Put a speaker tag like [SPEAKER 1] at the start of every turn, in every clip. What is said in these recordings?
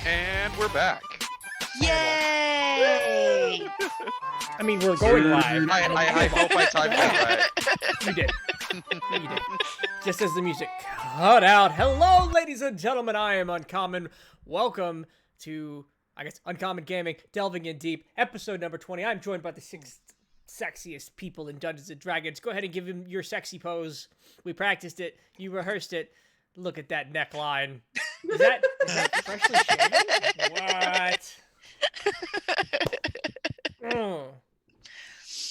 [SPEAKER 1] And we're back.
[SPEAKER 2] Yay!
[SPEAKER 3] I mean, we're going live.
[SPEAKER 1] I hope I timed that right.
[SPEAKER 3] You did. You did. Just as the music cut out. Hello, ladies and gentlemen. I am Uncommon. Welcome to, I guess, Uncommon Gaming, Delving in Deep, episode number 20. I'm joined by the 6 sexiest people in Dungeons & Dragons. Go ahead and give him your sexy pose. We practiced it. You rehearsed it. Look at that neckline. Is that freshly shaven? What? Oh,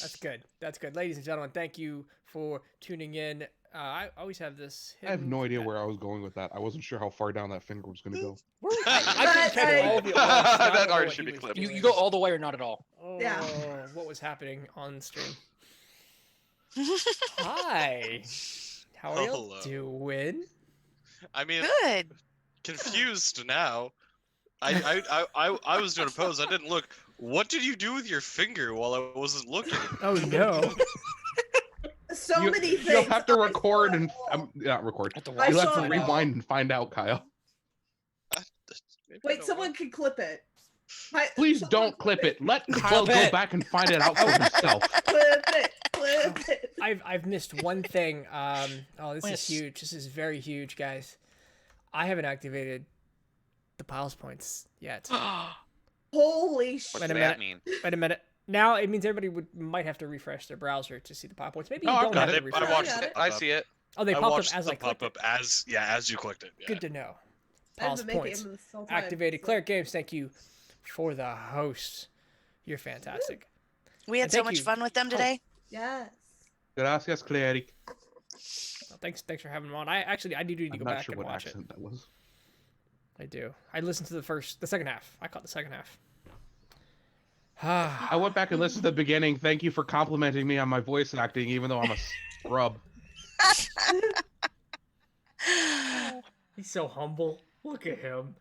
[SPEAKER 3] that's good. That's good. Ladies and gentlemen, thank you for tuning in. I always have this.
[SPEAKER 4] I have no idea where I was going with that. I wasn't sure how far down that finger was going to go.
[SPEAKER 3] I couldn't catch all of you at once.
[SPEAKER 1] That already should be clipped.
[SPEAKER 5] You go all the way or not at all.
[SPEAKER 3] Oh,
[SPEAKER 2] Yeah.
[SPEAKER 3] What was happening on stream? Hi. How are you
[SPEAKER 6] Hello.
[SPEAKER 3] doing?
[SPEAKER 6] I mean,
[SPEAKER 2] Good.
[SPEAKER 6] confused now. I was doing a pose. I didn't look. What did you do with your finger while I wasn't looking?
[SPEAKER 3] Oh no.
[SPEAKER 2] So many things.
[SPEAKER 4] You'll have to record and not record.
[SPEAKER 2] I
[SPEAKER 4] You'll have
[SPEAKER 2] saw
[SPEAKER 4] to
[SPEAKER 2] it.
[SPEAKER 4] rewind and find out, Kyle.
[SPEAKER 6] Maybe I
[SPEAKER 2] Wait,
[SPEAKER 6] don't
[SPEAKER 2] someone
[SPEAKER 6] want-
[SPEAKER 2] can clip it.
[SPEAKER 4] Please
[SPEAKER 2] Someone
[SPEAKER 4] don't clip it. Let Kyle
[SPEAKER 5] Clip
[SPEAKER 4] go
[SPEAKER 5] it.
[SPEAKER 4] back and find it out for himself.
[SPEAKER 2] Clip it. Clip it.
[SPEAKER 3] I've missed one thing. Oh, this is
[SPEAKER 5] Yes.
[SPEAKER 3] huge. This is very huge, guys. I haven't activated the pause points yet.
[SPEAKER 2] Holy
[SPEAKER 1] What
[SPEAKER 2] shit.
[SPEAKER 3] Wait
[SPEAKER 1] does
[SPEAKER 3] a
[SPEAKER 1] that
[SPEAKER 3] minute.
[SPEAKER 1] mean?
[SPEAKER 3] Wait a minute. Now it means everybody might have to refresh their browser to see the pop points. Maybe you
[SPEAKER 4] No, I've
[SPEAKER 3] don't
[SPEAKER 4] got
[SPEAKER 3] have
[SPEAKER 4] it.
[SPEAKER 3] to
[SPEAKER 6] I
[SPEAKER 3] refresh.
[SPEAKER 6] watched
[SPEAKER 2] got
[SPEAKER 6] it.
[SPEAKER 2] it.
[SPEAKER 1] I see it.
[SPEAKER 3] Oh, they
[SPEAKER 6] I
[SPEAKER 3] popped
[SPEAKER 6] watched
[SPEAKER 3] up as
[SPEAKER 6] the
[SPEAKER 3] I clicked
[SPEAKER 6] pop
[SPEAKER 3] it.
[SPEAKER 6] up as you clicked it. Yeah.
[SPEAKER 3] Good to know.
[SPEAKER 2] I've
[SPEAKER 3] Pause
[SPEAKER 2] been making
[SPEAKER 3] points.
[SPEAKER 2] them this whole time,
[SPEAKER 3] Activated.
[SPEAKER 2] so-
[SPEAKER 3] Cleric Games, thank you for the host. You're fantastic.
[SPEAKER 2] We had
[SPEAKER 3] And
[SPEAKER 2] so
[SPEAKER 3] thank
[SPEAKER 2] much
[SPEAKER 3] you.
[SPEAKER 2] fun with them today. Yes.
[SPEAKER 4] Gracias, Cleric.
[SPEAKER 3] Well, thanks for having me on. I do need to
[SPEAKER 4] I'm
[SPEAKER 3] go
[SPEAKER 4] not
[SPEAKER 3] back
[SPEAKER 4] sure
[SPEAKER 3] and
[SPEAKER 4] what
[SPEAKER 3] watch
[SPEAKER 4] accent that was.
[SPEAKER 3] it. I do. I listened to the second half. I caught the second half.
[SPEAKER 4] I went back and listened to the beginning. Thank you for complimenting me on my voice acting, even though I'm a scrub.
[SPEAKER 3] He's so humble. Look at him.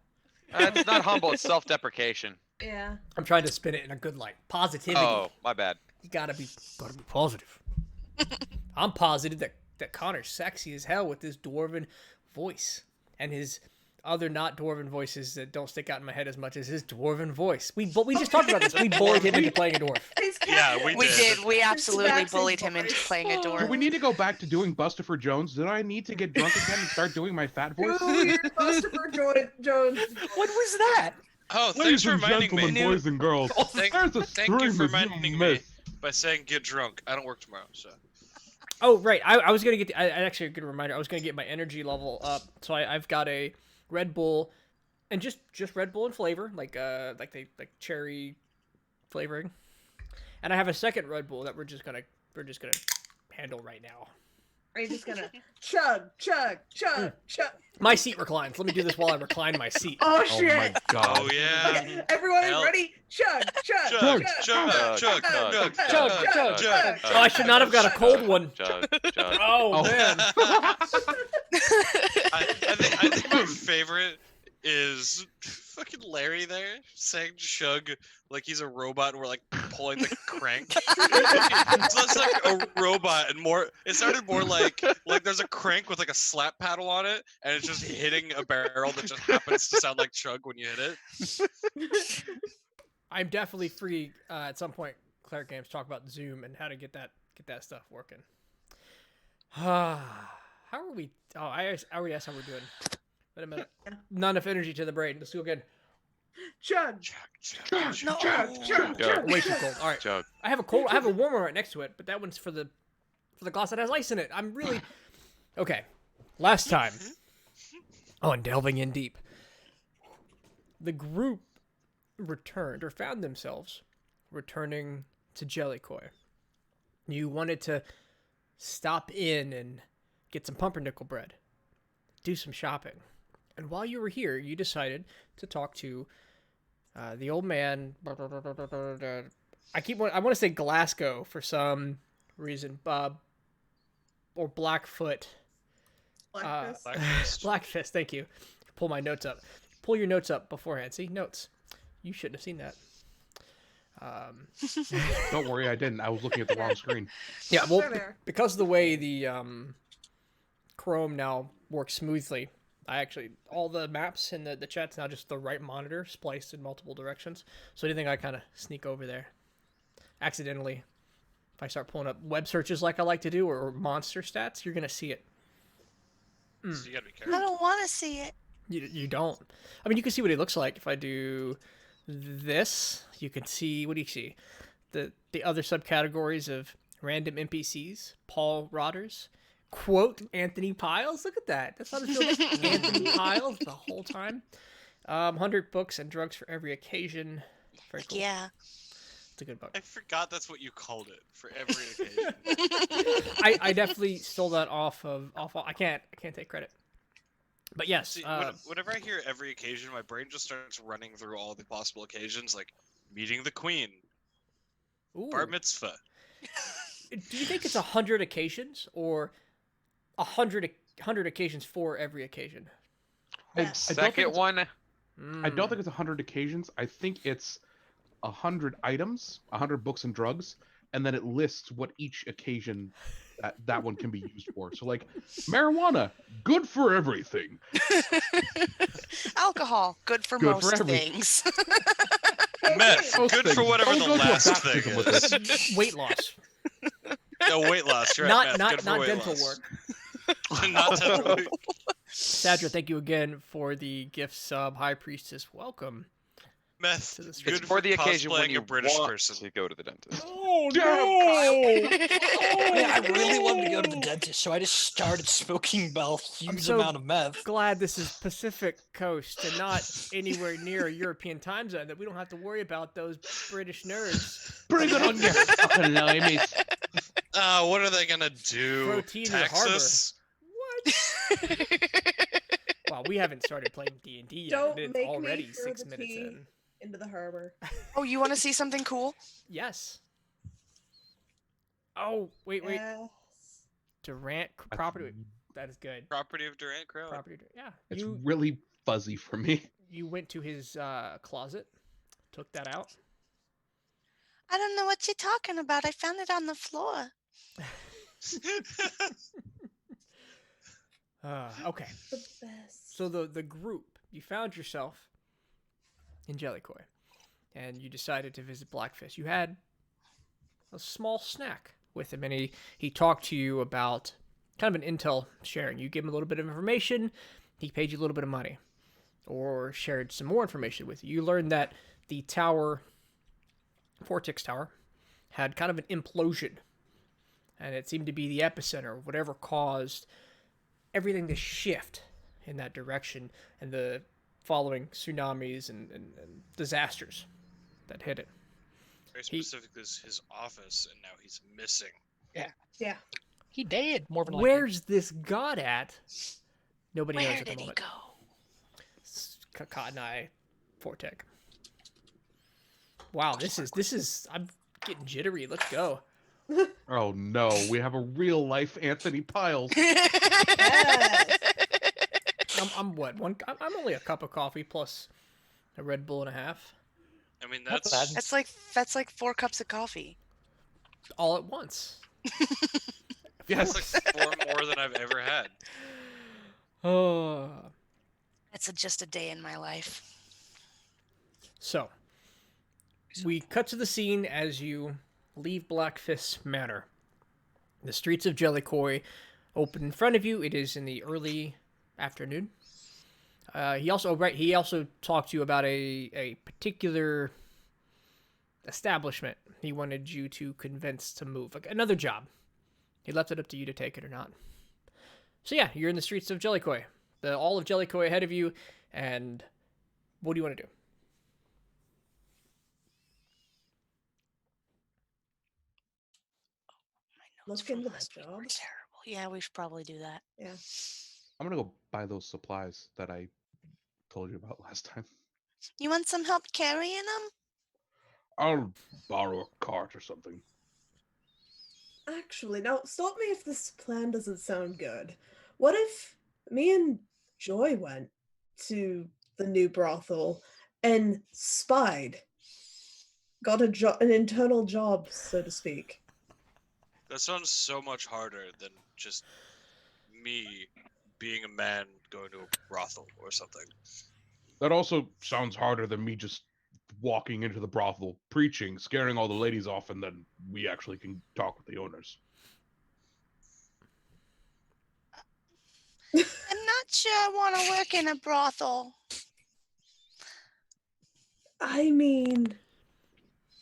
[SPEAKER 1] It's not humble. It's self-deprecation.
[SPEAKER 2] Yeah.
[SPEAKER 3] I'm trying to spin it in a good light. Positivity.
[SPEAKER 1] Oh, my bad.
[SPEAKER 3] You gotta be positive. I'm positive that Connor's sexy as hell with his dwarven voice and his other not dwarven voices that don't stick out in my head as much as his dwarven voice. We just talked about this. We bullied him into playing a dwarf.
[SPEAKER 2] His
[SPEAKER 6] Yeah,
[SPEAKER 2] cat-
[SPEAKER 6] we
[SPEAKER 7] We
[SPEAKER 6] did.
[SPEAKER 7] did. We absolutely
[SPEAKER 2] Max's
[SPEAKER 7] bullied him into
[SPEAKER 2] voice.
[SPEAKER 7] playing a
[SPEAKER 4] Do
[SPEAKER 7] dwarf.
[SPEAKER 4] we need to go back to doing Bustopher Jones? Did I need to get drunk again and start doing my fat voice?
[SPEAKER 2] Ooh, you're Christopher Jones.
[SPEAKER 5] What was that?
[SPEAKER 6] Oh, thanks
[SPEAKER 4] Ladies
[SPEAKER 6] for
[SPEAKER 4] and
[SPEAKER 6] reminding
[SPEAKER 4] gentlemen,
[SPEAKER 6] me.
[SPEAKER 4] boys and girls,
[SPEAKER 6] Thank
[SPEAKER 4] there's a
[SPEAKER 6] thank you
[SPEAKER 4] stream
[SPEAKER 6] for
[SPEAKER 4] that
[SPEAKER 6] reminding
[SPEAKER 4] you
[SPEAKER 6] me
[SPEAKER 4] missed.
[SPEAKER 6] by saying get drunk. I don't work tomorrow, so.
[SPEAKER 3] Oh right, I was gonna get. I actually a good reminder. I was gonna get my energy level up, so I've got a Red Bull, and just Red Bull in flavor, like cherry flavoring, and I have a second Red Bull that we're just gonna handle right now.
[SPEAKER 2] Are you just gonna chug?
[SPEAKER 3] My seat reclines. Let me do this while I recline my seat.
[SPEAKER 2] Oh
[SPEAKER 4] Oh
[SPEAKER 2] shit!
[SPEAKER 4] my god.
[SPEAKER 6] Oh yeah.
[SPEAKER 2] Okay, everyone
[SPEAKER 6] Hell.
[SPEAKER 2] ready? Chug.
[SPEAKER 6] Chug, chug.
[SPEAKER 3] Oh, I should not have got a cold one.
[SPEAKER 1] Chug, chug.
[SPEAKER 3] Oh,
[SPEAKER 4] Oh.
[SPEAKER 3] man.
[SPEAKER 6] I think my favorite is fucking Larry there saying chug like he's a robot and we're like pulling the crank. So it's like a robot and more. It sounded more like there's a crank with like a slap paddle on it and it's just hitting a barrel that just happens to sound like chug when you hit it.
[SPEAKER 3] I'm definitely free at some point. Cleric Games talk about Zoom and how to get that stuff working. How are we? Oh, I already asked how we're doing. Wait a minute. Not enough energy to the brain. Let's go again.
[SPEAKER 2] Chug.
[SPEAKER 3] Way too cold. All right.
[SPEAKER 1] Chug.
[SPEAKER 3] I have a warmer right next to it, but that one's for the glass that has ice in it. I'm really okay. Last time on Delving in Deep, the group returned or found themselves returning to Jellicoy. You wanted to stop in and get some pumpernickel bread, do some shopping, and while you were here, you decided to talk to the old man. I want to say Glasgow for some reason. Or Blackfoot.
[SPEAKER 2] Blackfist.
[SPEAKER 3] Blackfist. Thank you. Pull my notes up. Pull your notes up beforehand. See, notes. You shouldn't have seen that.
[SPEAKER 4] Don't worry, I didn't. I was looking at the wrong screen.
[SPEAKER 3] Yeah, well,
[SPEAKER 2] Sure there.
[SPEAKER 3] because of the way the Chrome now works smoothly, I actually, all the maps in the chat's now just the right monitor spliced in multiple directions. So anything I kind of sneak over there accidentally, if I start pulling up web searches like I like to do, or monster stats, you're going to see it.
[SPEAKER 6] So you gotta be
[SPEAKER 7] I
[SPEAKER 6] careful.
[SPEAKER 7] don't want to see it.
[SPEAKER 3] You don't. I mean, you can see what it looks like. If I do this, you can see, what do you see? The other subcategories of random NPCs, Paul Rodders, quote Anthony Piles. Look at that. That's not a joke. Anthony Piles the whole time. 100 books and drugs for every occasion. Very cool.
[SPEAKER 7] Yeah.
[SPEAKER 3] It's a good book.
[SPEAKER 6] I forgot that's what you called it for every occasion.
[SPEAKER 3] I definitely stole that off. I can't take credit. But yes.
[SPEAKER 6] See, whenever I hear every occasion, my brain just starts running through all the possible occasions, like meeting the queen,
[SPEAKER 3] Ooh.
[SPEAKER 6] bar mitzvah.
[SPEAKER 3] Do you think it's 100 occasions or 100 occasions for every occasion?
[SPEAKER 7] Yes.
[SPEAKER 4] I don't think
[SPEAKER 1] Second
[SPEAKER 4] it's-
[SPEAKER 1] one.
[SPEAKER 4] I don't think it's 100 occasions. I think it's 100 items, 100 books and drugs, and then it lists what each occasion that one can be used for. So like marijuana, good for everything.
[SPEAKER 7] Alcohol, good for
[SPEAKER 4] Good for
[SPEAKER 7] most
[SPEAKER 4] everything.
[SPEAKER 7] things.
[SPEAKER 6] Meth,
[SPEAKER 4] Most
[SPEAKER 6] good for
[SPEAKER 4] things.
[SPEAKER 6] whatever
[SPEAKER 4] Don't
[SPEAKER 6] the
[SPEAKER 4] go to a
[SPEAKER 6] last thing
[SPEAKER 4] baptism with
[SPEAKER 6] is.
[SPEAKER 3] Weight loss.
[SPEAKER 6] No, weight loss. You're
[SPEAKER 3] not
[SPEAKER 6] right, meth,
[SPEAKER 3] not
[SPEAKER 6] good for
[SPEAKER 3] not
[SPEAKER 6] weight
[SPEAKER 3] dental
[SPEAKER 6] loss.
[SPEAKER 3] work.
[SPEAKER 6] Not dental work.
[SPEAKER 3] Sadra, thank you again for the gift sub. High Priestess, welcome.
[SPEAKER 6] Meth,
[SPEAKER 3] To the street.
[SPEAKER 6] good
[SPEAKER 1] It's for the occasion when
[SPEAKER 6] cosplaying
[SPEAKER 1] you
[SPEAKER 6] a British
[SPEAKER 1] want
[SPEAKER 6] person.
[SPEAKER 1] to go to the dentist.
[SPEAKER 3] Oh
[SPEAKER 5] Man, I really wanted to go to the dentist, so I just started smoking a huge
[SPEAKER 3] so
[SPEAKER 5] amount of meth.
[SPEAKER 3] Glad this is Pacific Coast and not anywhere near a European time zone, that we don't have to worry about those British nerds.
[SPEAKER 4] Bring it on, you fucking limeys.
[SPEAKER 6] What are they gonna do?
[SPEAKER 3] Protein your
[SPEAKER 6] Texas?
[SPEAKER 3] What? Wow, we haven't started playing D&D yet,
[SPEAKER 2] Don't
[SPEAKER 3] and it's
[SPEAKER 2] make
[SPEAKER 3] already
[SPEAKER 2] me throw
[SPEAKER 3] 6
[SPEAKER 2] the
[SPEAKER 3] minutes
[SPEAKER 2] tea
[SPEAKER 3] in.
[SPEAKER 2] into the harbor.
[SPEAKER 7] Oh, you want to see something cool?
[SPEAKER 3] Yes. Oh, wait.
[SPEAKER 2] Yes.
[SPEAKER 3] Durant property. That is good.
[SPEAKER 6] Property of Durant Crow.
[SPEAKER 3] Property. Yeah.
[SPEAKER 4] It's really fuzzy for me.
[SPEAKER 3] You went to his closet, took that out.
[SPEAKER 7] I don't know what you're talking about. I found it on the floor.
[SPEAKER 3] Okay.
[SPEAKER 2] The best.
[SPEAKER 3] So the group, you found yourself in Jellicoy, and you decided to visit Blackfish. You had a small snack with him, and he talked to you about kind of an intel sharing. You gave him a little bit of information, he paid you a little bit of money, or shared some more information with you. You learned that the tower, Vortex Tower, had kind of an implosion, and it seemed to be the epicenter of whatever caused everything to shift in that direction, and the following tsunamis and disasters that hit it.
[SPEAKER 6] Very specifically, his office, and now he's missing.
[SPEAKER 2] Yeah.
[SPEAKER 5] He did, more than likely.
[SPEAKER 3] Where's this god at? Nobody knows
[SPEAKER 7] Where
[SPEAKER 3] at the
[SPEAKER 7] did he
[SPEAKER 3] moment.
[SPEAKER 7] go?
[SPEAKER 3] Cotton Eye, Vortec. Wow, this is. I'm getting jittery. Let's go.
[SPEAKER 4] Oh no, we have a real life Anthony Piles.
[SPEAKER 2] Yes.
[SPEAKER 3] I'm what? I'm only a cup of coffee plus a Red Bull and a half,
[SPEAKER 6] I mean,
[SPEAKER 5] Not
[SPEAKER 6] that's
[SPEAKER 5] bad.
[SPEAKER 7] That's like 4 cups of coffee.
[SPEAKER 3] all at once.
[SPEAKER 4] Yes.
[SPEAKER 6] like 4 more than I've ever had.
[SPEAKER 3] Oh.
[SPEAKER 7] That's just a day in my life.
[SPEAKER 3] So, we cut to the scene as you leave Blackfish Manor. The streets of Jellicoy open in front of you. It is in the early afternoon. He also talked to you about a particular establishment he wanted you to convince to move. Like another job. He left it up to you to take it or not. So yeah, you're in the streets of Jellicoy. All of Jellicoy ahead of you, and what do you want to do?
[SPEAKER 7] My notes
[SPEAKER 2] Look into
[SPEAKER 7] from
[SPEAKER 2] the
[SPEAKER 7] last week were
[SPEAKER 2] jobs.
[SPEAKER 7] terrible. Yeah, we should probably do that.
[SPEAKER 2] Yeah.
[SPEAKER 4] I'm gonna go buy those supplies that I told you about last time.
[SPEAKER 7] You want some help carrying them?
[SPEAKER 4] I'll borrow a cart or something.
[SPEAKER 2] Actually, now stop me if this plan doesn't sound good. What if me and Joy went to the new brothel and spied? Got an internal job, so to speak.
[SPEAKER 6] That sounds so much harder than just me being a man going to a brothel or something.
[SPEAKER 4] That also sounds harder than me just walking into the brothel, preaching, scaring all the ladies off, and then we actually can talk with the owners.
[SPEAKER 7] I'm not sure I want to work in a brothel.
[SPEAKER 2] I mean,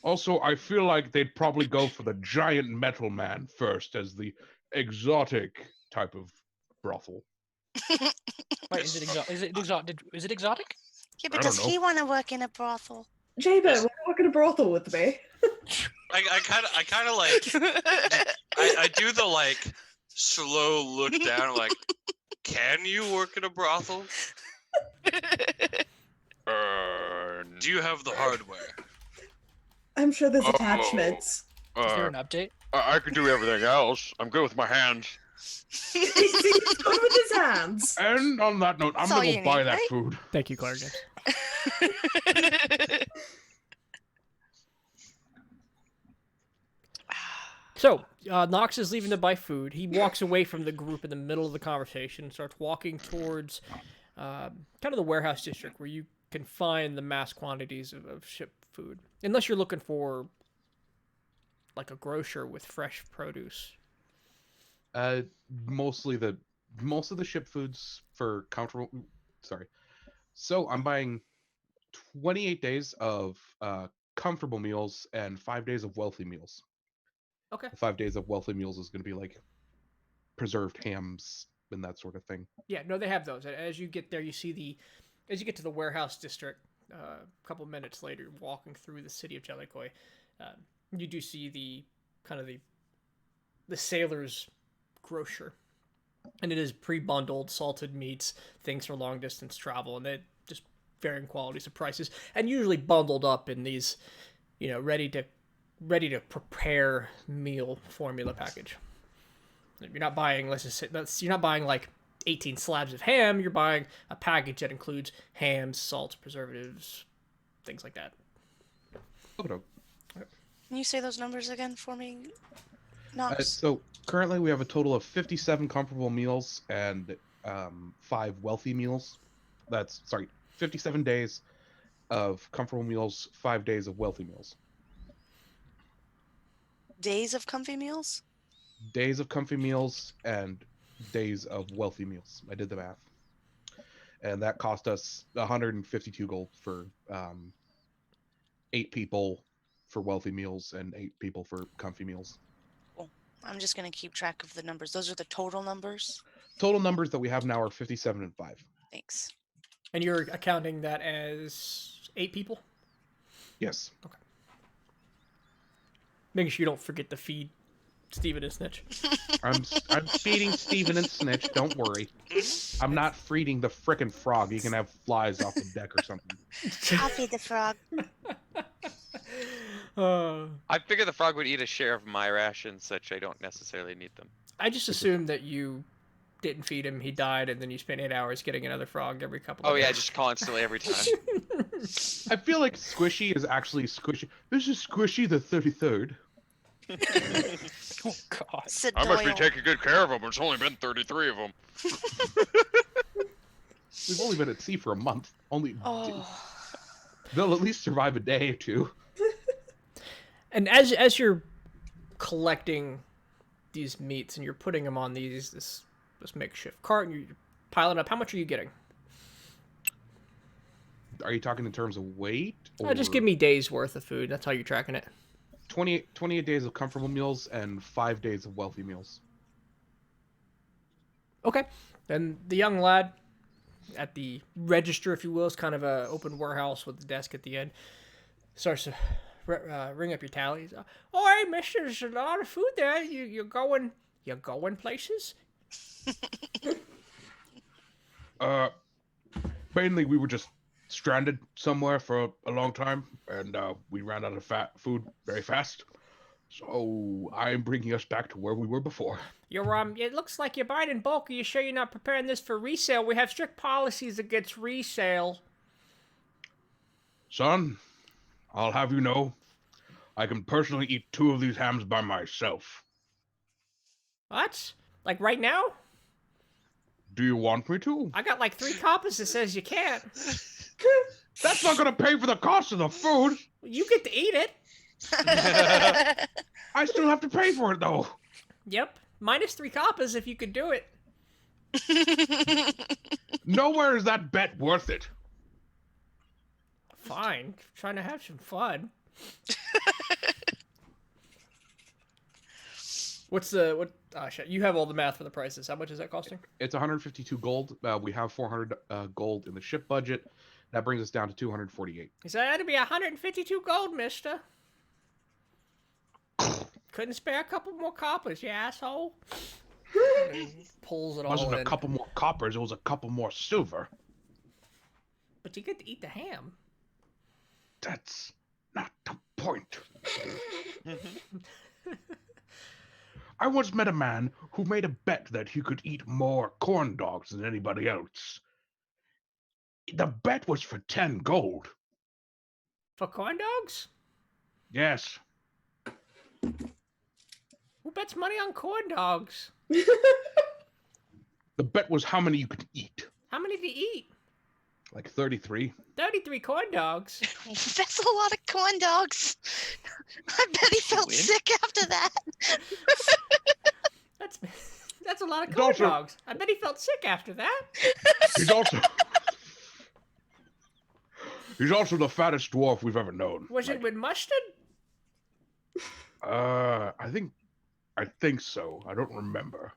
[SPEAKER 4] Also, I feel like they'd probably go for the giant metal man first as the exotic type of brothel.
[SPEAKER 5] Wait, is it exotic? Is it exotic?
[SPEAKER 7] Yeah,
[SPEAKER 4] I
[SPEAKER 7] but
[SPEAKER 4] don't
[SPEAKER 7] does
[SPEAKER 4] know.
[SPEAKER 7] he want to work in a brothel?
[SPEAKER 2] J-Bo,
[SPEAKER 6] Yes.
[SPEAKER 2] want to work in a brothel with me?
[SPEAKER 6] I kind of like I do the like slow look down like, can you work in a brothel? Do you have the hardware?
[SPEAKER 2] I'm sure there's
[SPEAKER 1] Oh.
[SPEAKER 2] attachments.
[SPEAKER 5] Is there an update?
[SPEAKER 1] I can do everything else. I'm good with my hands.
[SPEAKER 2] He's good with his hands.
[SPEAKER 4] And on that note, I'm
[SPEAKER 7] That's all
[SPEAKER 4] gonna
[SPEAKER 7] you
[SPEAKER 4] go buy
[SPEAKER 7] need,
[SPEAKER 4] that
[SPEAKER 7] right?
[SPEAKER 4] food.
[SPEAKER 3] Thank you, Claire James. So, Knox is leaving to buy food. He walks away from the group in the middle of the conversation and starts walking towards kind of the warehouse district where you can find the mass quantities of shipped food. Unless you're looking for, like, a grocer with fresh produce.
[SPEAKER 4] Most of the ship foods for comfortable. Sorry. So I'm buying 28 days of comfortable meals and 5 days of wealthy meals.
[SPEAKER 3] Okay.
[SPEAKER 4] The 5 days of wealthy meals is going to be like preserved hams and that sort of thing.
[SPEAKER 3] Yeah, no, they have those. As you get there, you see as you get to the warehouse district, a couple minutes later, walking through the city of Jellicoe, you do see the sailor's grocer, and it is pre-bundled salted meats, things for long distance travel, and they just varying qualities of prices, and usually bundled up in these, ready to prepare meal formula package. You're not buying, you're not buying like 18 slabs of ham. You're buying a package that includes hams, salts, preservatives, things like that.
[SPEAKER 7] Can you say those numbers again for me, Knox?
[SPEAKER 4] So currently we have a total of 57 comfortable meals and 5 wealthy meals. 57 days of comfortable meals, 5 days of wealthy meals.
[SPEAKER 7] Days of comfy meals?
[SPEAKER 4] Days of comfy meals and days of wealthy meals. I did the math. And that cost us 152 gold for 8 people for wealthy meals and 8 people for comfy meals.
[SPEAKER 7] Cool. I'm just going to keep track of the numbers. Those are the total numbers?
[SPEAKER 4] Total numbers that we have now are 57 and 5.
[SPEAKER 7] Thanks.
[SPEAKER 3] And you're accounting that as 8 people?
[SPEAKER 4] Yes.
[SPEAKER 3] Okay. Making sure you don't forget to feed Steven and Snitch.
[SPEAKER 4] I'm feeding Steven and Snitch, don't worry. I'm not feeding the frickin' frog. You can have flies off the deck or something.
[SPEAKER 7] I'll feed the frog.
[SPEAKER 1] I figured the frog would eat a share of my rations, such I don't necessarily need them.
[SPEAKER 3] I just assumed that you didn't feed him, he died, and then you spent 8 hours getting another frog every couple of days.
[SPEAKER 1] Oh yeah, just constantly every time.
[SPEAKER 4] I feel like Squishy is actually Squishy. This is Squishy the 33rd.
[SPEAKER 5] Oh God.
[SPEAKER 7] Sid
[SPEAKER 1] I must be
[SPEAKER 7] Doyle.
[SPEAKER 1] taking good care of them. It's only been 33 of them.
[SPEAKER 4] We've only been at sea for a month.
[SPEAKER 7] Oh.
[SPEAKER 4] They'll at least survive a day or two.
[SPEAKER 3] And as you're collecting these meats and you're putting them on this makeshift cart and you're piling up, how much are you getting?
[SPEAKER 4] Are you talking in terms of weight? Or
[SPEAKER 3] Just give me days worth of food. That's how you're tracking it.
[SPEAKER 4] 28 days of comfortable meals and 5 days of wealthy meals.
[SPEAKER 3] Okay. Then the young lad at the register, if you will, is kind of a open warehouse with a desk at the end. Starts to ring up your tallies. Oh, hey, mister, there's a lot of food there. You're going places?
[SPEAKER 4] Mainly we were just stranded somewhere for a long time, and we ran out of food very fast. So I'm bringing us back to where we were before.
[SPEAKER 3] It looks like you're buying in bulk. Are you sure you're not preparing this for resale? We have strict policies against resale.
[SPEAKER 4] Son, I'll have you know, I can personally eat 2 of these hams by myself.
[SPEAKER 3] What? Like right now?
[SPEAKER 4] Do you want me to?
[SPEAKER 3] I got like 3 coppers that says you can't.
[SPEAKER 4] That's not gonna pay for the cost of the food.
[SPEAKER 3] You get to eat it.
[SPEAKER 4] I still have to pay for it though.
[SPEAKER 3] Yep. Minus 3 coppers if you could do it.
[SPEAKER 4] Nowhere is that bet worth it.
[SPEAKER 3] Fine. Trying to have some fun. What? Shit. You have all the math for the prices. How much is that costing?
[SPEAKER 4] It's 152 gold. We have 400 gold in the ship budget. That brings us down to 248.
[SPEAKER 3] He said, that'd be 152 gold, mister. Couldn't spare a couple more coppers, you asshole. He pulls it
[SPEAKER 4] It
[SPEAKER 3] all
[SPEAKER 4] wasn't
[SPEAKER 3] in.
[SPEAKER 4] a couple more coppers, it was a couple more silver.
[SPEAKER 3] But you get to eat the ham.
[SPEAKER 4] That's not the point. I once met a man who made a bet that he could eat more corn dogs than anybody else. The bet was for 10 gold.
[SPEAKER 3] For corn dogs?
[SPEAKER 4] Yes.
[SPEAKER 3] Who bets money on corn dogs?
[SPEAKER 4] The bet was how many you could eat.
[SPEAKER 3] How many do you eat?
[SPEAKER 4] Like 33.
[SPEAKER 3] 33 corn dogs.
[SPEAKER 7] That's a lot of corn dogs. I bet he felt
[SPEAKER 5] win?
[SPEAKER 7] sick after that.
[SPEAKER 3] That's a lot of
[SPEAKER 4] It's
[SPEAKER 3] corn
[SPEAKER 4] also-
[SPEAKER 3] dogs. I bet he felt sick after that.
[SPEAKER 4] He's also the fattest dwarf we've ever known.
[SPEAKER 3] Was it with mustard?
[SPEAKER 4] I think so. I don't remember.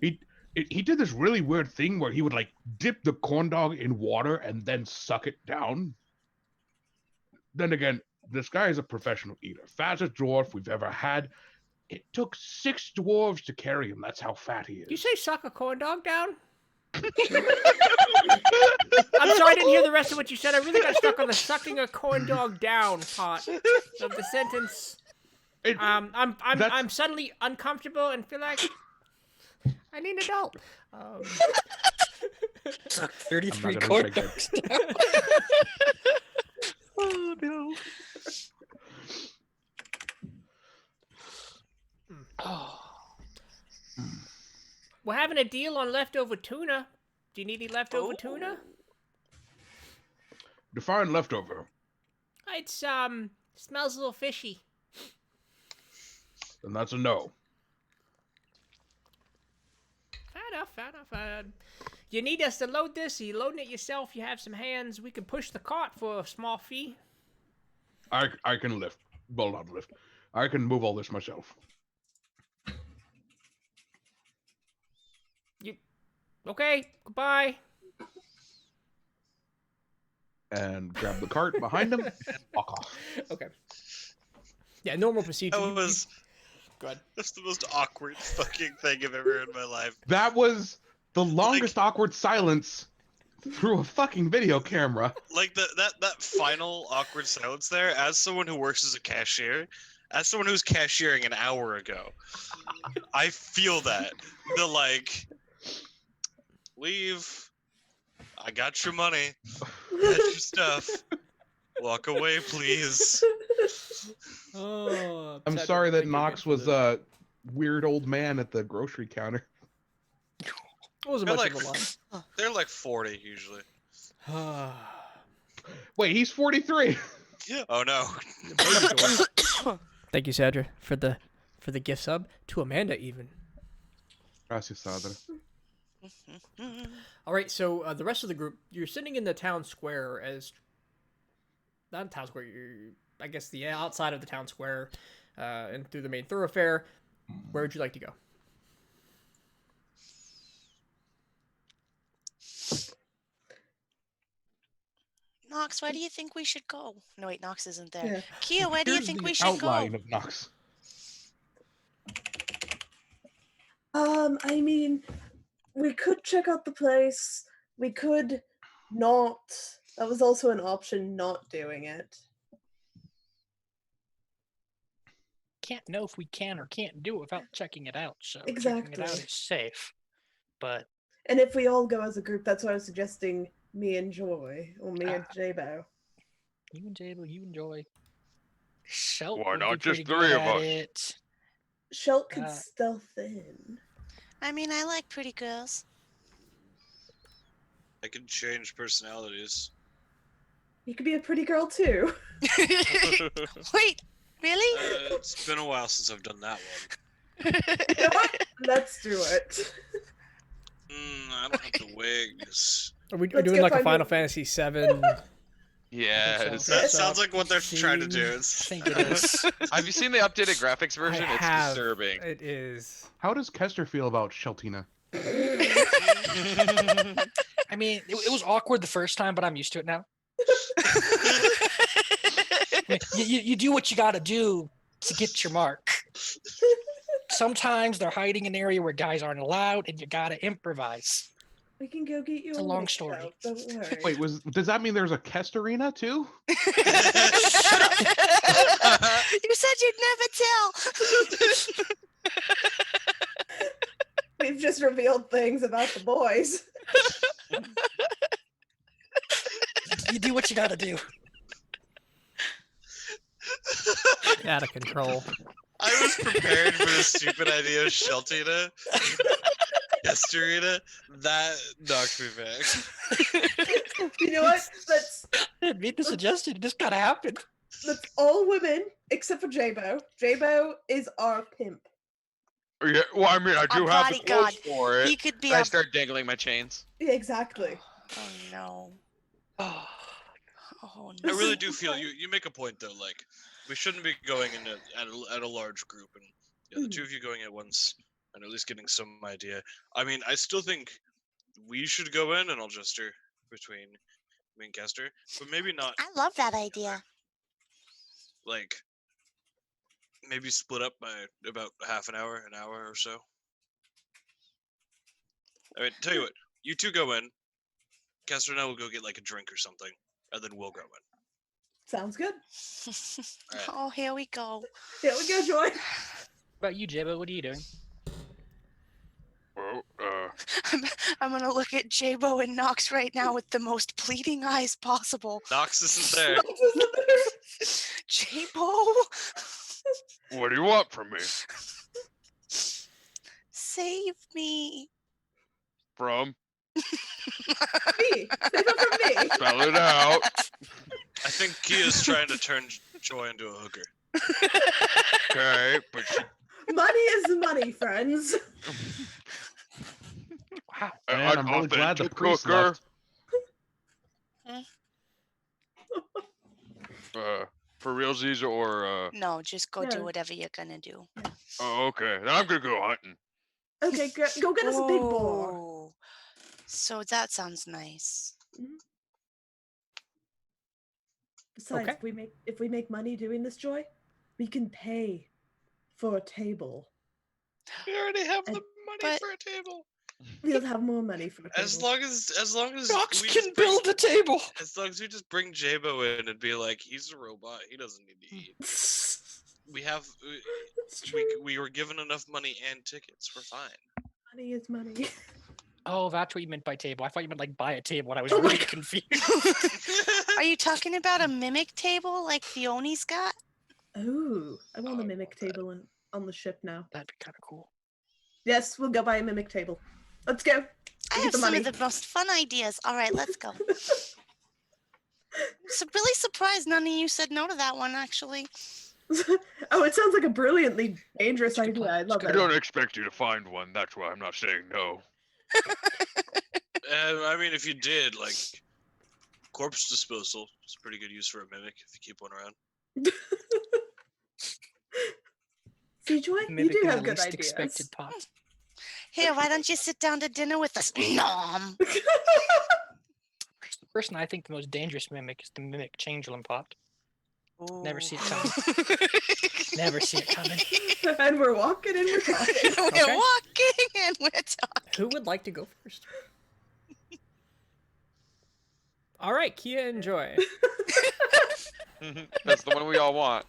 [SPEAKER 4] He did this really weird thing where he would like dip the corn dog in water and then suck it down. Then again, this guy is a professional eater. Fattest dwarf we've ever had. It took 6 dwarves to carry him. That's how fat he is.
[SPEAKER 3] You say suck a corn dog down? I'm sorry, I didn't hear the rest of what you said. I really got stuck on the sucking a corn dog down part of the sentence. I'm suddenly uncomfortable and feel like I need an adult.
[SPEAKER 5] Suck 33
[SPEAKER 4] gonna
[SPEAKER 5] corn
[SPEAKER 4] take it.
[SPEAKER 5] dogs. Oh no. Oh.
[SPEAKER 3] We're having a deal on leftover tuna. Do you need any leftover tuna?
[SPEAKER 4] Define leftover.
[SPEAKER 3] It's smells a little fishy.
[SPEAKER 4] Then that's a no.
[SPEAKER 3] Fair enough. You need us to load this? Are you loading it yourself? You have some hands. We can push the cart for a small fee.
[SPEAKER 4] I can lift. Well, not lift. I can move all this myself.
[SPEAKER 3] Okay, goodbye.
[SPEAKER 4] And grab the cart behind him and walk off.
[SPEAKER 3] Okay. Yeah, normal procedure.
[SPEAKER 6] That was
[SPEAKER 3] Go ahead.
[SPEAKER 6] that's the most awkward fucking thing I've ever heard in my life.
[SPEAKER 4] That was the longest awkward silence through a fucking video camera.
[SPEAKER 6] Like that final awkward silence there. As someone who works as a cashier, as someone who's cashiering an hour ago, I feel that the like. Leave. I got your money. Get your stuff. Walk away, please.
[SPEAKER 3] Oh,
[SPEAKER 4] I'm sorry that Knox was a weird old man at the grocery counter.
[SPEAKER 3] It wasn't
[SPEAKER 6] They're
[SPEAKER 3] much
[SPEAKER 6] like,
[SPEAKER 3] of a line.
[SPEAKER 6] they're like 40 usually.
[SPEAKER 4] Wait, he's 43.
[SPEAKER 6] Oh no.
[SPEAKER 3] Thank you, Sandra, for the gift sub to Amanda even.
[SPEAKER 4] Gracias, Sandra.
[SPEAKER 3] All right, so the rest of the group, you're sitting in the town square not town square. I guess the outside of the town square, and through the main thoroughfare. Where would you like to go?
[SPEAKER 7] Knox, where do you think we should go? No, wait, Knox isn't there.
[SPEAKER 2] Yeah.
[SPEAKER 7] Kia, where do you
[SPEAKER 4] Here's
[SPEAKER 7] think
[SPEAKER 4] the
[SPEAKER 7] we should go?
[SPEAKER 4] outline of Knox.
[SPEAKER 2] I mean, we could check out the place. We could not. That was also an option, not doing it.
[SPEAKER 5] Can't know if we can or can't do it without checking it out. So checking it out
[SPEAKER 2] Exactly.
[SPEAKER 5] is safe. But
[SPEAKER 2] And if we all go as a group, that's why I was suggesting me and Joy, or me and J-Bow.
[SPEAKER 5] you and Jable, you enjoy. Shelt
[SPEAKER 1] Why
[SPEAKER 5] would be
[SPEAKER 1] not just
[SPEAKER 5] pretty good
[SPEAKER 1] 3 of
[SPEAKER 5] at
[SPEAKER 1] us?
[SPEAKER 5] it.
[SPEAKER 2] Shelt could
[SPEAKER 5] Uh,
[SPEAKER 2] stealth in.
[SPEAKER 7] I mean, I like pretty girls.
[SPEAKER 6] I can change personalities.
[SPEAKER 2] You could be a pretty girl too.
[SPEAKER 7] Wait, really?
[SPEAKER 6] It's been a while since I've done that one.
[SPEAKER 2] You know what? Let's do it.
[SPEAKER 6] I don't have the wigs.
[SPEAKER 3] Are we
[SPEAKER 2] Let's
[SPEAKER 3] doing
[SPEAKER 2] go
[SPEAKER 3] like a
[SPEAKER 2] find
[SPEAKER 3] Final
[SPEAKER 2] the-
[SPEAKER 3] Fantasy 7?
[SPEAKER 1] Yes.
[SPEAKER 3] so.
[SPEAKER 6] That
[SPEAKER 3] Yes.
[SPEAKER 6] sounds like what they're trying to do.
[SPEAKER 5] I
[SPEAKER 6] It's
[SPEAKER 5] think it is.
[SPEAKER 1] Have you seen the updated graphics version?
[SPEAKER 3] I
[SPEAKER 1] It's
[SPEAKER 3] have.
[SPEAKER 1] disturbing.
[SPEAKER 3] It is.
[SPEAKER 4] How does Kester feel about Sheltina?
[SPEAKER 5] I mean, it was awkward the first time, but I'm used to it now. I mean, you do what you got to do to get your mark. Sometimes they're hiding an area where guys aren't allowed, and you got to improvise.
[SPEAKER 2] We can go get you
[SPEAKER 5] It's
[SPEAKER 2] a
[SPEAKER 5] a long
[SPEAKER 2] wig,
[SPEAKER 5] story.
[SPEAKER 2] though, Don't worry.
[SPEAKER 4] Wait, does that mean there's a Kesterina too?
[SPEAKER 7] You said you'd never tell.
[SPEAKER 2] We've just revealed things about the boys.
[SPEAKER 5] You do what you got to do.
[SPEAKER 3] Out of control.
[SPEAKER 6] I was prepared for the stupid idea of Sheltina. Yesterina. That knocked me back.
[SPEAKER 2] You know what?
[SPEAKER 5] I didn't mean to suggest it. It just gotta happen.
[SPEAKER 2] That's all women except for J-Bo. J-Bo is our pimp.
[SPEAKER 1] Yeah, well, I mean, I do
[SPEAKER 7] A
[SPEAKER 1] have the
[SPEAKER 7] bodyguard.
[SPEAKER 1] clothes for
[SPEAKER 7] He
[SPEAKER 1] it.
[SPEAKER 7] could be
[SPEAKER 1] I
[SPEAKER 7] a.
[SPEAKER 1] start dangling my chains.
[SPEAKER 2] Yeah, exactly.
[SPEAKER 7] Oh no.
[SPEAKER 5] Oh,
[SPEAKER 7] Oh
[SPEAKER 6] I
[SPEAKER 7] no.
[SPEAKER 6] really do feel you make a point though. Like we shouldn't be going in at a large group, and the two of you going at once, and at least getting some idea. I mean, I still think we should go in, and I'll gesture between me and Kester, but maybe not.
[SPEAKER 7] I love that idea.
[SPEAKER 6] Like maybe split up by about half an hour or so. I mean, tell you what, you two go in. Kester and I will go get like a drink or something, and then we'll go in.
[SPEAKER 2] Sounds good.
[SPEAKER 6] Alright.
[SPEAKER 7] Oh, here we go.
[SPEAKER 2] Here we go, Joy.
[SPEAKER 5] about you, Jibba? What are you doing?
[SPEAKER 1] Well,
[SPEAKER 7] I'm gonna look at J-Bo and Nox right now with the most pleading eyes possible.
[SPEAKER 6] Nox isn't there.
[SPEAKER 7] J-Bo,
[SPEAKER 1] what do you want from me?
[SPEAKER 7] save me.
[SPEAKER 1] From?
[SPEAKER 2] Me. Save it from me.
[SPEAKER 1] Spell it out.
[SPEAKER 6] I think Kia's trying to turn Joy into a hooker.
[SPEAKER 1] Okay, but
[SPEAKER 2] Money is money, friends.
[SPEAKER 5] Wow.
[SPEAKER 4] Man, I'm really glad the priest left.
[SPEAKER 1] For realsies or
[SPEAKER 7] No, just go
[SPEAKER 2] Yeah.
[SPEAKER 7] do whatever you're gonna do.
[SPEAKER 1] Oh, okay. Then I'm gonna go hunting.
[SPEAKER 2] Okay, go get us a big boar.
[SPEAKER 7] Oh, so that sounds nice.
[SPEAKER 2] Besides,
[SPEAKER 3] Okay.
[SPEAKER 2] if we make money doing this, Joy, we can pay for a table.
[SPEAKER 6] We already have the
[SPEAKER 2] And-
[SPEAKER 6] money
[SPEAKER 7] but-
[SPEAKER 6] for a table.
[SPEAKER 2] We'll have more money for a table.
[SPEAKER 6] As long as
[SPEAKER 5] Nox
[SPEAKER 6] we
[SPEAKER 5] can
[SPEAKER 6] just bring,
[SPEAKER 5] build a table.
[SPEAKER 6] as long as we just bring J-Bo in and be like, he's a robot. He doesn't need to eat. We have
[SPEAKER 2] It's true.
[SPEAKER 6] we were given enough money and tickets. We're fine.
[SPEAKER 2] Money is money.
[SPEAKER 5] Oh, that's what you meant by table. I thought you meant like buy a table, and I was
[SPEAKER 2] Oh my
[SPEAKER 5] really
[SPEAKER 2] God.
[SPEAKER 5] confused.
[SPEAKER 7] Are you talking about a mimic table like Fione's got?
[SPEAKER 2] Oh, I want
[SPEAKER 6] Oh,
[SPEAKER 2] a
[SPEAKER 6] I
[SPEAKER 2] mimic
[SPEAKER 6] want that.
[SPEAKER 2] table on the ship now.
[SPEAKER 5] That'd be kind of cool.
[SPEAKER 2] Yes, we'll go buy a mimic table. Let's go.
[SPEAKER 7] I
[SPEAKER 2] get
[SPEAKER 7] have
[SPEAKER 2] the
[SPEAKER 7] some
[SPEAKER 2] money.
[SPEAKER 7] of the most fun ideas. All right, let's go. So really surprised none of you said no to that one, actually.
[SPEAKER 2] Oh, it sounds like a brilliantly dangerous
[SPEAKER 5] It's a good
[SPEAKER 2] idea.
[SPEAKER 5] plan,
[SPEAKER 2] I
[SPEAKER 5] it's a
[SPEAKER 2] love
[SPEAKER 5] good
[SPEAKER 1] I
[SPEAKER 2] it.
[SPEAKER 1] don't expect you to find one. That's why I'm not saying no.
[SPEAKER 6] I mean, if you did, like, corpse disposal is a pretty good use for a mimic if you keep one around.
[SPEAKER 2] See, Joy, you
[SPEAKER 5] Mimic
[SPEAKER 2] do
[SPEAKER 5] in
[SPEAKER 2] have
[SPEAKER 5] the
[SPEAKER 2] good
[SPEAKER 5] least
[SPEAKER 2] ideas.
[SPEAKER 5] expected pot.
[SPEAKER 7] Here, why don't you sit down to dinner with us? Nom.
[SPEAKER 5] Personally, I think the most dangerous mimic is the mimic changeling pot. Never see it
[SPEAKER 7] Ooh.
[SPEAKER 5] coming. Never see it coming.
[SPEAKER 2] And we're walking and we're talking.
[SPEAKER 7] We're
[SPEAKER 3] Okay.
[SPEAKER 7] walking and we're talking.
[SPEAKER 3] Who would like to go first? All right, Kia and Joy.
[SPEAKER 1] That's the one we all want.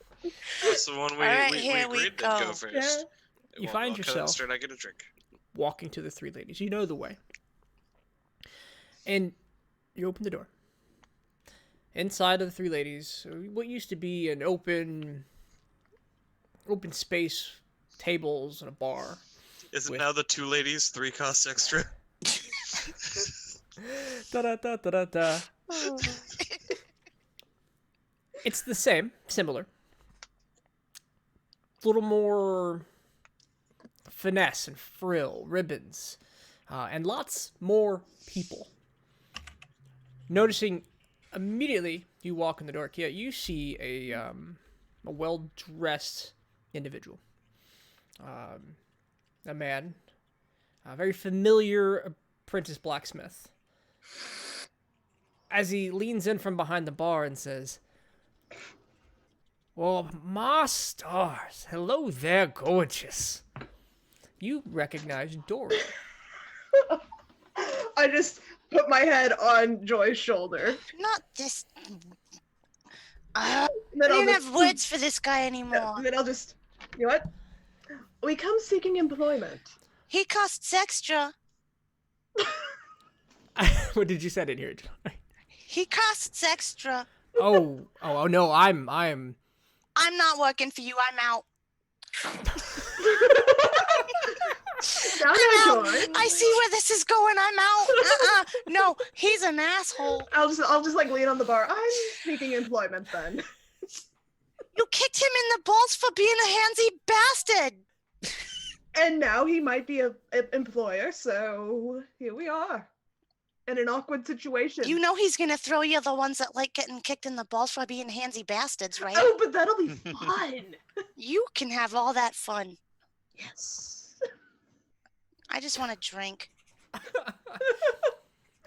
[SPEAKER 6] That's the one we,
[SPEAKER 7] Alright,
[SPEAKER 6] we
[SPEAKER 7] here we
[SPEAKER 6] agreed to go
[SPEAKER 7] go.
[SPEAKER 6] first.
[SPEAKER 2] Yeah.
[SPEAKER 3] You
[SPEAKER 6] Well,
[SPEAKER 3] find
[SPEAKER 6] I'll cut it
[SPEAKER 3] yourself-
[SPEAKER 6] straight, I get a drink.
[SPEAKER 3] Walking to the three ladies. You know the way. And you open the door. Inside of the three ladies, what used to be an open space, tables and a bar.
[SPEAKER 6] Is it
[SPEAKER 3] with-
[SPEAKER 6] now the 2 ladies, 3 costs extra?
[SPEAKER 3] Da-da-da-da-da-da. It's the same, similar. A little more finesse and frill, ribbons, and lots more people. Noticing immediately you walk in the door, Kia, you see a well-dressed individual. A man, a very familiar apprentice blacksmith. As he leans in from behind the bar and says, "Well, my stars, hello there, gorgeous." You recognize Dory.
[SPEAKER 2] I just put my head on Joy's shoulder.
[SPEAKER 7] Not this. I
[SPEAKER 2] Then
[SPEAKER 7] don't
[SPEAKER 2] I'll
[SPEAKER 7] even
[SPEAKER 2] just,
[SPEAKER 7] have words for this guy anymore.
[SPEAKER 2] Then I'll just, you know what? We come seeking employment.
[SPEAKER 7] He costs extra.
[SPEAKER 3] What did you say in here, Joy?
[SPEAKER 7] He costs extra.
[SPEAKER 3] Oh no, I'm
[SPEAKER 7] I'm not working for you. I'm out.
[SPEAKER 2] Now,
[SPEAKER 7] I'm out.
[SPEAKER 2] Joy.
[SPEAKER 7] I see where this is going. I'm out. No, he's an asshole.
[SPEAKER 2] I'll just like lean on the bar. I'm seeking employment then.
[SPEAKER 7] You kicked him in the balls for being a handsy bastard.
[SPEAKER 2] And now he might be a employer, so here we are. In an awkward situation.
[SPEAKER 7] You know he's gonna throw you the ones that like getting kicked in the balls for being handsy bastards, right?
[SPEAKER 2] Oh, but that'll be fun.
[SPEAKER 7] You can have all that fun.
[SPEAKER 2] Yes.
[SPEAKER 7] I just want to drink.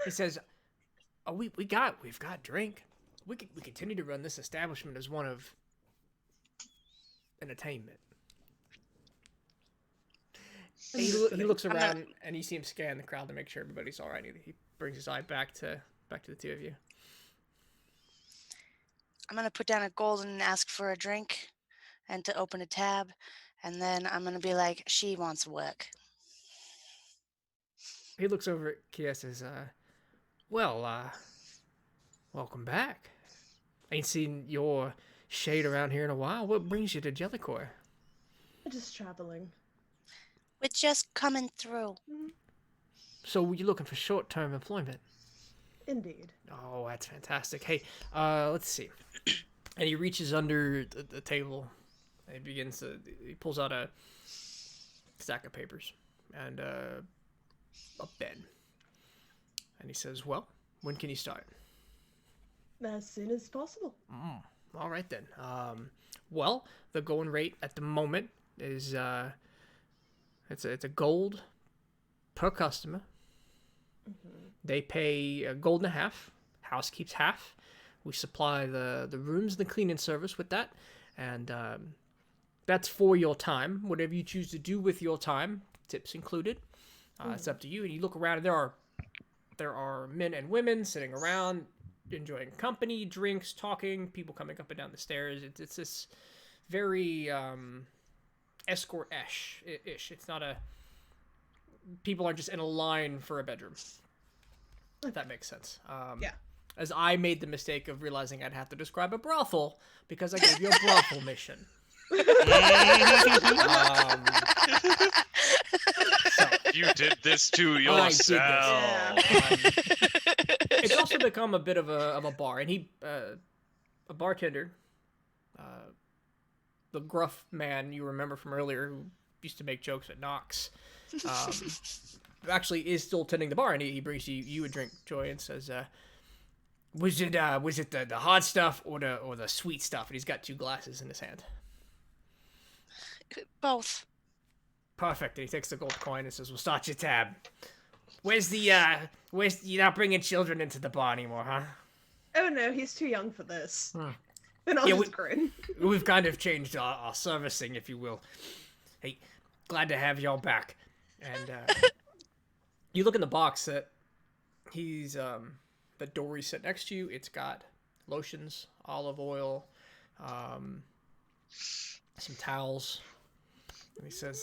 [SPEAKER 3] He says, "Oh, we've got drink. We continue to run this establishment as one of entertainment." And he looks around and you see him scan the crowd to make sure everybody's all right. He brings his eye back to the two of you.
[SPEAKER 7] I'm gonna put down a gold and ask for a drink, and to open a tab, and then I'm gonna be like, "She wants work."
[SPEAKER 3] He looks over at Kia and says, "Well, welcome back. Ain't seen your shade around here in a while. What brings you to Jellicoe?"
[SPEAKER 2] Just traveling.
[SPEAKER 7] We're just coming through.
[SPEAKER 3] "So you're looking for short-term employment?"
[SPEAKER 2] Indeed.
[SPEAKER 3] "Oh, that's fantastic. Hey, let's see." And he reaches under the table. And he pulls out a stack of papers and a pen. And he says, "Well, when can you start?"
[SPEAKER 2] As soon as possible.
[SPEAKER 3] All right then. Well, the going rate at the moment is it's a gold per customer. They pay a gold and a half. House keeps half. We supply the rooms and the cleaning service with that, and that's for your time. Whatever you choose to do with your time, tips included. It's up to you. And you look around, and there are men and women sitting around enjoying company, drinks, talking, people coming up and down the stairs. It's this very escort-ish. It's not a... People aren't just in a line for a bedroom. If that makes sense.
[SPEAKER 2] Yeah.
[SPEAKER 3] As I made the mistake of realizing I'd have to describe a brothel because I gave you a brothel mission.
[SPEAKER 6] You did this to
[SPEAKER 3] I did this.
[SPEAKER 6] yourself.
[SPEAKER 3] It's also become a bit of a bar, and a bartender, the gruff man you remember from earlier who used to make jokes at Knox, actually is still tending the bar, and he brings you a drink, Joy, and says, was it the hard stuff or the sweet stuff?" And he's got 2 glasses in his hand.
[SPEAKER 7] Both.
[SPEAKER 3] Perfect. And he takes the gold coin and says, "We'll start your tab. Where's you're not bringing children into the bar anymore, huh?"
[SPEAKER 2] Oh no, he's too young for this. Then I'll
[SPEAKER 3] Yeah,
[SPEAKER 2] just grin.
[SPEAKER 3] We've kind of changed our servicing, if you will. Hey, glad to have y'all back. And you look in the box that that Dory's set next to you. It's got lotions, olive oil, some towels. And he says,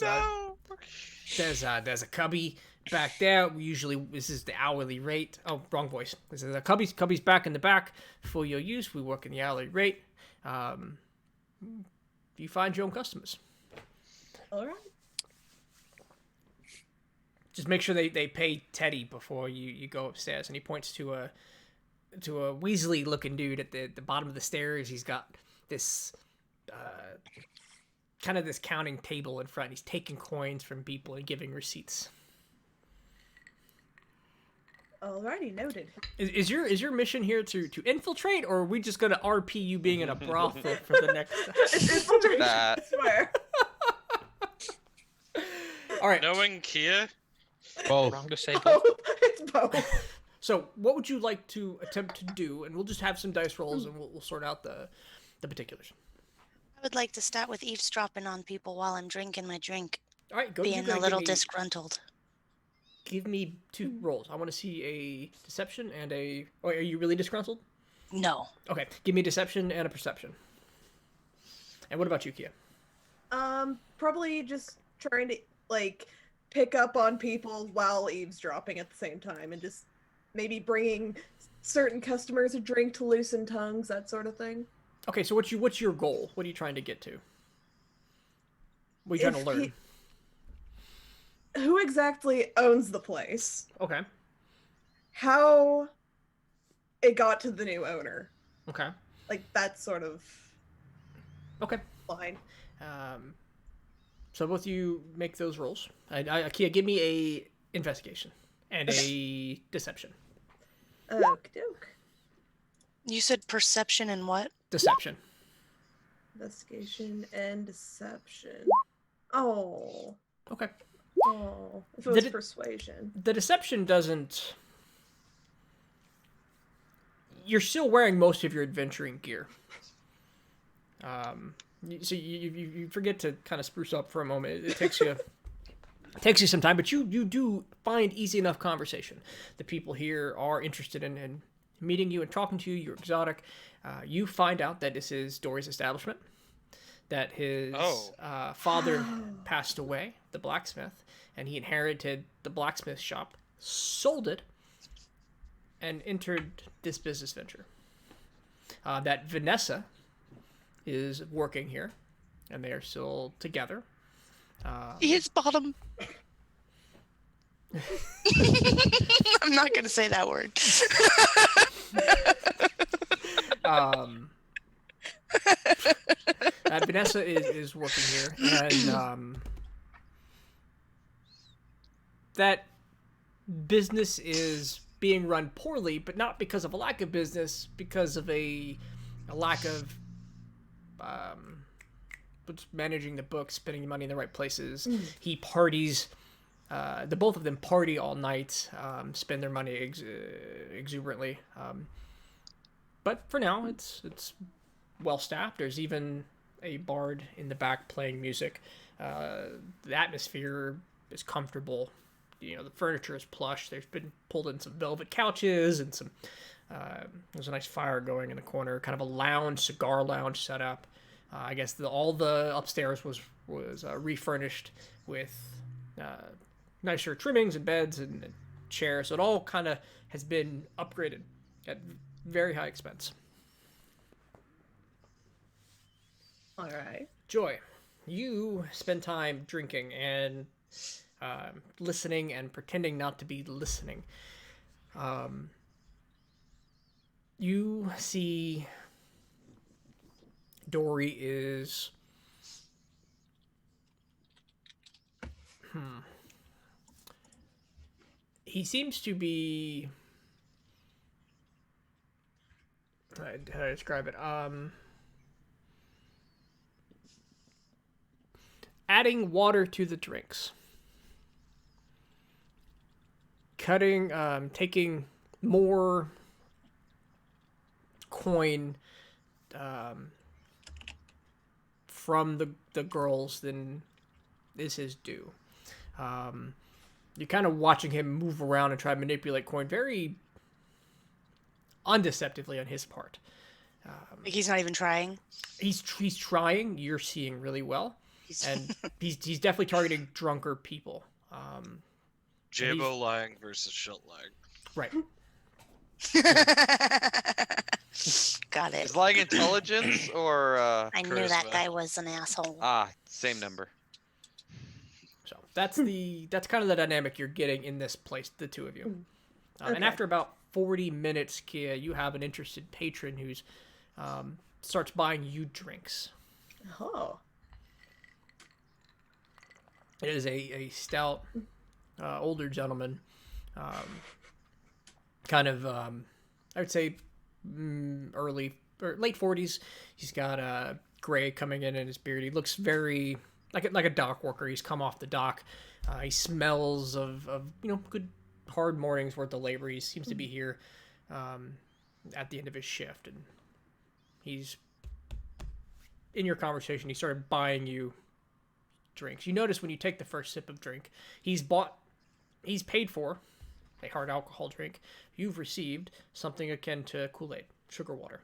[SPEAKER 3] there's a cubby back there. This is the hourly rate. Oh, wrong voice. This is a cubby's back in the back for your use. We work in the hourly rate. You find your own customers.
[SPEAKER 2] All right.
[SPEAKER 3] just make sure they pay Teddy before you go upstairs. And he points to a Weasley looking dude at the bottom of the stairs. He's got this kind of this counting table in front. He's taking coins from people and giving receipts.
[SPEAKER 2] Alrighty, noted.
[SPEAKER 3] Is your mission here to infiltrate, or are we just gonna RP you being in a brothel for the next?
[SPEAKER 2] It's infiltration,
[SPEAKER 1] That.
[SPEAKER 2] I swear.
[SPEAKER 3] All right.
[SPEAKER 6] Knowing Kia,
[SPEAKER 4] Both.
[SPEAKER 5] Wrong to say both.
[SPEAKER 2] Both. It's both.
[SPEAKER 3] So, what would you like to attempt to do? And we'll just have some dice rolls, and we'll sort out the particulars.
[SPEAKER 7] I would like to start with eavesdropping on people while I'm drinking my drink,
[SPEAKER 3] All right, go.
[SPEAKER 7] being a little disgruntled.
[SPEAKER 3] Give me 2 rolls. I want to see a deception and a. Oh, are you really disgruntled?
[SPEAKER 7] No.
[SPEAKER 3] Okay, give me deception and a perception. And what about you, Kia?
[SPEAKER 2] Probably just trying to like pick up on people while eavesdropping at the same time, and just maybe bringing certain customers a drink to loosen tongues, that sort of thing.
[SPEAKER 3] Okay, so what's your goal? What are you trying to get to? What are you trying to learn?
[SPEAKER 2] Who exactly owns the place?
[SPEAKER 3] Okay.
[SPEAKER 2] How it got to the new owner?
[SPEAKER 3] Okay.
[SPEAKER 2] Like that sort of
[SPEAKER 3] Okay.
[SPEAKER 2] line.
[SPEAKER 3] So both of you make those rolls. Kia, give me a investigation and a deception.
[SPEAKER 2] Okey-doke.
[SPEAKER 7] You said perception and what?
[SPEAKER 3] Deception.
[SPEAKER 2] Investigation and deception. Oh.
[SPEAKER 3] Okay.
[SPEAKER 2] Oh. If it was
[SPEAKER 3] Did it-
[SPEAKER 2] persuasion.
[SPEAKER 3] The deception doesn't. You're still wearing most of your adventuring gear. So you forget to kind of spruce up for a moment. It takes you some time, but you do find easy enough conversation. The people here are interested in meeting you and talking to you. You're exotic. You find out that this is Dory's establishment, that his father passed away, the blacksmith, and he inherited the blacksmith shop, sold it, and entered this business venture. That Vanessa is working here, and they are still together.
[SPEAKER 7] His bottom. I'm not going to say that word.
[SPEAKER 3] Vanessa is working here, and that business is being run poorly, but not because of a lack of business, because of a lack of managing the books, spending money in the right places. He parties. The both of them party all night, spend their money exuberantly. But for now, it's well staffed. There's even a bard in the back playing music. The atmosphere is comfortable. You know, the furniture is plush. There's been pulled in some velvet couches and some. There's a nice fire going in the corner, kind of a cigar lounge set up. I guess all the upstairs was refurnished with nicer trimmings and beds and chairs. So it all kind of has been upgraded at very high expense.
[SPEAKER 2] All right.
[SPEAKER 3] Joy, you spend time drinking and listening and pretending not to be listening. You see Dory is he seems to be how do I describe it? Adding water to the drinks. Taking more coin from the girls than is his due. You're kind of watching him move around and try to manipulate coin very undeceptively on his part.
[SPEAKER 7] Like he's not even trying.
[SPEAKER 3] He's trying. You're seeing really well, and he's definitely targeting drunker people.
[SPEAKER 6] Jabo lying versus Schilt lying.
[SPEAKER 3] Right.
[SPEAKER 7] Got it.
[SPEAKER 1] Is lying intelligence or
[SPEAKER 7] I knew that
[SPEAKER 6] charisma?
[SPEAKER 7] guy was an asshole.
[SPEAKER 1] same number.
[SPEAKER 3] So that's kind of the dynamic you're getting in this place, the two of you. And
[SPEAKER 2] Okay.
[SPEAKER 3] after about 40 minutes, Kia, you have an interested patron who's starts buying you drinks.
[SPEAKER 2] Oh.
[SPEAKER 3] It is a stout, older gentleman, kind of, I would say, early or late 40s. He's got gray coming in his beard. He looks very like a dock worker. He's come off the dock. He smells of good hard mornings worth of labor. He seems to be here at the end of his shift, and he's in your conversation. He started buying you drinks. You notice when you take the first sip of drink, he's paid for a hard alcohol drink. You've received something akin to Kool-Aid, sugar water.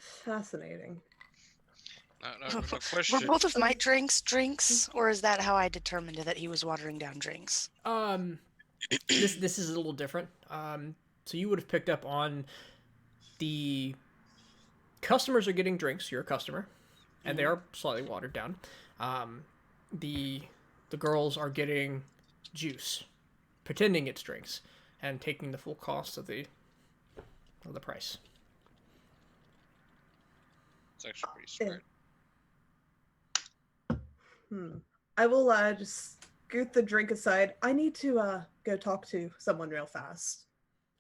[SPEAKER 2] Fascinating.
[SPEAKER 6] No
[SPEAKER 7] Were
[SPEAKER 6] question.
[SPEAKER 7] both of my drinks, or is that how I determined that he was watering down drinks?
[SPEAKER 3] This is a little different. So you would have picked up on the customers are getting drinks. You're a customer, and they are slightly watered down. The girls are getting juice, pretending it's drinks, and taking the full cost of the price.
[SPEAKER 6] It's actually pretty smart.
[SPEAKER 2] I will just scoot the drink aside. I need to go talk to someone real fast.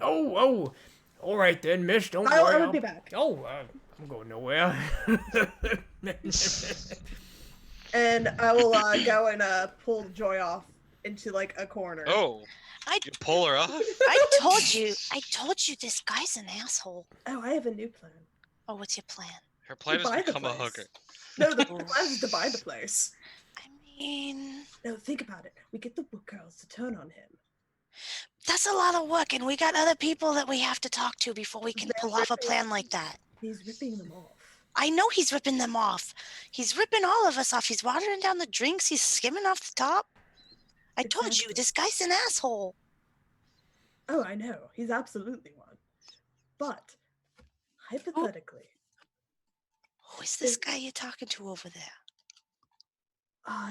[SPEAKER 3] Oh, all right then, miss. Don't
[SPEAKER 2] I
[SPEAKER 3] worry.
[SPEAKER 2] will be back.
[SPEAKER 3] I'm going nowhere.
[SPEAKER 2] And I will go and pull Joy off into like a corner.
[SPEAKER 6] Oh,
[SPEAKER 7] I
[SPEAKER 6] you pull her off?
[SPEAKER 7] I told you this guy's an asshole.
[SPEAKER 2] Oh, I have a new plan.
[SPEAKER 7] Oh, what's your plan?
[SPEAKER 6] Her plan is
[SPEAKER 2] buy
[SPEAKER 6] to
[SPEAKER 2] the
[SPEAKER 6] become a
[SPEAKER 2] place.
[SPEAKER 6] hooker.
[SPEAKER 2] No, the plan is to buy the place.
[SPEAKER 7] I mean,
[SPEAKER 2] No, think about it. We get the book girls to turn on him.
[SPEAKER 7] that's a lot of work, and we got other people that we have to talk to before we can
[SPEAKER 2] They're
[SPEAKER 7] pull off a
[SPEAKER 2] ripping-
[SPEAKER 7] plan like that.
[SPEAKER 2] He's ripping them off.
[SPEAKER 7] I know he's ripping them off. He's ripping all of us off. He's watering down the drinks. He's skimming off the top. I told you,
[SPEAKER 2] Exactly.
[SPEAKER 7] this guy's an asshole.
[SPEAKER 2] Oh, I know. He's absolutely one. But hypothetically,
[SPEAKER 7] Who is this guy you're talking to over there?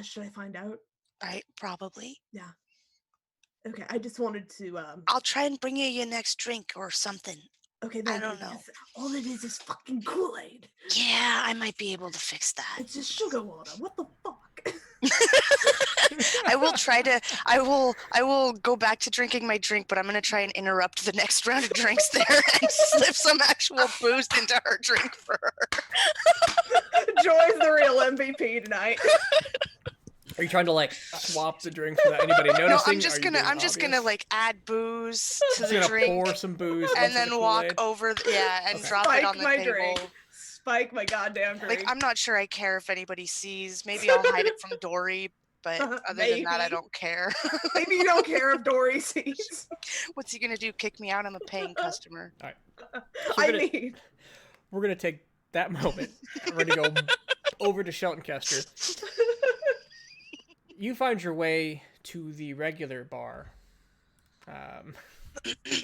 [SPEAKER 2] should I find out?
[SPEAKER 7] Right, probably.
[SPEAKER 2] Okay, I just wanted to
[SPEAKER 7] I'll try and bring you your next drink or something.
[SPEAKER 2] okay,
[SPEAKER 7] I
[SPEAKER 2] then
[SPEAKER 7] don't know.
[SPEAKER 2] all it is fucking Kool-Aid.
[SPEAKER 7] Yeah, I might be able to fix that.
[SPEAKER 2] It's just sugar water. What the fuck?
[SPEAKER 7] I will try to I will go back to drinking my drink, but I'm gonna try and interrupt the next round of drinks there and slip some actual booze into her drink for her.
[SPEAKER 2] Joy's the real MVP tonight.
[SPEAKER 3] Are you trying to like swap the drinks without anybody noticing?
[SPEAKER 7] No,
[SPEAKER 3] Are
[SPEAKER 7] I'm
[SPEAKER 3] you
[SPEAKER 7] just
[SPEAKER 3] being
[SPEAKER 7] gonna
[SPEAKER 3] obvious?
[SPEAKER 7] like add booze to
[SPEAKER 3] Just
[SPEAKER 7] the
[SPEAKER 3] gonna
[SPEAKER 7] drink
[SPEAKER 3] pour some booze
[SPEAKER 7] and
[SPEAKER 3] into
[SPEAKER 7] then
[SPEAKER 3] the
[SPEAKER 7] walk
[SPEAKER 3] Kool-Aid?
[SPEAKER 7] over and
[SPEAKER 3] Okay.
[SPEAKER 7] drop it
[SPEAKER 2] Spike
[SPEAKER 7] on the
[SPEAKER 2] my
[SPEAKER 7] table.
[SPEAKER 2] drink. Spike my goddamn drink.
[SPEAKER 7] Like I'm not sure I care if anybody sees. Maybe I'll hide it from Dory, but other than that, I
[SPEAKER 2] Maybe.
[SPEAKER 7] don't care.
[SPEAKER 2] Maybe you don't care if Dory sees.
[SPEAKER 7] What's he gonna do? Kick me out? I'm a paying customer.
[SPEAKER 3] So
[SPEAKER 2] I
[SPEAKER 3] we're gonna-
[SPEAKER 2] mean,
[SPEAKER 3] We're gonna take that moment. We're gonna go over to Shelton Kester. You find your way to the regular bar,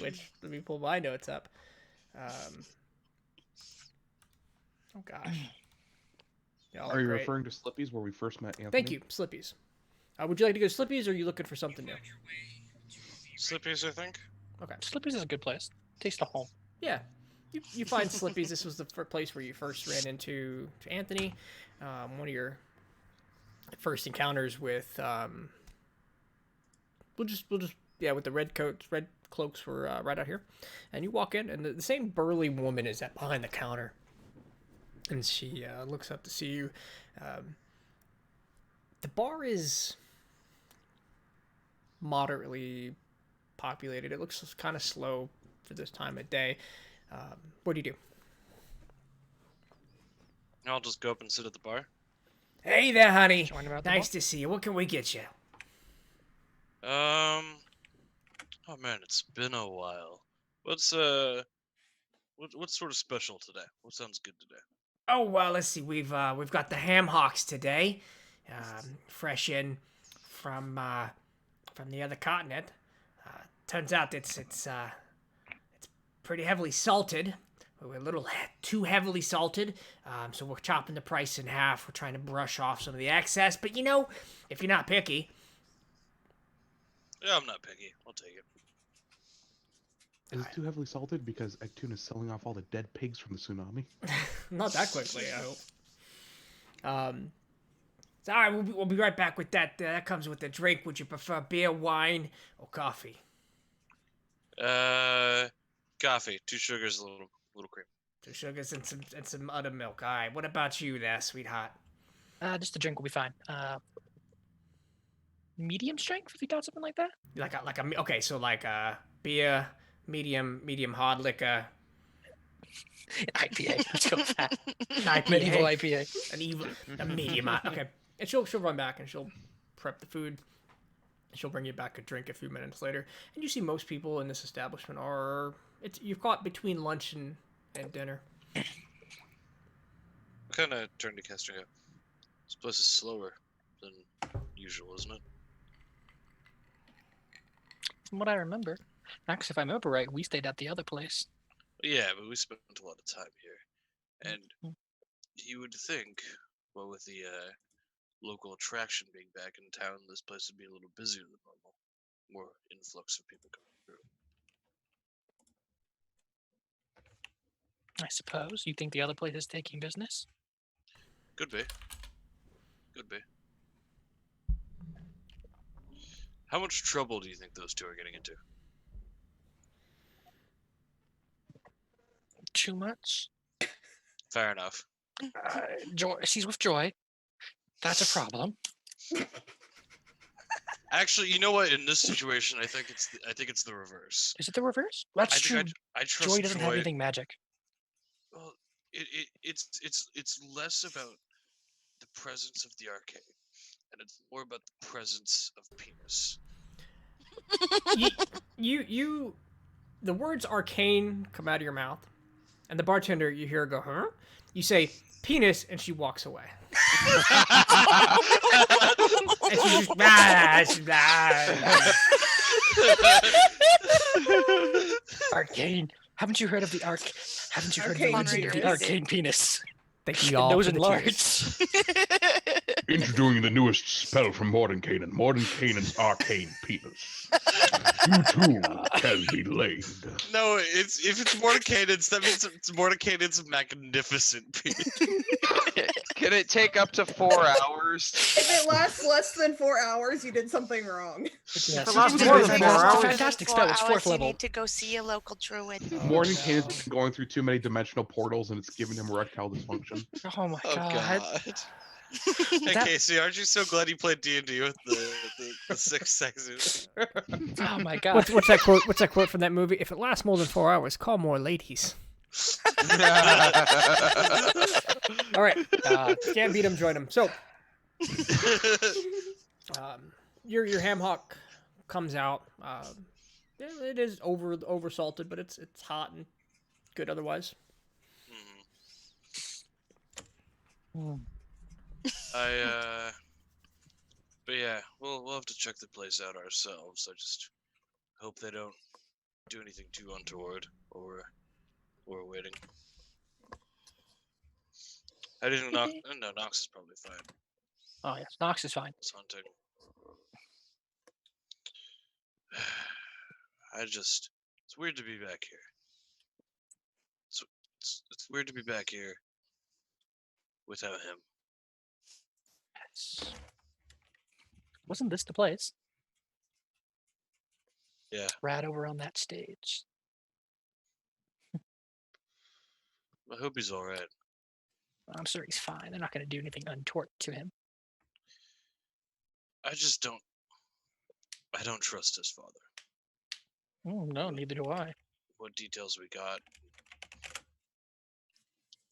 [SPEAKER 3] which let me pull my notes up. Oh gosh. Y'all
[SPEAKER 4] Are you
[SPEAKER 3] great.
[SPEAKER 4] referring to Slippy's where we first met Anthony?
[SPEAKER 3] Thank you, Slippies. Would you like to go to Slippies, or are you looking for something new?
[SPEAKER 6] Slippies, I think.
[SPEAKER 3] Okay.
[SPEAKER 5] Slippies is a good place. Taste of home.
[SPEAKER 3] Yeah. You find Slippies. This was the place where you first ran into Anthony. One of your first encounters with we'll just with the red coats, red cloaks were right out here, and you walk in, and the same burly woman is at behind the counter, and she looks up to see you. The bar is moderately populated. It looks kind of slow for this time of day. What do you do?
[SPEAKER 6] I'll just go up and sit at the bar.
[SPEAKER 3] Hey there, honey.
[SPEAKER 5] Join about the
[SPEAKER 3] Nice to see you. What can we get you?
[SPEAKER 6] Oh man, it's been a while. What's what's sort of special today? What sounds good today?
[SPEAKER 3] Oh well, let's see. We've got the ham hocks today, fresh in from the other continent. Turns out it's pretty heavily salted We're a little too heavily salted, so we're chopping the price in half. We're trying to brush off some of the excess, but you know, if you're not picky.
[SPEAKER 6] Yeah, I'm not picky. I'll take it.
[SPEAKER 4] Is it too heavily salted because Egg Tuna is selling off all the dead pigs from the tsunami?
[SPEAKER 3] Not that quickly, I hope. So, all right, we'll be right back with that. That comes with the drink. Would you prefer beer, wine, or coffee?
[SPEAKER 6] Coffee. 2 sugars, a little cream.
[SPEAKER 3] 2 sugars and some other milk. All right. What about you, there, sweetheart?
[SPEAKER 5] Just a drink will be fine. Medium strength, if you got something like that.
[SPEAKER 3] Okay, so like beer, medium hard liquor.
[SPEAKER 5] IPA. Let's go with that.
[SPEAKER 3] IPA.
[SPEAKER 5] Medieval IPA.
[SPEAKER 3] A medium. Okay. And she'll run back and she'll prep the food. She'll bring you back a drink a few minutes later. And you see most people in this establishment you're caught between lunch and dinner.
[SPEAKER 6] I kind of turned to Kester. This place is slower than usual, isn't it?
[SPEAKER 5] From what I remember. Actually, if I remember right, we stayed at the other place.
[SPEAKER 6] Yeah, but we spent a lot of time here. And you would think, well, with the local attraction being back in town, this place would be a little busier than normal. More influx of people coming through.
[SPEAKER 5] I suppose. You think the other place is taking business?
[SPEAKER 6] Could be. Could be. How much trouble do you think those two are getting into?
[SPEAKER 5] Too much.
[SPEAKER 6] Fair enough.
[SPEAKER 5] Joy. She's with Joy. That's a problem.
[SPEAKER 6] Actually, you know what? In this situation, I think it's the reverse.
[SPEAKER 5] Is it the reverse? That's true.
[SPEAKER 6] I trust
[SPEAKER 5] Joy doesn't have anything magic.
[SPEAKER 6] Well, it's less about the presence of the arcane, and it's more about the presence of penis.
[SPEAKER 3] The words arcane come out of your mouth, and the bartender, you hear her go, huh? You say penis, and she walks away. And she's just
[SPEAKER 5] Arcane. Haven't you heard of the Haven't you heard of the arcane penis?
[SPEAKER 3] Thank you all
[SPEAKER 5] Nose
[SPEAKER 3] for the
[SPEAKER 5] enlarged.
[SPEAKER 4] Introducing the newest spell from Mordenkainen, Mordenkainen's arcane penis. You too can be laid.
[SPEAKER 6] No, if it's Mordekainen's, that means it's Mordekainen's magnificent penis.
[SPEAKER 1] Can it take up to 4 hours?
[SPEAKER 2] If it lasts less than 4 hours, you did something wrong.
[SPEAKER 5] Yes.
[SPEAKER 3] It lasts more than 4 hours.
[SPEAKER 5] Fantastic spell. It's 4th
[SPEAKER 7] You
[SPEAKER 5] level.
[SPEAKER 7] need to go see a local druid.
[SPEAKER 4] Mordenkainen's been going through too many dimensional portals and it's giving him erectile dysfunction.
[SPEAKER 5] Oh my
[SPEAKER 6] Oh
[SPEAKER 5] god.
[SPEAKER 6] god. Hey
[SPEAKER 5] That-
[SPEAKER 6] Casey, aren't you so glad you played D&D with the 6 sexes?
[SPEAKER 5] Oh my god.
[SPEAKER 3] What's that quote? What's that quote from that movie? If it lasts more than 4 hours, call more ladies. All right, can't beat him, join him. So, your ham hock comes out. It is over salted, but it's hot and good otherwise.
[SPEAKER 6] But yeah, we'll have to check the place out ourselves. I just hope they don't do anything too untoward while we're waiting. I didn't knock. No, Nox is probably fine.
[SPEAKER 5] Oh yes, Nox is fine.
[SPEAKER 6] It's hunting. It's weird to be back here. It's weird to be back here without him.
[SPEAKER 5] Yes. Wasn't this the place?
[SPEAKER 6] Yeah.
[SPEAKER 5] Right over on that stage.
[SPEAKER 6] I hope he's all right.
[SPEAKER 5] I'm sure he's fine. They're not going to do anything untoward to him.
[SPEAKER 6] I don't trust his father.
[SPEAKER 5] Oh no, neither do I.
[SPEAKER 6] What details we got?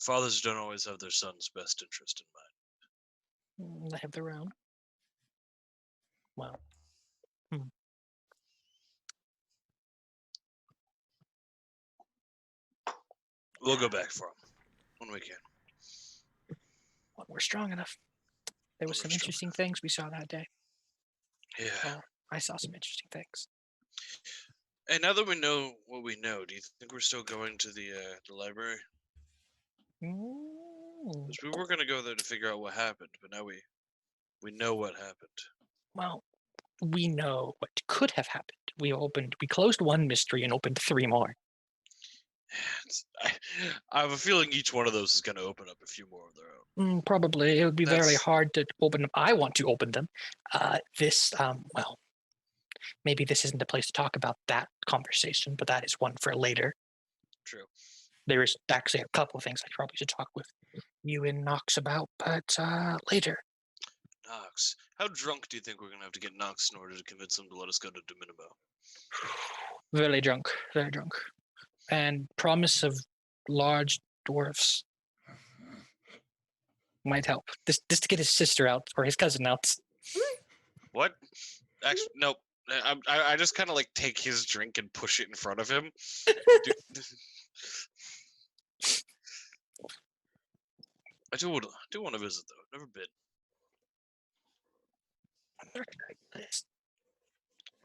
[SPEAKER 6] Fathers don't always have their son's best interest in mind.
[SPEAKER 5] They have their own. Well.
[SPEAKER 6] We'll go back for him when we can.
[SPEAKER 5] When we're strong enough. There was some
[SPEAKER 6] We're strong
[SPEAKER 5] interesting things we saw that day.
[SPEAKER 6] Yeah.
[SPEAKER 5] Well, I saw some interesting things.
[SPEAKER 6] And now that we know what we know, do you think we're still going to the library?
[SPEAKER 5] Mm,
[SPEAKER 6] 'Cause we were gonna go there to figure out what happened, but now we know what happened.
[SPEAKER 5] well, we know what could have happened. We closed one mystery and opened 3 more.
[SPEAKER 6] I have a feeling each one of those is gonna open up a few more of their own.
[SPEAKER 5] Probably it would be very
[SPEAKER 6] That's-
[SPEAKER 5] hard to open them. I want to open them. Well, maybe this isn't the place to talk about that conversation, but that is one for later.
[SPEAKER 6] True.
[SPEAKER 5] There is actually a couple of things I probably should talk with you and Knox about, but later.
[SPEAKER 6] Knox. How drunk do you think we're gonna have to get Knox in order to convince him to let us go to Dominimo?
[SPEAKER 5] Very drunk, very drunk. And promise of large dwarfs might help. Just to get his sister out or his cousin out.
[SPEAKER 6] What? Actually, nope. I just kind of like take his drink and push it in front of him. I do want to visit though. Never been. Kind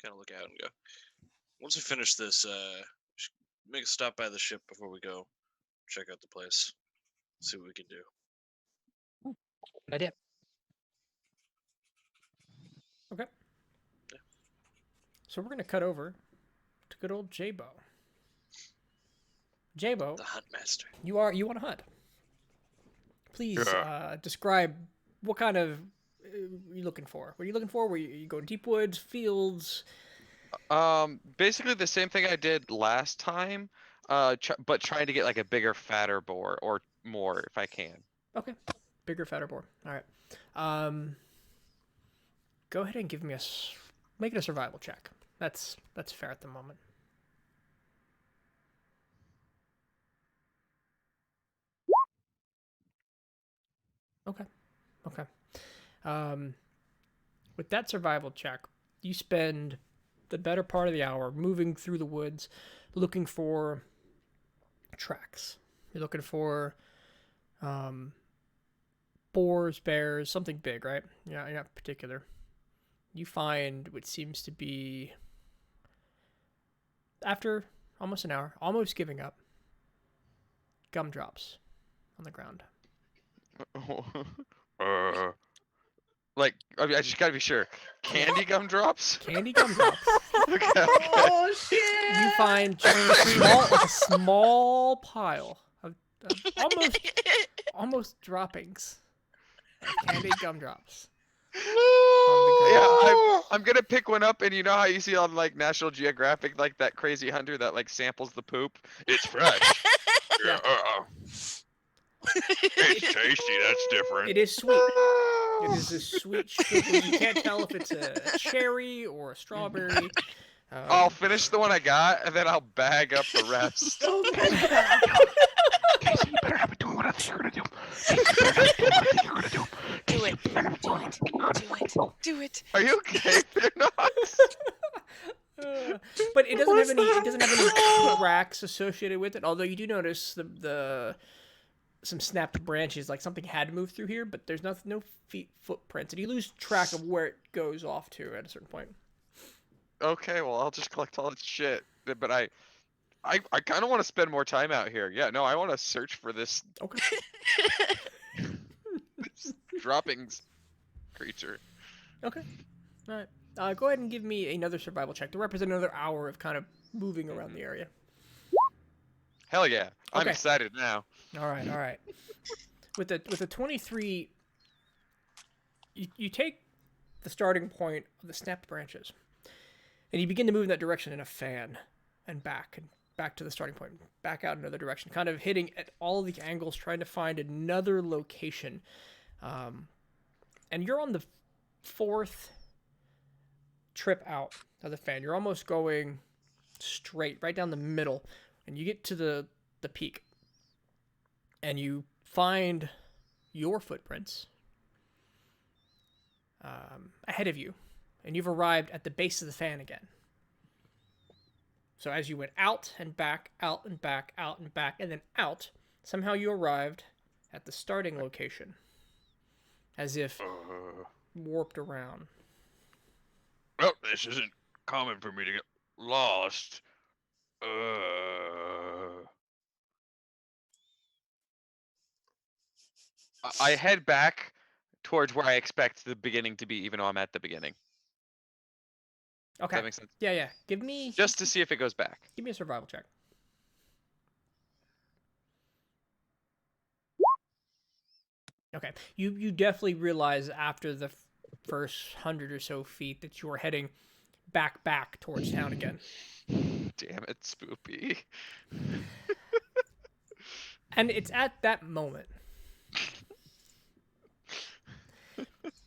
[SPEAKER 6] of look out and go. Once we finish this, should make a stop by the ship before we go. Check out the place. See what we can do.
[SPEAKER 5] Good idea.
[SPEAKER 3] Okay. So we're gonna cut over to good old J-Bo. J-Bo,
[SPEAKER 6] The Hunt Master.
[SPEAKER 3] you want to hunt. Please describe what kind of are you looking for? What are you looking for? Were you going deep woods, fields?
[SPEAKER 1] Basically the same thing I did last time, but trying to get like a bigger, fatter boar or more if I can.
[SPEAKER 3] Okay, bigger, fatter boar. All right. Go ahead and give me make it a survival check. That's fair at the moment. Okay. With that survival check, you spend the better part of the hour moving through the woods, looking for tracks. You're looking for boars, bears, something big, right? Yeah, not particular. You find what seems to be, after almost an hour, almost giving up, gumdrops on the ground.
[SPEAKER 1] Like, I mean, I just gotta be sure. Candy gumdrops?
[SPEAKER 3] Candy gumdrops.
[SPEAKER 1] Okay.
[SPEAKER 2] Oh shit!
[SPEAKER 3] You find just a small pile of almost droppings of candy gumdrops.
[SPEAKER 1] Yeah, I'm gonna pick one up, and you know how you see on like National Geographic, like that crazy hunter that like samples the poop. It's fresh. Yeah. It's tasty. That's different.
[SPEAKER 3] It is sweet. It is a sweet sugar. You can't tell if it's a cherry or a strawberry.
[SPEAKER 1] I'll finish the one I got, and then I'll bag up the rest.
[SPEAKER 2] Oh my god!
[SPEAKER 4] Casey, you better not be doing what I think you're gonna do. Casey, you better not be doing what I think you're gonna do.
[SPEAKER 7] Do it. Do it.
[SPEAKER 1] Are you okay, Knox?
[SPEAKER 3] But it doesn't have any cracks associated with it. Although you do notice some snapped branches, like something had moved through here, but there's no footprints, and you lose track of where it goes off to at a certain point.
[SPEAKER 1] Okay, well, I'll just collect all this shit. But I kind of want to spend more time out here. Yeah, no, I want to search for this
[SPEAKER 3] Okay.
[SPEAKER 1] droppings creature.
[SPEAKER 3] Okay. All right. Go ahead and give me another survival check to represent another hour of kind of moving around the area.
[SPEAKER 1] Hell yeah, I'm
[SPEAKER 3] Okay.
[SPEAKER 1] excited now.
[SPEAKER 3] All right. With the 23, you take the starting point of the snapped branches, and you begin to move in that direction in a fan, and back to the starting point, back out another direction, kind of hitting at all the angles, trying to find another location. And you're on the 4th trip out of the fan. You're almost going straight, right down the middle, and you get to the peak. And you find your footprints ahead of you, and you've arrived at the base of the fan again. So as you went out and back, out and back, out and back, and then out, somehow you arrived at the starting location, as if warped around.
[SPEAKER 1] Well, this isn't common for me to get lost. I head back towards where I expect the beginning to be, even though I'm at the beginning. Does
[SPEAKER 3] Okay.
[SPEAKER 1] that make sense?
[SPEAKER 3] Yeah, yeah. Give me
[SPEAKER 1] Just to see if it goes back.
[SPEAKER 3] a survival check. Okay. You definitely realize after the first 100 or so feet that you are heading back towards town again.
[SPEAKER 1] Damn it, Spoopy.
[SPEAKER 3] And it's at that moment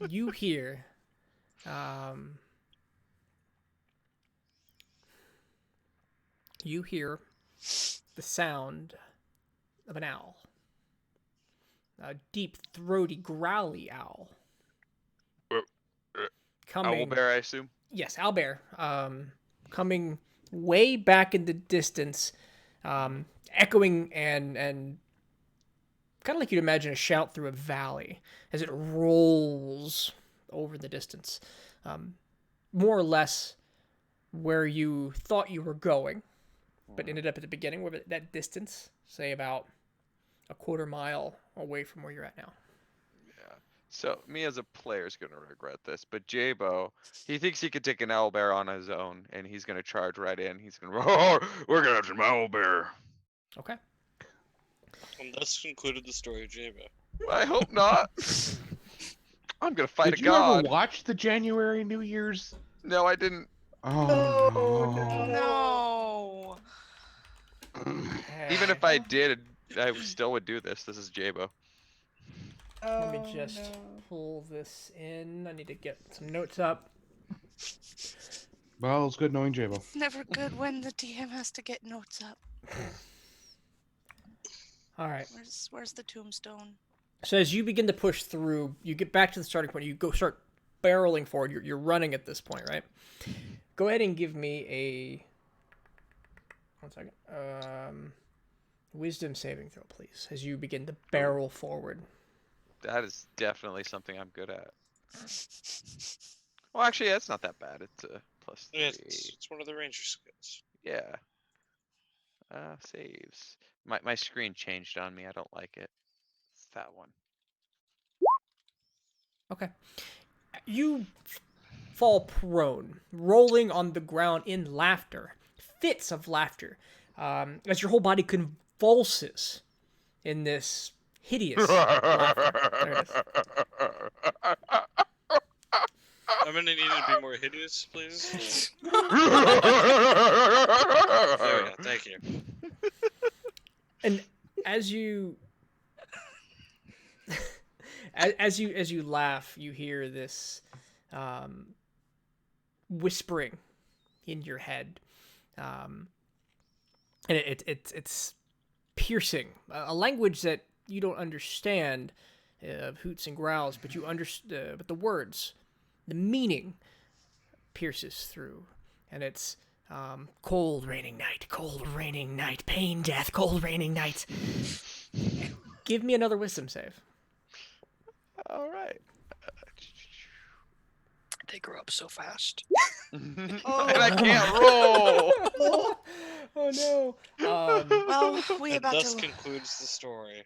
[SPEAKER 3] you hear the sound of an owl. A deep, throaty, growly owl. Coming.
[SPEAKER 1] Owlbear, I assume?
[SPEAKER 3] Yes, owlbear. Coming way back in the distance, echoing and kind of like you'd imagine a shout through a valley as it rolls over the distance. More or less where you thought you were going, but ended up at the beginning, where that distance, say about a quarter mile away from where you're at now.
[SPEAKER 1] Yeah. So me as a player is gonna regret this, but Jabo, he thinks he could take an owlbear on his own, and he's gonna charge right in. He's gonna, oh, we're gonna have some owlbear.
[SPEAKER 3] Okay.
[SPEAKER 6] And thus concluded the story of Jabo.
[SPEAKER 1] I hope not. I'm gonna fight
[SPEAKER 4] Did
[SPEAKER 1] a
[SPEAKER 4] you
[SPEAKER 1] god.
[SPEAKER 4] ever watch the January New Year's?
[SPEAKER 1] No, I didn't.
[SPEAKER 4] Oh,
[SPEAKER 2] Oh,
[SPEAKER 4] no.
[SPEAKER 7] No.
[SPEAKER 1] Even if I did, I still would do this. This is Jabo.
[SPEAKER 3] Let me just pull this in. I need to get some notes up.
[SPEAKER 4] Well, it's good knowing Jabo.
[SPEAKER 7] Never good when the DM has to get notes up.
[SPEAKER 3] All right.
[SPEAKER 7] Where's the tombstone?
[SPEAKER 3] So as you begin to push through, you get back to the starting point. You start barreling forward. You're running at this point, right? Go ahead and give me a 1 second. Wisdom saving throw, please, as you begin to barrel forward.
[SPEAKER 1] That is definitely something I'm good at. Well, actually, that's not that bad. It's a +3.
[SPEAKER 6] Yeah, it's one of the ranger skills.
[SPEAKER 1] Yeah. Saves. My screen changed on me. I don't like it. It's that one.
[SPEAKER 3] Okay. You fall prone, rolling on the ground in laughter, fits of laughter, as your whole body convulses in this hideous laughter. There it is.
[SPEAKER 6] I'm gonna need it to be more hideous, please. There we go. Thank you.
[SPEAKER 3] And as you as you laugh, you hear this whispering in your head, and it's piercing, a language that you don't understand, hoots and growls, but you understand. But the words, the meaning, pierces through, and it's cold raining night, pain, death, cold raining night. Give me another wisdom save.
[SPEAKER 1] All right.
[SPEAKER 5] They grow up so fast.
[SPEAKER 1] And I can't roll.
[SPEAKER 3] Oh no.
[SPEAKER 7] Well, we
[SPEAKER 6] And
[SPEAKER 7] about
[SPEAKER 6] thus
[SPEAKER 7] to.
[SPEAKER 6] concludes the story.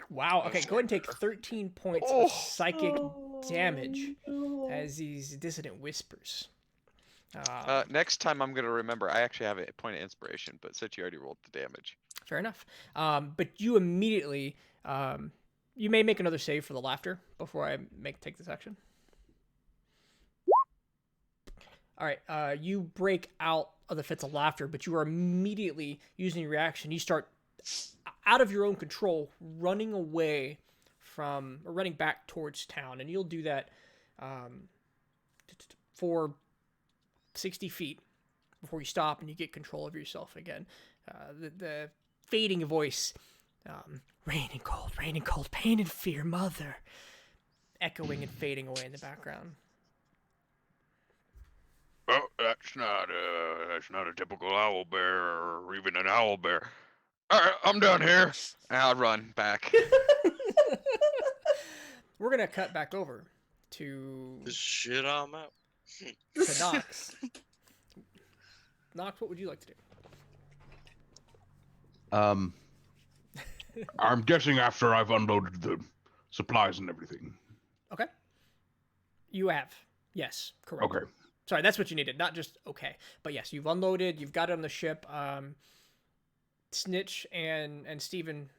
[SPEAKER 3] Wow. Okay, go ahead and take 13 points of psychic damage as these dissonant whispers.
[SPEAKER 1] Next time I'm gonna remember. I actually have a point of inspiration, but since you already rolled the damage.
[SPEAKER 3] Fair enough. But you immediately, you may make another save for the laughter before I take this action. All right, you break out of the fits of laughter, but you are immediately using your reaction. You start, out of your own control, running away from, or running back towards town, and you'll do that for 60 feet before you stop and you get control of yourself again. The fading voice, rain and cold, pain and fear, mother, echoing and fading away in the background.
[SPEAKER 1] Oh, that's not a typical owlbear or even an owlbear. All right, I'm done here. And I'll run back.
[SPEAKER 3] We're gonna cut back over to
[SPEAKER 6] This shit I'm out.
[SPEAKER 3] Nox. Nox, what would you like to do?
[SPEAKER 4] Um, I'm guessing after I've unloaded the supplies and everything.
[SPEAKER 3] Okay. You have. Yes, correct.
[SPEAKER 4] Okay.
[SPEAKER 3] Sorry, that's what you needed, not just okay. But yes, you've unloaded, you've got it on the ship. Snitch and Steven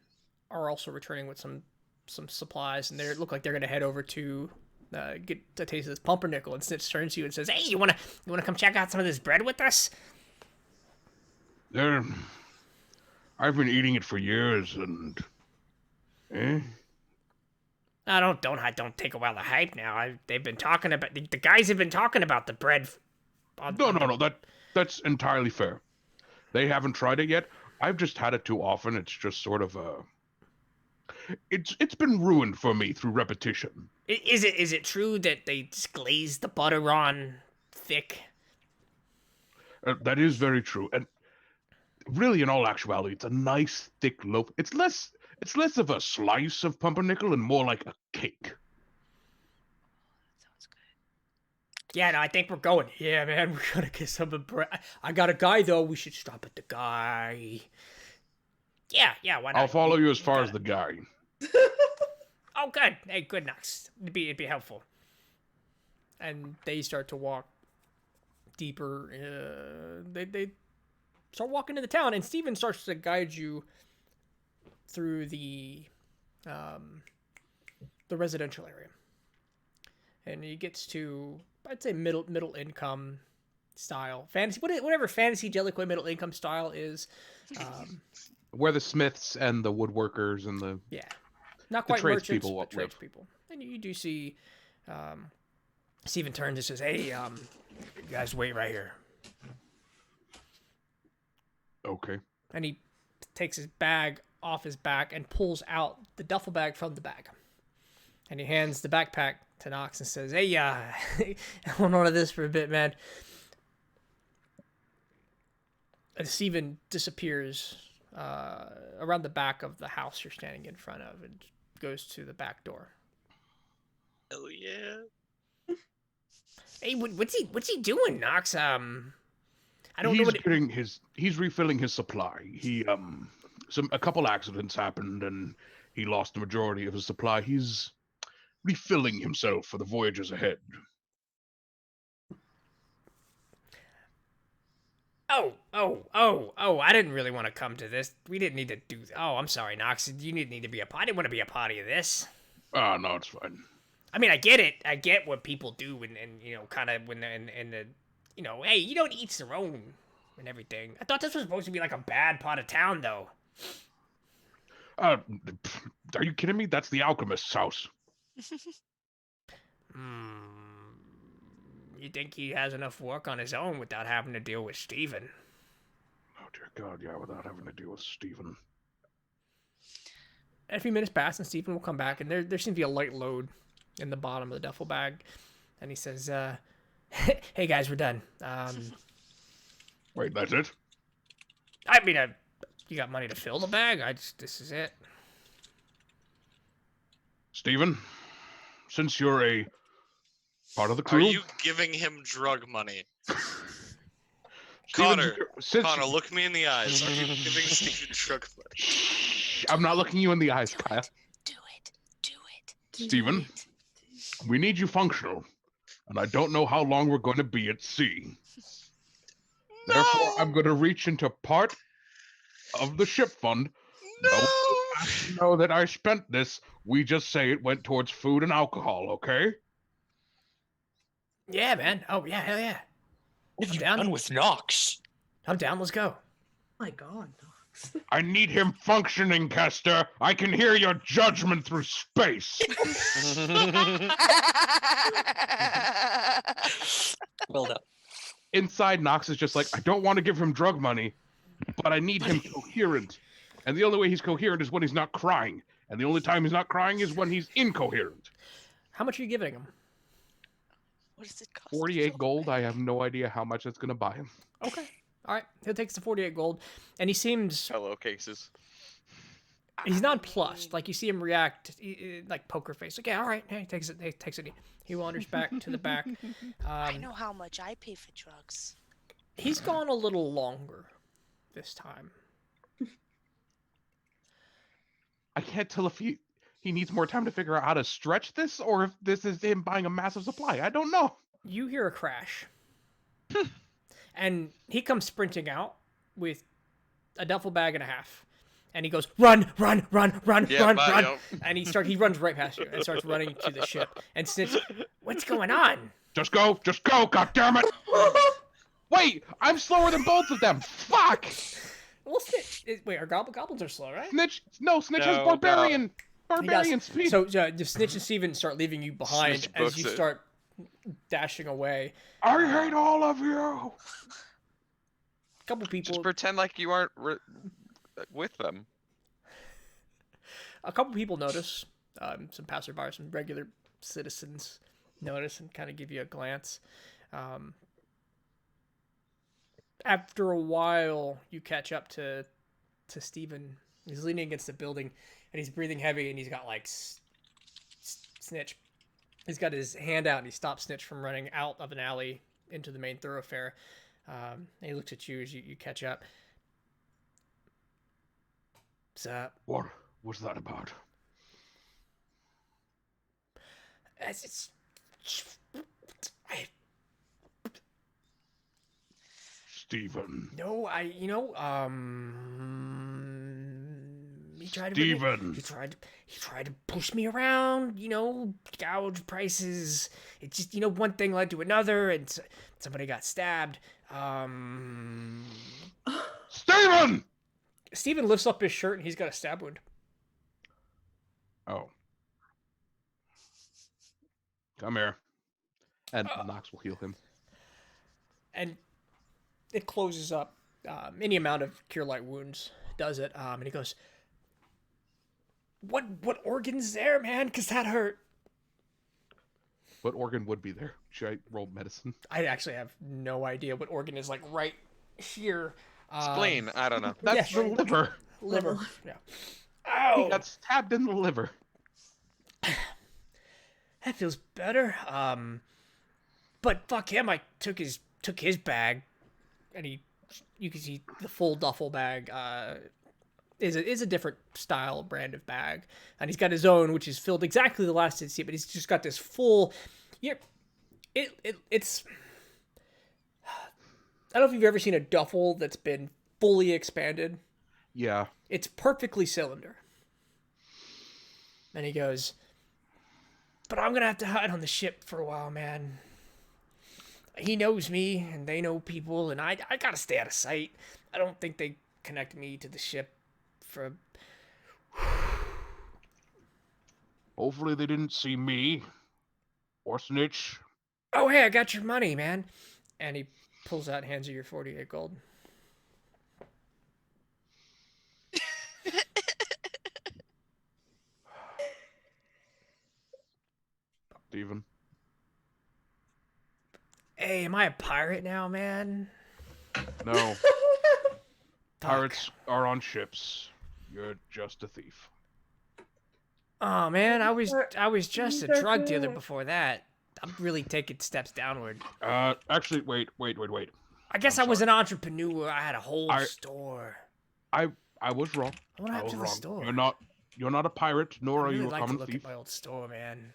[SPEAKER 3] are also returning with some supplies, and they look like they're gonna head over to get a taste of this pumpernickel. And Snitch turns to you and says, "Hey, you wanna come check out some of this bread with us?"
[SPEAKER 4] I've been eating it for years, and
[SPEAKER 3] Don't take away the hype now. They've been talking about the guys have been talking about the bread.
[SPEAKER 4] No. That's entirely fair. They haven't tried it yet. I've just had it too often. It's just sort of it's been ruined for me through repetition.
[SPEAKER 3] Is it true that they just glaze the butter on thick?
[SPEAKER 4] That is very true. And really, in all actuality, it's a nice thick loaf. It's less of a slice of pumpernickel and more like a cake.
[SPEAKER 7] Sounds good.
[SPEAKER 3] Yeah, no, I think we're going. Yeah, man, we're gonna get some bread. I got a guy though. We should stop at the guy. Yeah, why not?
[SPEAKER 4] I'll follow you as far as the guy.
[SPEAKER 3] Oh, good. Hey, good, Knox. It'd be helpful. And they start to walk deeper. They start walking into the town, and Steven starts to guide you through the residential area. And he gets to, I'd say, middle income style fantasy, whatever fantasy Jellicoe middle income style is.
[SPEAKER 4] Where the smiths and the woodworkers and the
[SPEAKER 3] Not quite merchants,
[SPEAKER 4] tradespeople
[SPEAKER 3] but tradespeople. And you do see Steven turns and says, "Hey, you guys wait right here."
[SPEAKER 4] Okay.
[SPEAKER 3] And he takes his bag off his back and pulls out the duffel bag from the bag. And he hands the backpack to Knox and says, "Hey, hold on to this for a bit, man." And Steven disappears around the back of the house you're standing in front of and goes to the back door.
[SPEAKER 6] Hell yeah.
[SPEAKER 3] Hey, what's he doing, Knox? I don't know what
[SPEAKER 4] he's refilling his supply. A couple accidents happened and he lost the majority of his supply. He's refilling himself for the voyages ahead.
[SPEAKER 3] Oh, I didn't really want to come to this. We didn't need to do. Oh, I'm sorry, Knox. You didn't need to be a part. I didn't want to be a party of this.
[SPEAKER 4] No, it's fine.
[SPEAKER 3] I mean, I get it. I get what people do and kind of when they're in the, hey, you don't eat their own and everything. I thought this was supposed to be like a bad part of town, though.
[SPEAKER 4] Are you kidding me? That's the alchemist's house.
[SPEAKER 3] You think he has enough work on his own without having to deal with Steven?
[SPEAKER 4] Oh, dear God, yeah, without having to deal with Steven.
[SPEAKER 3] A few minutes pass, and Steven will come back, and there seems to be a light load in the bottom of the duffel bag. And he says, "Hey, guys, we're done.
[SPEAKER 4] Wait, that's it?
[SPEAKER 3] I mean, you got money to fill the bag? This is it."
[SPEAKER 4] Steven, since you're a part of the crew...
[SPEAKER 6] Are you giving him drug money?
[SPEAKER 4] Steven,
[SPEAKER 6] Connor, look me in the eyes. Are you giving Steven drug money?
[SPEAKER 4] I'm not looking you in the eyes, Kyle.
[SPEAKER 7] Do it.
[SPEAKER 4] Steven, we need you functional, and I don't know how long we're going to be at sea.
[SPEAKER 6] No!
[SPEAKER 4] Therefore, I'm going to reach into part of the ship fund.
[SPEAKER 6] No!
[SPEAKER 4] Know that I spent this. We just say it went towards food and alcohol, okay?
[SPEAKER 3] Yeah, man. Oh, yeah, hell yeah.
[SPEAKER 5] What have you
[SPEAKER 3] down.
[SPEAKER 5] done with Knox?
[SPEAKER 3] I'm down. Let's go.
[SPEAKER 2] My God, Knox.
[SPEAKER 4] I need him functioning, Kester. I can hear your judgment through space.
[SPEAKER 5] Well done.
[SPEAKER 4] Inside, Knox is just like, I don't want to give him drug money, but I need him coherent. And the only way he's coherent is when he's not crying. And the only time he's not crying is when he's incoherent.
[SPEAKER 3] How much are you giving him?
[SPEAKER 7] What does it cost?
[SPEAKER 4] 48 gold. I have no idea how much that's going to buy him.
[SPEAKER 3] Okay. All right. He'll take the 48 gold, and he seems
[SPEAKER 1] Hello cases.
[SPEAKER 3] he's nonplussed. Like you see him react, like poker face. Like, yeah, all right. Hey, he takes it. He wanders back to the back.
[SPEAKER 7] I know how much I pay for drugs.
[SPEAKER 3] He's gone a little longer this time.
[SPEAKER 4] I can't tell if he needs more time to figure out how to stretch this, or if this is him buying a massive supply. I don't know.
[SPEAKER 3] You hear a crash. And he comes sprinting out with a duffel bag and a half. And he goes, run, run, run, run,
[SPEAKER 1] Yeah,
[SPEAKER 3] run,
[SPEAKER 1] bye,
[SPEAKER 3] run.
[SPEAKER 1] yo.
[SPEAKER 3] And he runs right past you and starts running to the ship. And Snitch, what's going on?
[SPEAKER 4] Just go, god damn it! Wait, I'm slower than both of them. Fuck!
[SPEAKER 3] Well, Snitch, wait, our goblins are slow, right?
[SPEAKER 4] Snitch has
[SPEAKER 1] No,
[SPEAKER 4] barbarian
[SPEAKER 3] He does.
[SPEAKER 4] speed.
[SPEAKER 3] So the Snitch and Steven start leaving you behind
[SPEAKER 1] Snitch
[SPEAKER 3] as
[SPEAKER 1] books
[SPEAKER 3] you
[SPEAKER 1] it.
[SPEAKER 3] start dashing away.
[SPEAKER 4] I hate all of you.
[SPEAKER 3] A couple people,
[SPEAKER 1] Just pretend like you aren't with them.
[SPEAKER 3] a couple people notice. Some passerby, some regular citizens notice and kind of give you a glance. After a while, you catch up to Steven. He's leaning against the building, and he's breathing heavy, and he's got like Snitch. He's got his hand out, and he stops Snitch from running out of an alley into the main thoroughfare. And he looks at you as you catch up. So,
[SPEAKER 4] What was that about?
[SPEAKER 3] it's
[SPEAKER 4] Steven.
[SPEAKER 3] no, he tried to
[SPEAKER 4] Steven.
[SPEAKER 3] he tried to push me around, gouge prices. It just, one thing led to another, and somebody got stabbed.
[SPEAKER 4] Steven!
[SPEAKER 3] Steven lifts up his shirt, and he's got a stab wound.
[SPEAKER 4] Oh. Come here. And Nox will heal him.
[SPEAKER 3] And it closes up. Any amount of cure light wounds does it. And he goes, What organ's there, man? Because that hurt.
[SPEAKER 4] What organ would be there? Should I roll medicine?
[SPEAKER 3] I actually have no idea what organ is, like, right here.
[SPEAKER 1] Spleen. I don't know.
[SPEAKER 4] That's
[SPEAKER 3] yeah,
[SPEAKER 4] the liver.
[SPEAKER 3] Liver. Yeah.
[SPEAKER 4] He
[SPEAKER 3] Ow!
[SPEAKER 4] got stabbed in the liver.
[SPEAKER 3] That feels better. But fuck him. I took his bag, and you can see the full duffel bag. Is a different style brand of bag, and he's got his own, which is filled exactly the last did see, but he's just got this full. It's. I don't know if you've ever seen a duffel that's been fully expanded.
[SPEAKER 4] Yeah.
[SPEAKER 3] It's perfectly cylinder. And he goes, but I'm gonna have to hide on the ship for a while, man. He knows me, and they know people, and I gotta stay out of sight. I don't think they connect me to the ship for...
[SPEAKER 4] Hopefully they didn't see me. Or Snitch.
[SPEAKER 3] Oh, hey, I got your money, man. And he pulls out and hands you your 48 gold.
[SPEAKER 4] Steven.
[SPEAKER 3] Hey, am I a pirate now, man?
[SPEAKER 4] No. Pirates are on ships. You're just a thief.
[SPEAKER 3] Oh, man, I was just a
[SPEAKER 2] These are
[SPEAKER 3] drug dealer
[SPEAKER 2] good.
[SPEAKER 3] before that. I'm really taking steps downward.
[SPEAKER 4] Actually, wait.
[SPEAKER 3] I guess
[SPEAKER 4] I'm
[SPEAKER 3] I was
[SPEAKER 4] sorry.
[SPEAKER 3] an entrepreneur. I had a whole store.
[SPEAKER 4] I was wrong.
[SPEAKER 3] What
[SPEAKER 4] I
[SPEAKER 3] happened
[SPEAKER 4] was
[SPEAKER 3] to the
[SPEAKER 4] wrong.
[SPEAKER 3] store?
[SPEAKER 4] You're not a pirate, nor
[SPEAKER 3] I
[SPEAKER 4] are
[SPEAKER 3] really
[SPEAKER 4] you a
[SPEAKER 3] like to
[SPEAKER 4] common
[SPEAKER 3] look
[SPEAKER 4] thief.
[SPEAKER 3] at my old store, man.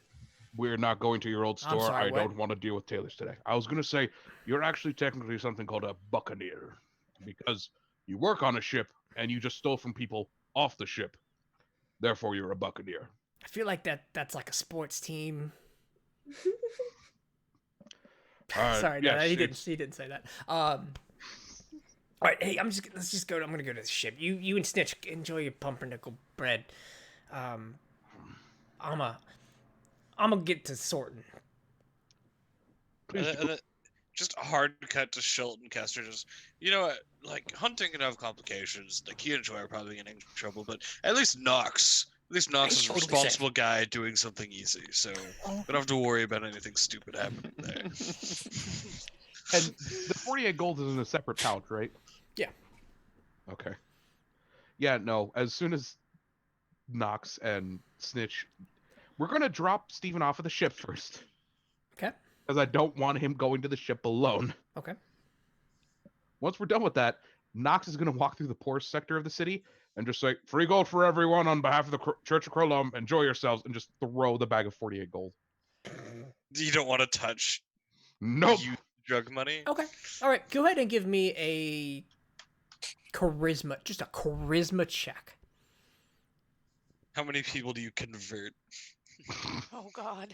[SPEAKER 4] We're not going to your old
[SPEAKER 3] I'm
[SPEAKER 4] store.
[SPEAKER 3] sorry,
[SPEAKER 4] I
[SPEAKER 3] what?
[SPEAKER 4] don't want to deal with tailors today. I was gonna say you're actually technically something called a buccaneer, because you work on a ship and you just stole from people off the ship. Therefore, you're a buccaneer.
[SPEAKER 3] I feel like that's like a sports team. Sorry, no,
[SPEAKER 4] yes,
[SPEAKER 3] he didn't say that. All right, hey, let's just go. I'm gonna go to the ship. You and Snitch enjoy your pumpernickel bread. I'm gonna get to sorting.
[SPEAKER 4] Please do.
[SPEAKER 6] And then just a hard cut to Shelton Kester. Just, like hunting can have complications. Like you and Joy are probably getting in trouble, but at least Nox is a
[SPEAKER 5] totally safe.
[SPEAKER 6] responsible guy doing something easy. So we don't have to worry about anything stupid happening there.
[SPEAKER 4] And the 48 gold is in a separate pouch, right?
[SPEAKER 3] Yeah.
[SPEAKER 4] Okay. Yeah, no. As soon as Nox and Snitch, we're gonna drop Steven off of the ship first.
[SPEAKER 3] Okay.
[SPEAKER 4] Because I don't want him going to the ship alone.
[SPEAKER 3] Okay.
[SPEAKER 4] Once we're done with that, Knox is going to walk through the poorest sector of the city and just say, "Free gold for everyone on behalf of the Church of Chrolome. Enjoy yourselves," and just throw the bag of 48 gold.
[SPEAKER 6] You don't want to touch
[SPEAKER 4] Nope.
[SPEAKER 6] you drug money.
[SPEAKER 3] Okay. All right. Go ahead and give me a charisma, just a charisma check.
[SPEAKER 6] How many people do you convert?
[SPEAKER 7] Oh God.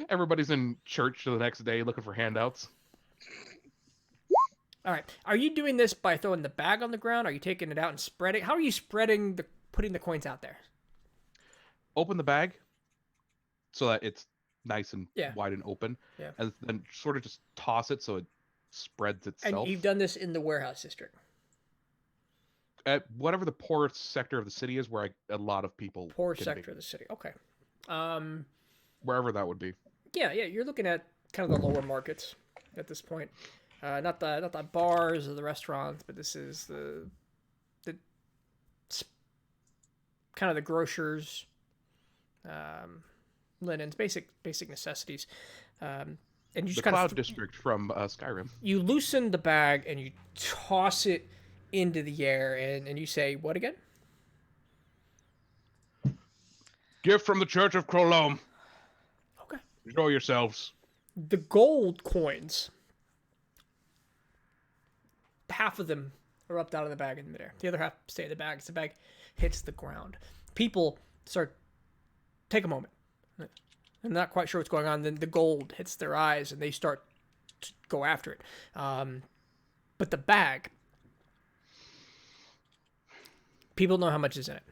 [SPEAKER 4] Everybody's in church the next day looking for handouts.
[SPEAKER 3] All right. Are you doing this by throwing the bag on the ground? Are you taking it out and spreading? How are you putting the coins out there?
[SPEAKER 4] Open the bag so that it's nice and
[SPEAKER 3] Yeah.
[SPEAKER 4] wide and open.
[SPEAKER 3] Yeah.
[SPEAKER 4] And then sort of just toss it so it spreads itself.
[SPEAKER 3] And you've done this in the warehouse district.
[SPEAKER 4] At whatever the poorest sector of the city is, where a lot of people.
[SPEAKER 3] Poor
[SPEAKER 4] can
[SPEAKER 3] sector
[SPEAKER 4] be.
[SPEAKER 3] of the city. Okay.
[SPEAKER 4] Wherever that would be.
[SPEAKER 3] Yeah. You're looking at kind of the lower markets at this point. Not the bars or the restaurants, but this is the kind of the grocers, linens, basic necessities, and you just
[SPEAKER 4] The
[SPEAKER 3] kind
[SPEAKER 4] Cloud
[SPEAKER 3] of
[SPEAKER 4] District from Skyrim.
[SPEAKER 3] you loosen the bag and you toss it into the air, and you say what again?
[SPEAKER 4] Gift from the Church of Chrolome.
[SPEAKER 3] Okay.
[SPEAKER 4] Enjoy yourselves.
[SPEAKER 3] The gold coins, half of them are up out of the bag in midair. The other half stay in the bag as the bag hits the ground. People take a moment. I'm not quite sure what's going on. Then the gold hits their eyes and they start to go after it. But the bag, people know how much is in it.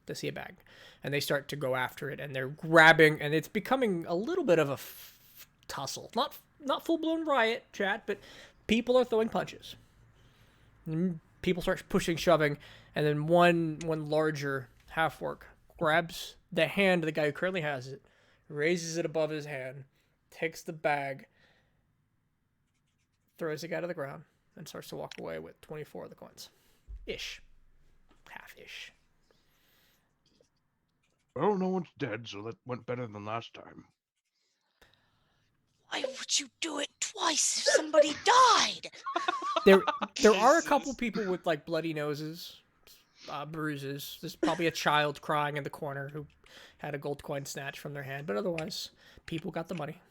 [SPEAKER 3] They see a bag and they start to go after it, and they're grabbing, and it's becoming a little bit of a tussle. Not full-blown riot, chat, but people are throwing punches. And people start pushing, shoving, and then one larger half-orc grabs the hand of the guy who currently has it, raises it above his hand, takes the bag, throws the guy to the ground, and starts to walk away with 24 of the coins. Ish. Half-ish.
[SPEAKER 4] Oh, no one's dead, so that went better than last time.
[SPEAKER 7] Why would you do it twice if somebody died?
[SPEAKER 3] There are a couple
[SPEAKER 6] Jesus.
[SPEAKER 3] people with like bloody noses, bruises. There's probably a child crying in the corner who had a gold coin snatched from their hand, but otherwise, people got the money.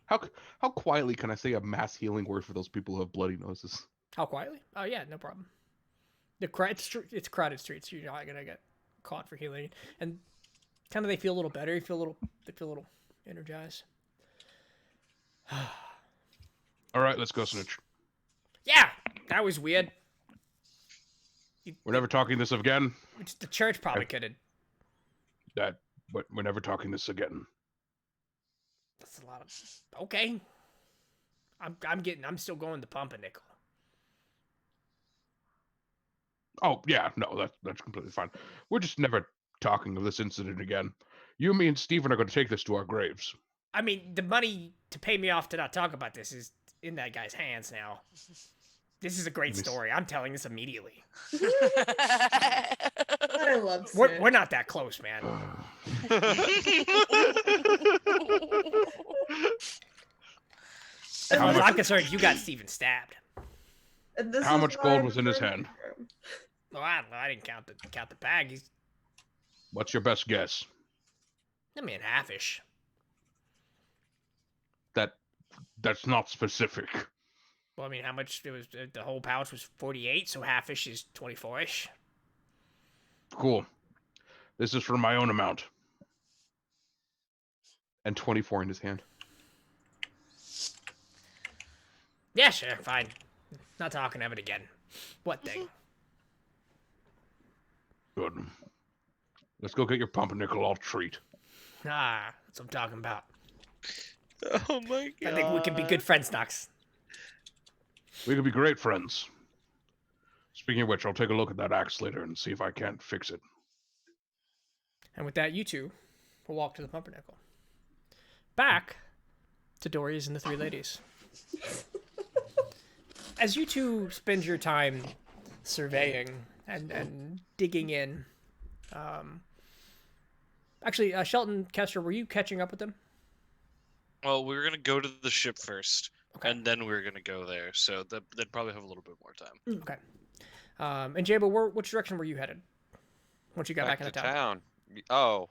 [SPEAKER 4] How quietly can I say a mass healing word for those people who have bloody noses?
[SPEAKER 3] How quietly? Oh yeah, no problem. It's crowded streets. You're not gonna get caught for healing, and kind of they feel a little better. They feel a little energized.
[SPEAKER 4] All right, let's go, Snitch.
[SPEAKER 3] Yeah, that was weird.
[SPEAKER 4] We're never talking this again.
[SPEAKER 3] The church probably could have.
[SPEAKER 4] We're never talking this again.
[SPEAKER 3] That's a lot of. Okay. I'm still going to Pumpernickel.
[SPEAKER 4] Oh yeah, no, that's completely fine. We're just never talking of this incident again. You, me, and Steven are going to take this to our graves.
[SPEAKER 3] I mean, the money to pay me off to not talk about this is in that guy's hands now. This is a great story. I'm telling this immediately.
[SPEAKER 2] I love
[SPEAKER 3] We're not that close, man. As far as I'm concerned, you got Steven stabbed.
[SPEAKER 2] And this
[SPEAKER 4] How
[SPEAKER 2] is
[SPEAKER 4] much
[SPEAKER 2] why
[SPEAKER 4] gold
[SPEAKER 2] I'm
[SPEAKER 4] was in his
[SPEAKER 2] turning
[SPEAKER 4] hand?
[SPEAKER 2] from-
[SPEAKER 3] Well, I don't know. I didn't count the bag.
[SPEAKER 4] What's your best guess?
[SPEAKER 3] I mean, halfish.
[SPEAKER 4] That's not specific.
[SPEAKER 3] Well, I mean, how much it was? The whole pouch was 48, so halfish is 24ish.
[SPEAKER 4] Cool. This is for my own amount. And 24 in his hand.
[SPEAKER 3] Yeah, sure, fine. Not talking of it again. What thing?
[SPEAKER 4] Good. Let's go get your pumpernickel all treat.
[SPEAKER 3] Ah, that's what I'm talking about.
[SPEAKER 6] Oh my god.
[SPEAKER 3] I think we can be good friends, Knox.
[SPEAKER 4] We could be great friends. Speaking of which, I'll take a look at that axe later and see if I can't fix it.
[SPEAKER 3] And with that, you two will walk to the Pumpernickel. Back to Dory's and the three ladies. As you two spend your time surveying and digging in, actually, Shelton, Kester, were you catching up with them?
[SPEAKER 6] Well, we were gonna go to the ship first,
[SPEAKER 3] Okay.
[SPEAKER 6] and then we were gonna go there. So they'd probably have a little bit more time.
[SPEAKER 3] Okay. And Jabo, which direction were you headed once you got back
[SPEAKER 1] to
[SPEAKER 3] into town?
[SPEAKER 1] town. Oh,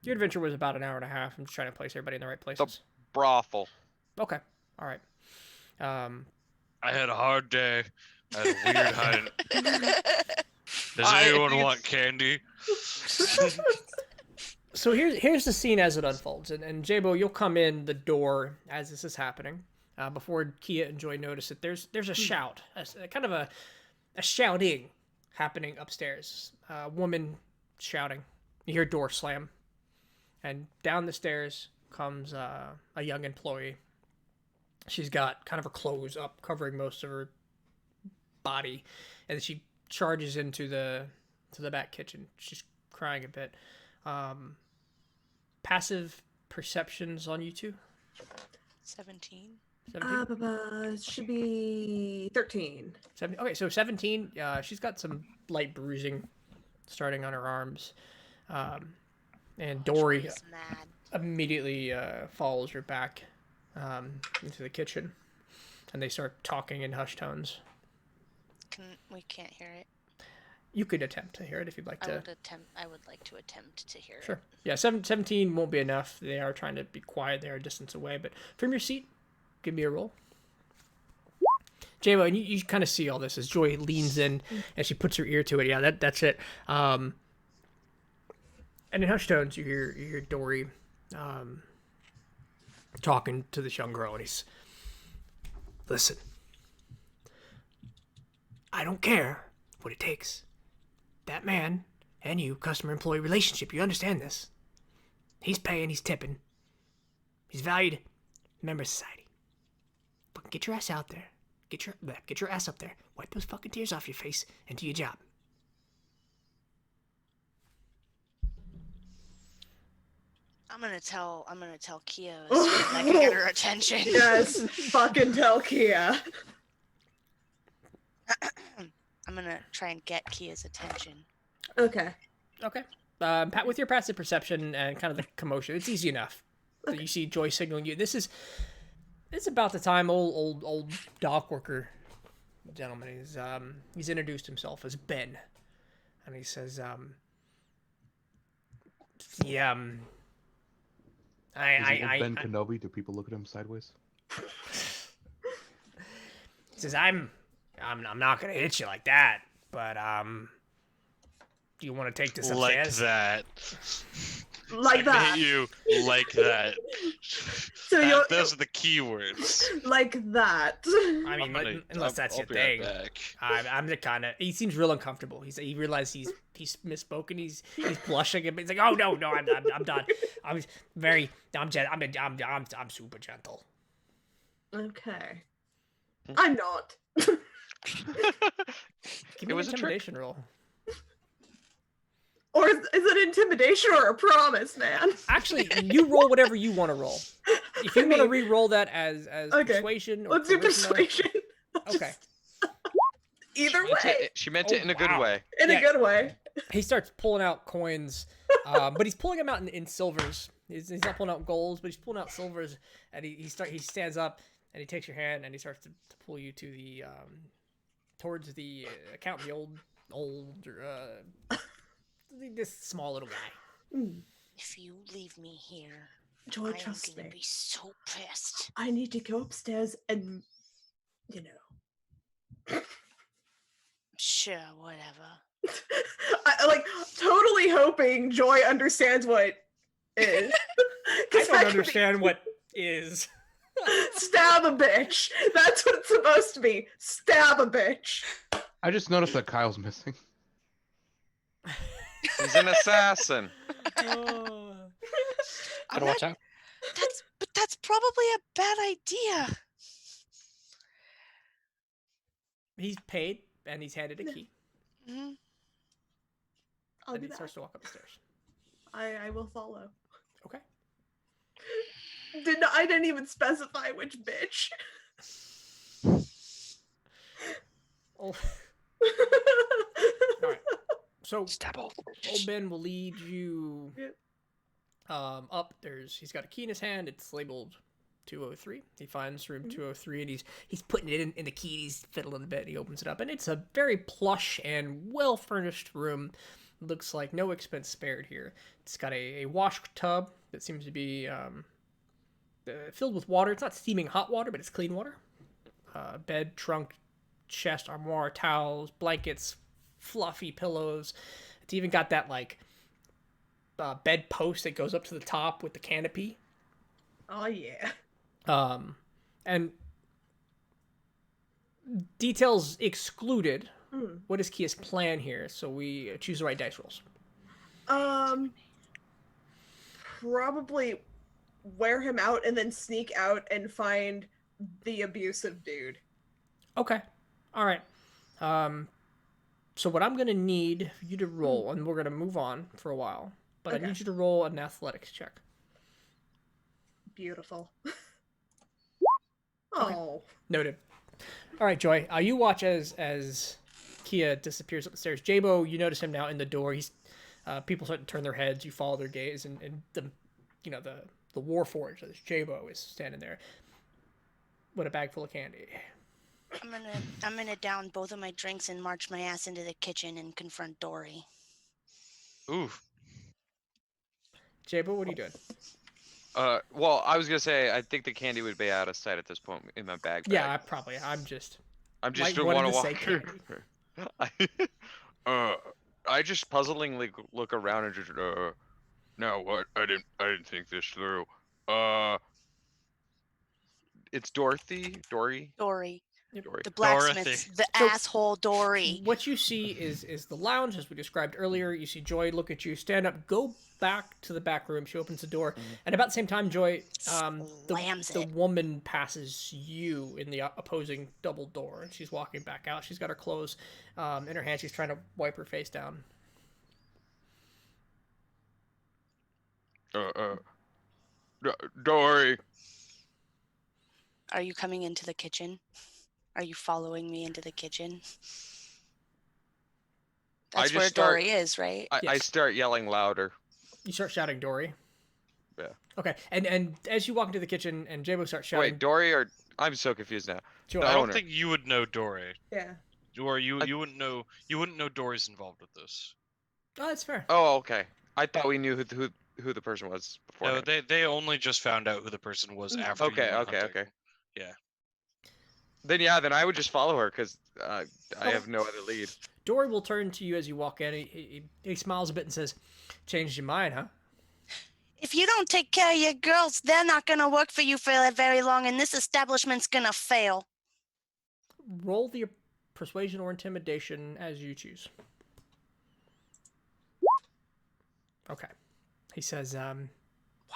[SPEAKER 3] Your adventure was about an hour and a half. I'm just trying to place everybody in the right places.
[SPEAKER 1] brothel.
[SPEAKER 3] Okay. All right.
[SPEAKER 6] I had a hard day. I had a weird hiding. Does
[SPEAKER 1] I
[SPEAKER 6] anyone
[SPEAKER 1] think
[SPEAKER 6] want
[SPEAKER 1] it's-
[SPEAKER 6] candy?
[SPEAKER 3] So here's the scene as it unfolds, and Jabo, you'll come in the door as this is happening. Before Kia and Joy notice it, there's a shout, kind of a shouting happening upstairs. A woman shouting. You hear a door slam, and down the stairs comes a young employee. She's got kind of her clothes up, covering most of her body, and she charges into the back kitchen. She's crying a bit. Passive perceptions on you two.
[SPEAKER 7] 17.
[SPEAKER 3] 17?
[SPEAKER 2] Should be 13.
[SPEAKER 3] 17? Okay, so 17. She's got some light bruising starting on her arms. And Dory
[SPEAKER 7] Joy's mad.
[SPEAKER 3] immediately follows her back into the kitchen. And they start talking in hushed tones.
[SPEAKER 7] We can't hear it.
[SPEAKER 3] You could attempt to hear it if you'd like to.
[SPEAKER 7] I would like to attempt to hear
[SPEAKER 3] Sure.
[SPEAKER 7] it.
[SPEAKER 3] Yeah, 17 won't be enough. They are trying to be quiet. They are a distance away. But from your seat, give me a roll. J-Mo, and you kind of see all this as Joy leans in and she puts her ear to it. Yeah, that's it. And in hushed tones, you hear Dory talking to this young girl, and he's, listen, I don't care what it takes. That man and you, customer-employee relationship, you understand this. He's paying, he's tipping. He's valued member of society. But get your ass out there. Get your ass up there. Wipe those fucking tears off your face and do your job.
[SPEAKER 7] I'm gonna tell Kia as soon as I can get her attention.
[SPEAKER 2] Yes, fucking tell Kia.
[SPEAKER 7] I'm gonna try and get Kia's attention.
[SPEAKER 2] Okay.
[SPEAKER 3] Okay. Pat, with your passive perception and kind of the commotion, it's easy enough. Okay. You see Joy signaling you. It's about the time old dock worker gentleman. He's introduced himself as Ben, and he says,
[SPEAKER 4] Is
[SPEAKER 3] I
[SPEAKER 4] Ben Kenobi? Do people look at him sideways?
[SPEAKER 3] He says, I'm not gonna hit you like that, but do you want to take this upstairs?
[SPEAKER 6] Like that.
[SPEAKER 2] Like
[SPEAKER 6] I
[SPEAKER 2] that.
[SPEAKER 6] hit you like that.
[SPEAKER 2] So you're
[SPEAKER 6] Those are the key words.
[SPEAKER 2] like that.
[SPEAKER 3] I mean, unless that's your
[SPEAKER 6] I'll be right
[SPEAKER 3] thing.
[SPEAKER 6] back.
[SPEAKER 3] I'm the kind of. He seems real uncomfortable. He realized he's misspoken. He's blushing a bit. He's like, oh no, I'm done. I'm super gentle.
[SPEAKER 2] Okay. I'm not.
[SPEAKER 3] Give me
[SPEAKER 1] It was
[SPEAKER 3] an
[SPEAKER 1] a trick.
[SPEAKER 3] intimidation roll.
[SPEAKER 2] Or is it intimidation or a promise, man?
[SPEAKER 3] Actually, you roll whatever you want to roll. If you
[SPEAKER 2] I
[SPEAKER 3] want to
[SPEAKER 2] mean,
[SPEAKER 3] re-roll that as
[SPEAKER 2] okay.
[SPEAKER 3] persuasion, or
[SPEAKER 2] Let's do
[SPEAKER 3] charisma-
[SPEAKER 2] persuasion.
[SPEAKER 3] Okay.
[SPEAKER 2] Either way.
[SPEAKER 1] She meant
[SPEAKER 3] Oh,
[SPEAKER 1] it in a good
[SPEAKER 3] wow.
[SPEAKER 1] way.
[SPEAKER 2] In
[SPEAKER 3] Yeah.
[SPEAKER 2] a good way.
[SPEAKER 3] He starts pulling out coins, but he's pulling them out in silvers. He's not pulling out golds, but he's pulling out silvers. And he stands up and he takes your hand and he starts to pull you to the towards the account. The old this small little guy.
[SPEAKER 7] If you leave me here,
[SPEAKER 2] Joy,
[SPEAKER 7] I am
[SPEAKER 2] trust
[SPEAKER 7] gonna
[SPEAKER 2] me.
[SPEAKER 7] be so pissed.
[SPEAKER 2] I need to go upstairs and,
[SPEAKER 7] Sure, whatever.
[SPEAKER 2] I like totally hoping Joy understands what is.
[SPEAKER 3] I
[SPEAKER 2] 'Cause
[SPEAKER 3] don't
[SPEAKER 2] that could be-
[SPEAKER 3] understand what is.
[SPEAKER 2] Stab a bitch. That's what it's supposed to be. Stab a bitch.
[SPEAKER 4] I just noticed that Kyle's missing.
[SPEAKER 1] He's an assassin.
[SPEAKER 3] Oh.
[SPEAKER 7] I'm
[SPEAKER 5] Gotta
[SPEAKER 7] not,
[SPEAKER 5] watch out.
[SPEAKER 7] that's probably a bad idea.
[SPEAKER 3] He's paid and he's handed a key.
[SPEAKER 7] Mhm.
[SPEAKER 2] I'll
[SPEAKER 3] And
[SPEAKER 2] do
[SPEAKER 3] he
[SPEAKER 2] that.
[SPEAKER 3] starts to walk up the stairs.
[SPEAKER 2] I will follow.
[SPEAKER 3] Okay.
[SPEAKER 2] I didn't even specify which bitch.
[SPEAKER 3] Oh. All right. So
[SPEAKER 5] Stab all.
[SPEAKER 3] old Ben will lead you
[SPEAKER 2] Yep.
[SPEAKER 3] up. He's got a key in his hand. It's labeled 203. He finds room 203, and he's putting it in the key. He's fiddling a bit. He opens it up, and it's a very plush and well furnished room. Looks like no expense spared here. It's got a wash tub that seems to be filled with water. It's not steaming hot water, but it's clean water. Bed, trunk, chest, armoire, towels, blankets, fluffy pillows. It's even got that like bed post that goes up to the top with the canopy.
[SPEAKER 2] Oh yeah.
[SPEAKER 3] And details excluded. What is Kia's plan here? So we choose the right dice rolls.
[SPEAKER 2] Probably wear him out and then sneak out and find the abusive dude.
[SPEAKER 3] Okay. All right. So what I'm gonna need you to roll, and we're gonna move on for a while, but
[SPEAKER 2] Okay.
[SPEAKER 3] I need you to roll an athletics check.
[SPEAKER 2] Beautiful. Oh.
[SPEAKER 3] Noted. All right, Joy. You watch as Kia disappears up the stairs. Jabo, you notice him now in the door. He's people start to turn their heads. You follow their gaze, and the the Warforged, this Jabo, is standing there with a bag full of candy.
[SPEAKER 7] I'm gonna down both of my drinks and march my ass into the kitchen and confront Dory.
[SPEAKER 6] Ooh.
[SPEAKER 3] Jabo, what are you doing?
[SPEAKER 1] Well, I was gonna say I think the candy would be out of sight at this point in my bag.
[SPEAKER 3] Yeah, I'm just
[SPEAKER 1] I'm just
[SPEAKER 3] like,
[SPEAKER 1] want to
[SPEAKER 3] wanted to
[SPEAKER 1] walk.
[SPEAKER 3] say candy.
[SPEAKER 1] I just puzzlingly look around and just now what? I didn't think this through. It's Dory.
[SPEAKER 7] Dory.
[SPEAKER 3] Yep.
[SPEAKER 7] The blacksmith,
[SPEAKER 6] Dorothy.
[SPEAKER 7] the
[SPEAKER 3] So-
[SPEAKER 7] asshole Dory.
[SPEAKER 3] What you see is the lounge, as we described earlier. You see Joy look at you, stand up, go back to the back room. She opens the door, and about the same time, Joy,
[SPEAKER 7] Slams
[SPEAKER 3] the
[SPEAKER 7] it.
[SPEAKER 3] woman passes you in the opposing double door, and she's walking back out. She's got her clothes in her hand. She's trying to wipe her face down.
[SPEAKER 1] Dory.
[SPEAKER 7] Are you coming into the kitchen? Are you following me into the kitchen? That's
[SPEAKER 1] just
[SPEAKER 7] where
[SPEAKER 1] start-
[SPEAKER 7] Dory is, right?
[SPEAKER 1] I
[SPEAKER 3] Yes.
[SPEAKER 1] start yelling louder.
[SPEAKER 3] You start shouting, Dory.
[SPEAKER 1] Yeah.
[SPEAKER 3] Okay, and as you walk into the kitchen, and Jabo starts shouting,
[SPEAKER 1] Wait, Dory or I'm so confused now.
[SPEAKER 3] Joy.
[SPEAKER 1] the
[SPEAKER 6] I don't
[SPEAKER 1] owner.
[SPEAKER 6] think you would know Dory.
[SPEAKER 2] Yeah.
[SPEAKER 6] Or you wouldn't know Dory's involved with this.
[SPEAKER 3] Oh, that's fair.
[SPEAKER 1] Oh, okay. I thought we knew who the person was before.
[SPEAKER 6] No, they only just found out who the person was after.
[SPEAKER 1] Okay,
[SPEAKER 6] you went
[SPEAKER 1] okay,
[SPEAKER 6] hunting.
[SPEAKER 1] okay.
[SPEAKER 6] Yeah.
[SPEAKER 1] Then I would just follow her because I have no other lead.
[SPEAKER 3] Dory will turn to you as you walk in. He smiles a bit and says, "Changed your mind, huh?"
[SPEAKER 7] If you don't take care of your girls, they're not gonna work for you for very long, and this establishment's gonna fail.
[SPEAKER 3] Roll the persuasion or intimidation as you choose. Okay. He says,
[SPEAKER 7] Why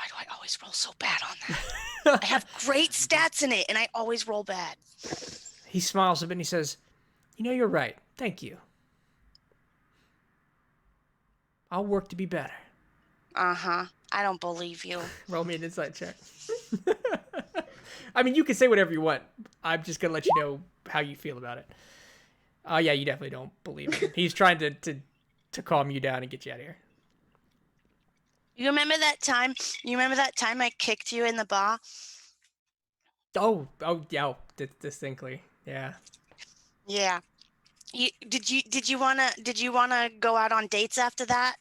[SPEAKER 7] do I always roll so bad on that? I have great stats in it, and I always roll bad.
[SPEAKER 3] he smiles a bit and he says, "You're right. Thank you. I'll work to be better."
[SPEAKER 7] Uh-huh. I don't believe you.
[SPEAKER 3] Roll me an insight check. I mean, you can say whatever you want. I'm just going to let you know how you feel about it. Yeah, you definitely don't believe him. He's trying to calm you down and get you out of here.
[SPEAKER 7] You remember that time? I kicked you in the bar?
[SPEAKER 3] Oh, yeah, distinctly. Yeah.
[SPEAKER 7] Yeah. Did you wanna go out on dates after that?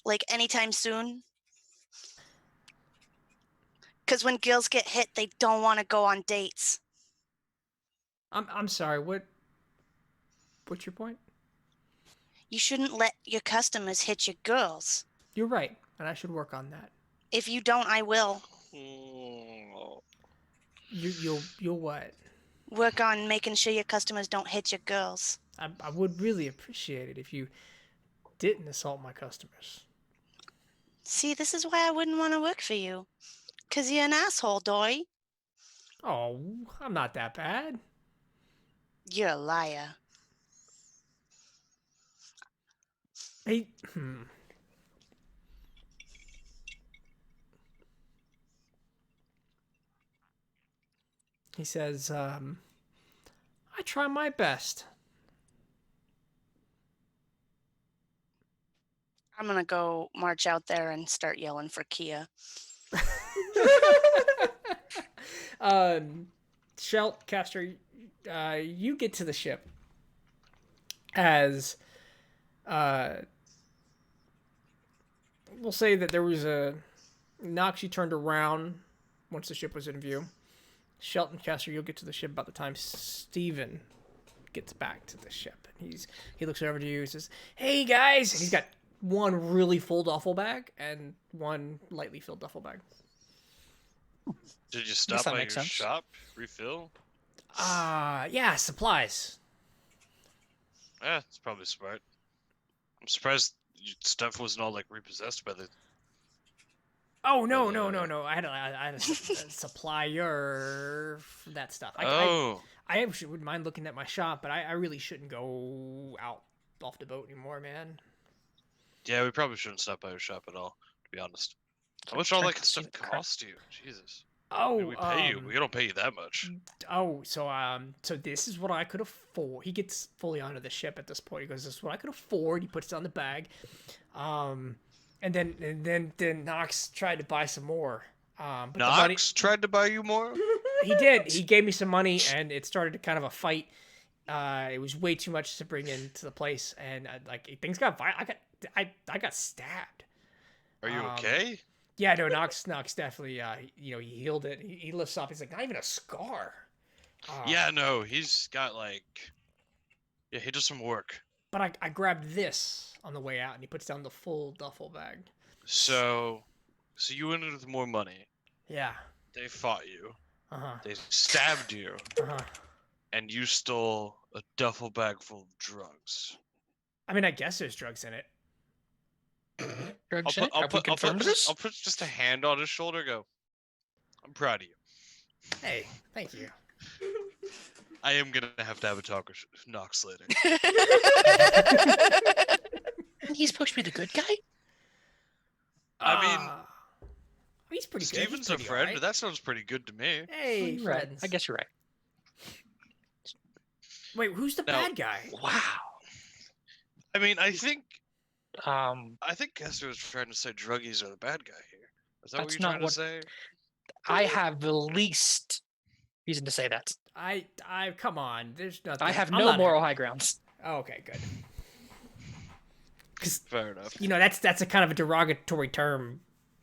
[SPEAKER 7] Like anytime soon? Because when girls get hit, they don't want to go on dates.
[SPEAKER 3] I'm sorry. What's your point?
[SPEAKER 7] You shouldn't let your customers hit your girls.
[SPEAKER 3] You're right, and I should work on that.
[SPEAKER 7] If you don't, I will.
[SPEAKER 3] You'll what?
[SPEAKER 7] Work on making sure your customers don't hit your girls.
[SPEAKER 3] I would really appreciate it if you didn't assault my customers.
[SPEAKER 7] See, this is why I wouldn't want to work for you. 'Cause you're an asshole, Doy.
[SPEAKER 3] Oh, I'm not that bad.
[SPEAKER 7] You're a liar.
[SPEAKER 3] Hey, He says, I try my best.
[SPEAKER 7] I'm gonna go march out there and start yelling for Kia.
[SPEAKER 3] Shelt, Caster, you get to the ship as we'll say that there was a Nox. You turned around once the ship was in view. Shelt and Caster, you'll get to the ship about the time Steven gets back to the ship. He looks over to you and says, "Hey guys," and he's got one really full duffel bag and one lightly filled duffel bag.
[SPEAKER 6] Did you stop
[SPEAKER 5] that
[SPEAKER 6] by your
[SPEAKER 5] makes sense.
[SPEAKER 6] shop? Refill?
[SPEAKER 3] Yeah, supplies.
[SPEAKER 6] Yeah, it's probably smart. I'm surprised your stuff wasn't all like repossessed by the.
[SPEAKER 3] Oh no. I had a supplier for that stuff. I actually wouldn't mind looking at my shop, but I really shouldn't go out off the boat anymore, man.
[SPEAKER 6] Yeah, we probably shouldn't stop by your shop at all, to be honest. How
[SPEAKER 5] So
[SPEAKER 6] much all
[SPEAKER 5] trying
[SPEAKER 6] that
[SPEAKER 5] to see
[SPEAKER 6] stuff
[SPEAKER 5] the crap.
[SPEAKER 6] cost you? Jesus.
[SPEAKER 3] Oh,
[SPEAKER 6] We pay you. We don't pay you that much.
[SPEAKER 3] So this is what I could afford. He gets fully onto the ship at this point. He goes, "This is what I could afford." He puts it on the bag, and then Nox tried to buy some more. But the money,
[SPEAKER 6] Nox tried to buy you more?
[SPEAKER 3] he did. He gave me some money, and it started kind of a fight. It was way too much to bring into the place, and like things got violent. I got stabbed.
[SPEAKER 6] Are you okay?
[SPEAKER 3] Yeah, no, Nox definitely, he healed it. He lifts up. He's like, not even a scar.
[SPEAKER 6] Yeah, no, he's got like. Yeah, he does some work.
[SPEAKER 3] But I grabbed this on the way out, and he puts down the full duffel bag.
[SPEAKER 6] So you went in with more money.
[SPEAKER 3] Yeah.
[SPEAKER 6] They fought you.
[SPEAKER 3] Uh-huh.
[SPEAKER 6] They stabbed you.
[SPEAKER 3] Uh-huh.
[SPEAKER 6] And you stole a duffel bag full of drugs.
[SPEAKER 3] I mean, I guess there's drugs in it.
[SPEAKER 5] Drugs in it? Have we confirmed this?
[SPEAKER 6] I'll put just a hand on his shoulder and go, I'm proud of you.
[SPEAKER 3] Hey, thank you.
[SPEAKER 6] I am going to have a talk with Nox later.
[SPEAKER 5] He's supposed to be the good guy?
[SPEAKER 6] I mean,
[SPEAKER 3] he's pretty good.
[SPEAKER 6] Steven's a friend. That sounds pretty good to me.
[SPEAKER 3] Hey,
[SPEAKER 5] You're right.
[SPEAKER 3] friends.
[SPEAKER 5] I guess you're right.
[SPEAKER 3] Wait, who's the
[SPEAKER 6] Now-
[SPEAKER 3] bad guy?
[SPEAKER 5] Wow.
[SPEAKER 6] I mean, I think
[SPEAKER 5] That's
[SPEAKER 6] Kester was trying to say druggies are the bad guy here. Is that what
[SPEAKER 5] That's
[SPEAKER 6] you're
[SPEAKER 5] not
[SPEAKER 6] trying
[SPEAKER 5] what-
[SPEAKER 6] to say?
[SPEAKER 5] I have the least reason to say that.
[SPEAKER 3] I come on. There's nothing.
[SPEAKER 5] I have
[SPEAKER 3] I'm
[SPEAKER 5] no
[SPEAKER 3] not-
[SPEAKER 5] moral high grounds.
[SPEAKER 3] Oh, okay, good. Because
[SPEAKER 6] Fair enough.
[SPEAKER 3] that's a kind of a derogatory term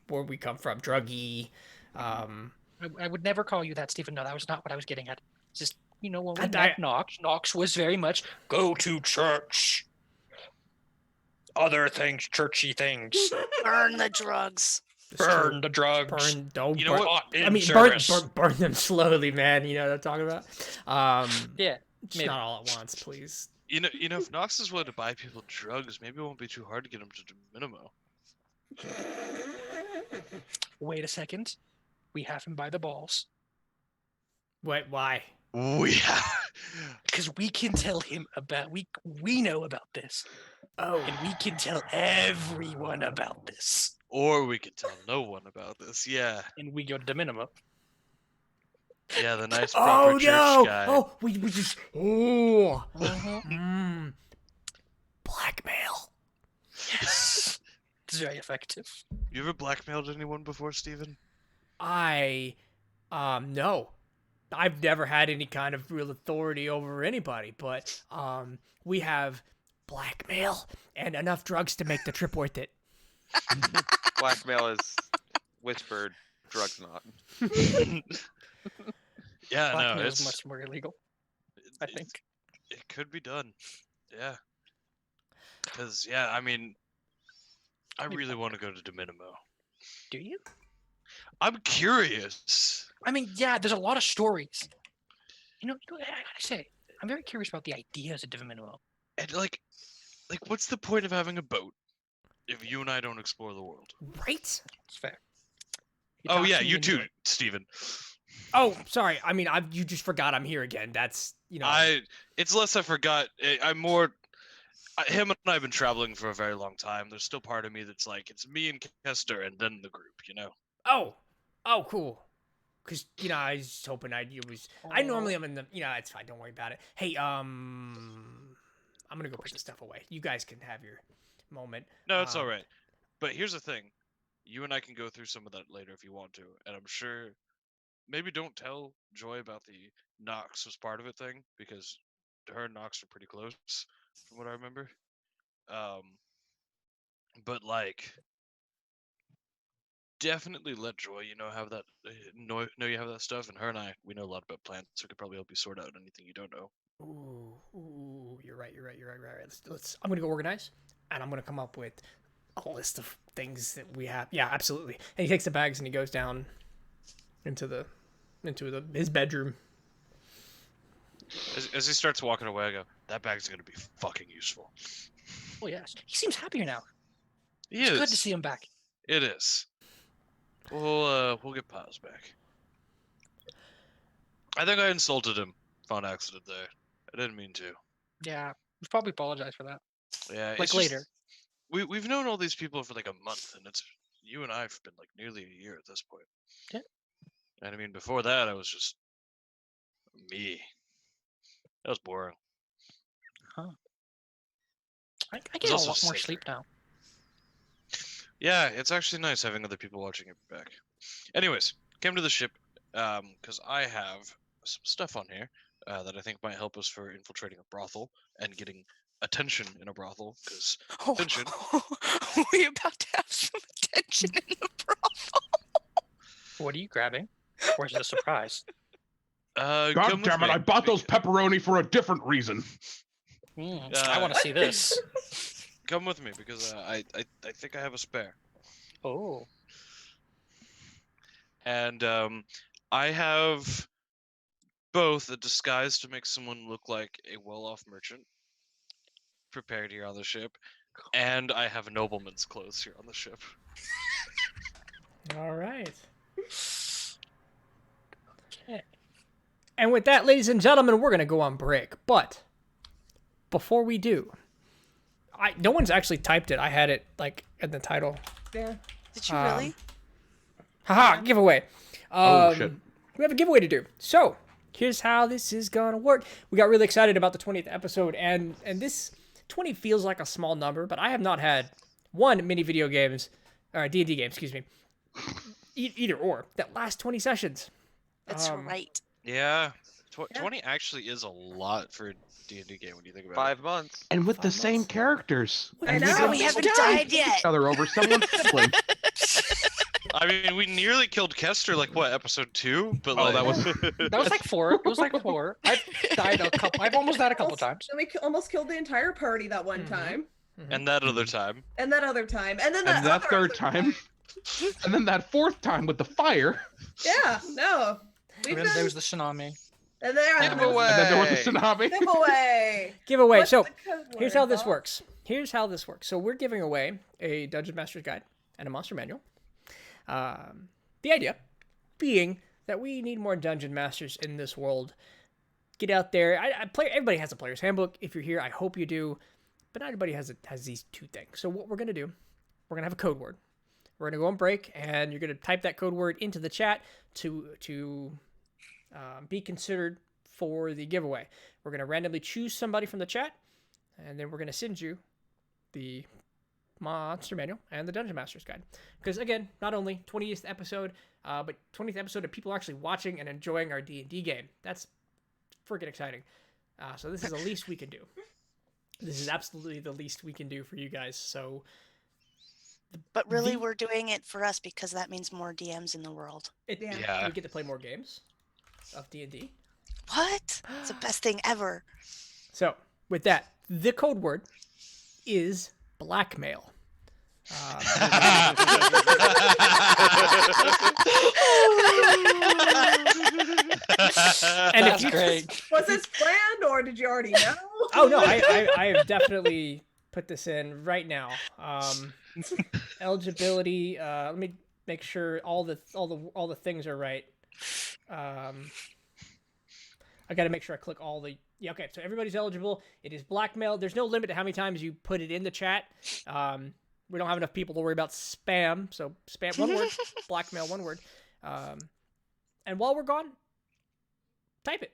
[SPEAKER 3] where we come from. Druggy.
[SPEAKER 5] I would never call you that, Stephen. No, that was not what I was getting at. It's just, when we
[SPEAKER 3] I-
[SPEAKER 5] met Nox was very much go to church. Other things, churchy things.
[SPEAKER 7] Burn the drugs.
[SPEAKER 5] Burn the drugs.
[SPEAKER 3] Don't
[SPEAKER 6] You know
[SPEAKER 3] burn.
[SPEAKER 6] what?
[SPEAKER 3] I mean, burn them slowly, man. You know what I'm talking about?
[SPEAKER 5] Yeah,
[SPEAKER 3] Just
[SPEAKER 5] maybe.
[SPEAKER 3] not all at once, please.
[SPEAKER 6] You know, if Nox is willing to buy people drugs, maybe it won't be too hard to get him to Minimo.
[SPEAKER 5] Wait a second. We have him by the balls.
[SPEAKER 3] Wait, why?
[SPEAKER 6] Yeah.
[SPEAKER 5] Because we can tell him about we know about this.
[SPEAKER 3] Oh,
[SPEAKER 5] And we can tell everyone about this.
[SPEAKER 6] Or we could tell no one about this. Yeah.
[SPEAKER 5] And we go to the minimum.
[SPEAKER 6] Yeah, the nice proper church guy.
[SPEAKER 3] Oh, we just blackmail.
[SPEAKER 5] Yes. It's very effective.
[SPEAKER 6] You ever blackmailed anyone before, Steven?
[SPEAKER 3] No. I've never had any kind of real authority over anybody, but we have blackmail and enough drugs to make the trip worth it.
[SPEAKER 1] Blackmail is whispered, drugs not.
[SPEAKER 6] Yeah, no,
[SPEAKER 5] Blackmail is
[SPEAKER 6] it's
[SPEAKER 5] much more illegal, I think.
[SPEAKER 6] It could be done. Yeah. Because I mean, I really want to go to Dominimo.
[SPEAKER 5] Do you?
[SPEAKER 6] I'm curious.
[SPEAKER 5] I mean, yeah, there's a lot of stories. I gotta say, I'm very curious about the ideas of Minimum.
[SPEAKER 6] And like, what's the point of having a boat if you and I don't explore the world?
[SPEAKER 3] Right?
[SPEAKER 5] It's fair.
[SPEAKER 6] Oh yeah,
[SPEAKER 5] talked me
[SPEAKER 6] you
[SPEAKER 5] into
[SPEAKER 6] too,
[SPEAKER 5] it.
[SPEAKER 6] Steven.
[SPEAKER 3] Oh, sorry. I mean, you just forgot I'm here again. That's,
[SPEAKER 6] It's less I forgot. I'm more. Him and I have been traveling for a very long time. There's still part of me that's like, it's me and Kester and then the group, you know?
[SPEAKER 3] Oh, cool. Because, I was just hoping I normally am in the, it's fine. Don't worry about it. Hey, I'm going to go put this stuff away. You guys can have your moment.
[SPEAKER 6] No, it's all right. But here's the thing. you and I can go through some of that later if you want to, and I'm sure maybe don't tell Joy about the Nox was part of it thing, because her and Nox are pretty close from what I remember. But like, definitely let Joy, have that know you have that stuff, and her and I, we know a lot about plants, so we could probably help you sort out anything you don't know.
[SPEAKER 3] Ooh, you're right. Let's. I'm gonna go organize, and I'm gonna come up with a list of things that we have. Yeah, absolutely. And he takes the bags and he goes down into his bedroom.
[SPEAKER 6] As he starts walking away, I go, that bag's gonna be fucking useful.
[SPEAKER 5] Oh yes, he seems happier now.
[SPEAKER 6] He
[SPEAKER 5] It's
[SPEAKER 6] is.
[SPEAKER 5] good to see him back.
[SPEAKER 6] It is. We'll get Piles back. I think I insulted him on accident there. I didn't mean to.
[SPEAKER 5] Yeah, we probably apologize for that.
[SPEAKER 6] Yeah,
[SPEAKER 5] Like later.
[SPEAKER 6] We've known all these people for like a month, and it's you and I have been like nearly a year at this point.
[SPEAKER 5] Yeah.
[SPEAKER 6] And I mean, before that, I was just me. That was boring.
[SPEAKER 5] Huh. I get a
[SPEAKER 6] also
[SPEAKER 5] lot more
[SPEAKER 6] safer.
[SPEAKER 5] sleep now.
[SPEAKER 6] Yeah, it's actually nice having other people watching your back. Anyways, came to the ship because I have some stuff on here that I think might help us for infiltrating a brothel and getting attention in a brothel. Because attention.
[SPEAKER 7] Are we about to have some attention in the brothel?
[SPEAKER 5] What are you grabbing? Or is it a surprise?
[SPEAKER 6] Come
[SPEAKER 4] God
[SPEAKER 6] with
[SPEAKER 4] damn it!
[SPEAKER 6] me,
[SPEAKER 4] I bought those
[SPEAKER 6] because-
[SPEAKER 4] pepperoni for a different reason.
[SPEAKER 5] I want to see this.
[SPEAKER 6] Come with me because I think I have a spare.
[SPEAKER 5] Oh.
[SPEAKER 6] And I have both a disguise to make someone look like a well-off merchant prepared here on the ship, and I have nobleman's clothes here on the ship.
[SPEAKER 3] All right.
[SPEAKER 5] Okay.
[SPEAKER 3] And with that, ladies and gentlemen, we're gonna go on break. But before we do, no one's actually typed it. I had it like in the title.
[SPEAKER 2] Yeah.
[SPEAKER 7] Did you really?
[SPEAKER 3] Haha, giveaway.
[SPEAKER 4] Oh, shit.
[SPEAKER 3] We have a giveaway to do. So here's how this is gonna work. We got really excited about the 20th episode, and this 20 feels like a small number, but I have not had one mini video games, or D&D game, excuse me, either or, that last 20 sessions.
[SPEAKER 7] That's right.
[SPEAKER 6] Yeah, 20 actually is a lot for a D&D game when you think about
[SPEAKER 1] 5 months.
[SPEAKER 4] And with the
[SPEAKER 3] 5
[SPEAKER 4] same
[SPEAKER 3] months.
[SPEAKER 4] characters.
[SPEAKER 2] I
[SPEAKER 4] And
[SPEAKER 2] know.
[SPEAKER 4] can
[SPEAKER 7] We haven't
[SPEAKER 4] die
[SPEAKER 7] died yet.
[SPEAKER 4] each other over someone's sibling.
[SPEAKER 6] it. I mean, we nearly killed Kester, like, what, episode 2? But,
[SPEAKER 4] Oh,
[SPEAKER 6] like,
[SPEAKER 4] that was-
[SPEAKER 5] That was like 4. It was like 4. I've died a couple. I've almost died a couple times.
[SPEAKER 2] And we almost killed the entire party that one
[SPEAKER 3] Mhm.
[SPEAKER 2] time,
[SPEAKER 6] and that other time.
[SPEAKER 2] and that other time, and then
[SPEAKER 4] And that
[SPEAKER 2] other
[SPEAKER 4] third
[SPEAKER 2] other
[SPEAKER 4] time. And then that fourth time with the fire.
[SPEAKER 2] Yeah, no. We've
[SPEAKER 5] And then there
[SPEAKER 2] done,
[SPEAKER 5] was the tsunami.
[SPEAKER 2] and there
[SPEAKER 1] Giveaway.
[SPEAKER 4] And then there was a tsunami.
[SPEAKER 2] giveaway.
[SPEAKER 3] Giveaway.
[SPEAKER 2] What's
[SPEAKER 3] So
[SPEAKER 2] the code
[SPEAKER 3] here's
[SPEAKER 2] word,
[SPEAKER 3] how this
[SPEAKER 2] Bob?
[SPEAKER 3] works. So we're giving away a Dungeon Master's Guide and a Monster Manual. The idea being that we need more Dungeon Masters in this world. Get out there. Everybody has a player's handbook. If you're here, I hope you do. But not everybody has these two things. So what we're going to do, we're going to have a code word. We're going to go on break, and you're going to type that code word into the chat to be considered for the giveaway. We're going to randomly choose somebody from the chat, and then we're going to send you the Monster Manual and the Dungeon Master's Guide. Because again, not only 20th episode, but 20th episode of people actually watching and enjoying our D&D game. That's freaking exciting. So this is the least we can do. This is absolutely the least we can do for you guys. So,
[SPEAKER 7] But really, we're doing it for us because that means more DMs in the world.
[SPEAKER 6] Yeah.
[SPEAKER 3] we get to play more games of D&D.
[SPEAKER 7] What? It's the best thing ever.
[SPEAKER 3] So with that, the code word is blackmail. And if
[SPEAKER 5] That's
[SPEAKER 3] you,
[SPEAKER 5] great.
[SPEAKER 2] Was this planned, or did you already know?
[SPEAKER 3] Oh no, I have definitely put this in right now. Eligibility. Let me make sure all the things are right. I got to make sure I click all the. Yeah, okay. So everybody's eligible. It is blackmail. There's no limit to how many times you put it in the chat. We don't have enough people to worry about spam. So spam, one word. Blackmail, one word. And while we're gone, type it.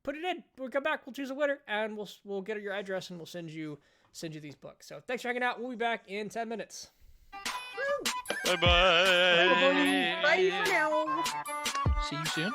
[SPEAKER 3] Put it in. We'll come back. We'll choose a winner, and we'll get your address, and we'll send you these books. So thanks for hanging out. We'll be back in 10 minutes.
[SPEAKER 2] Woo.
[SPEAKER 6] Bye
[SPEAKER 2] Bye
[SPEAKER 6] bye.
[SPEAKER 2] for now.
[SPEAKER 5] See you soon.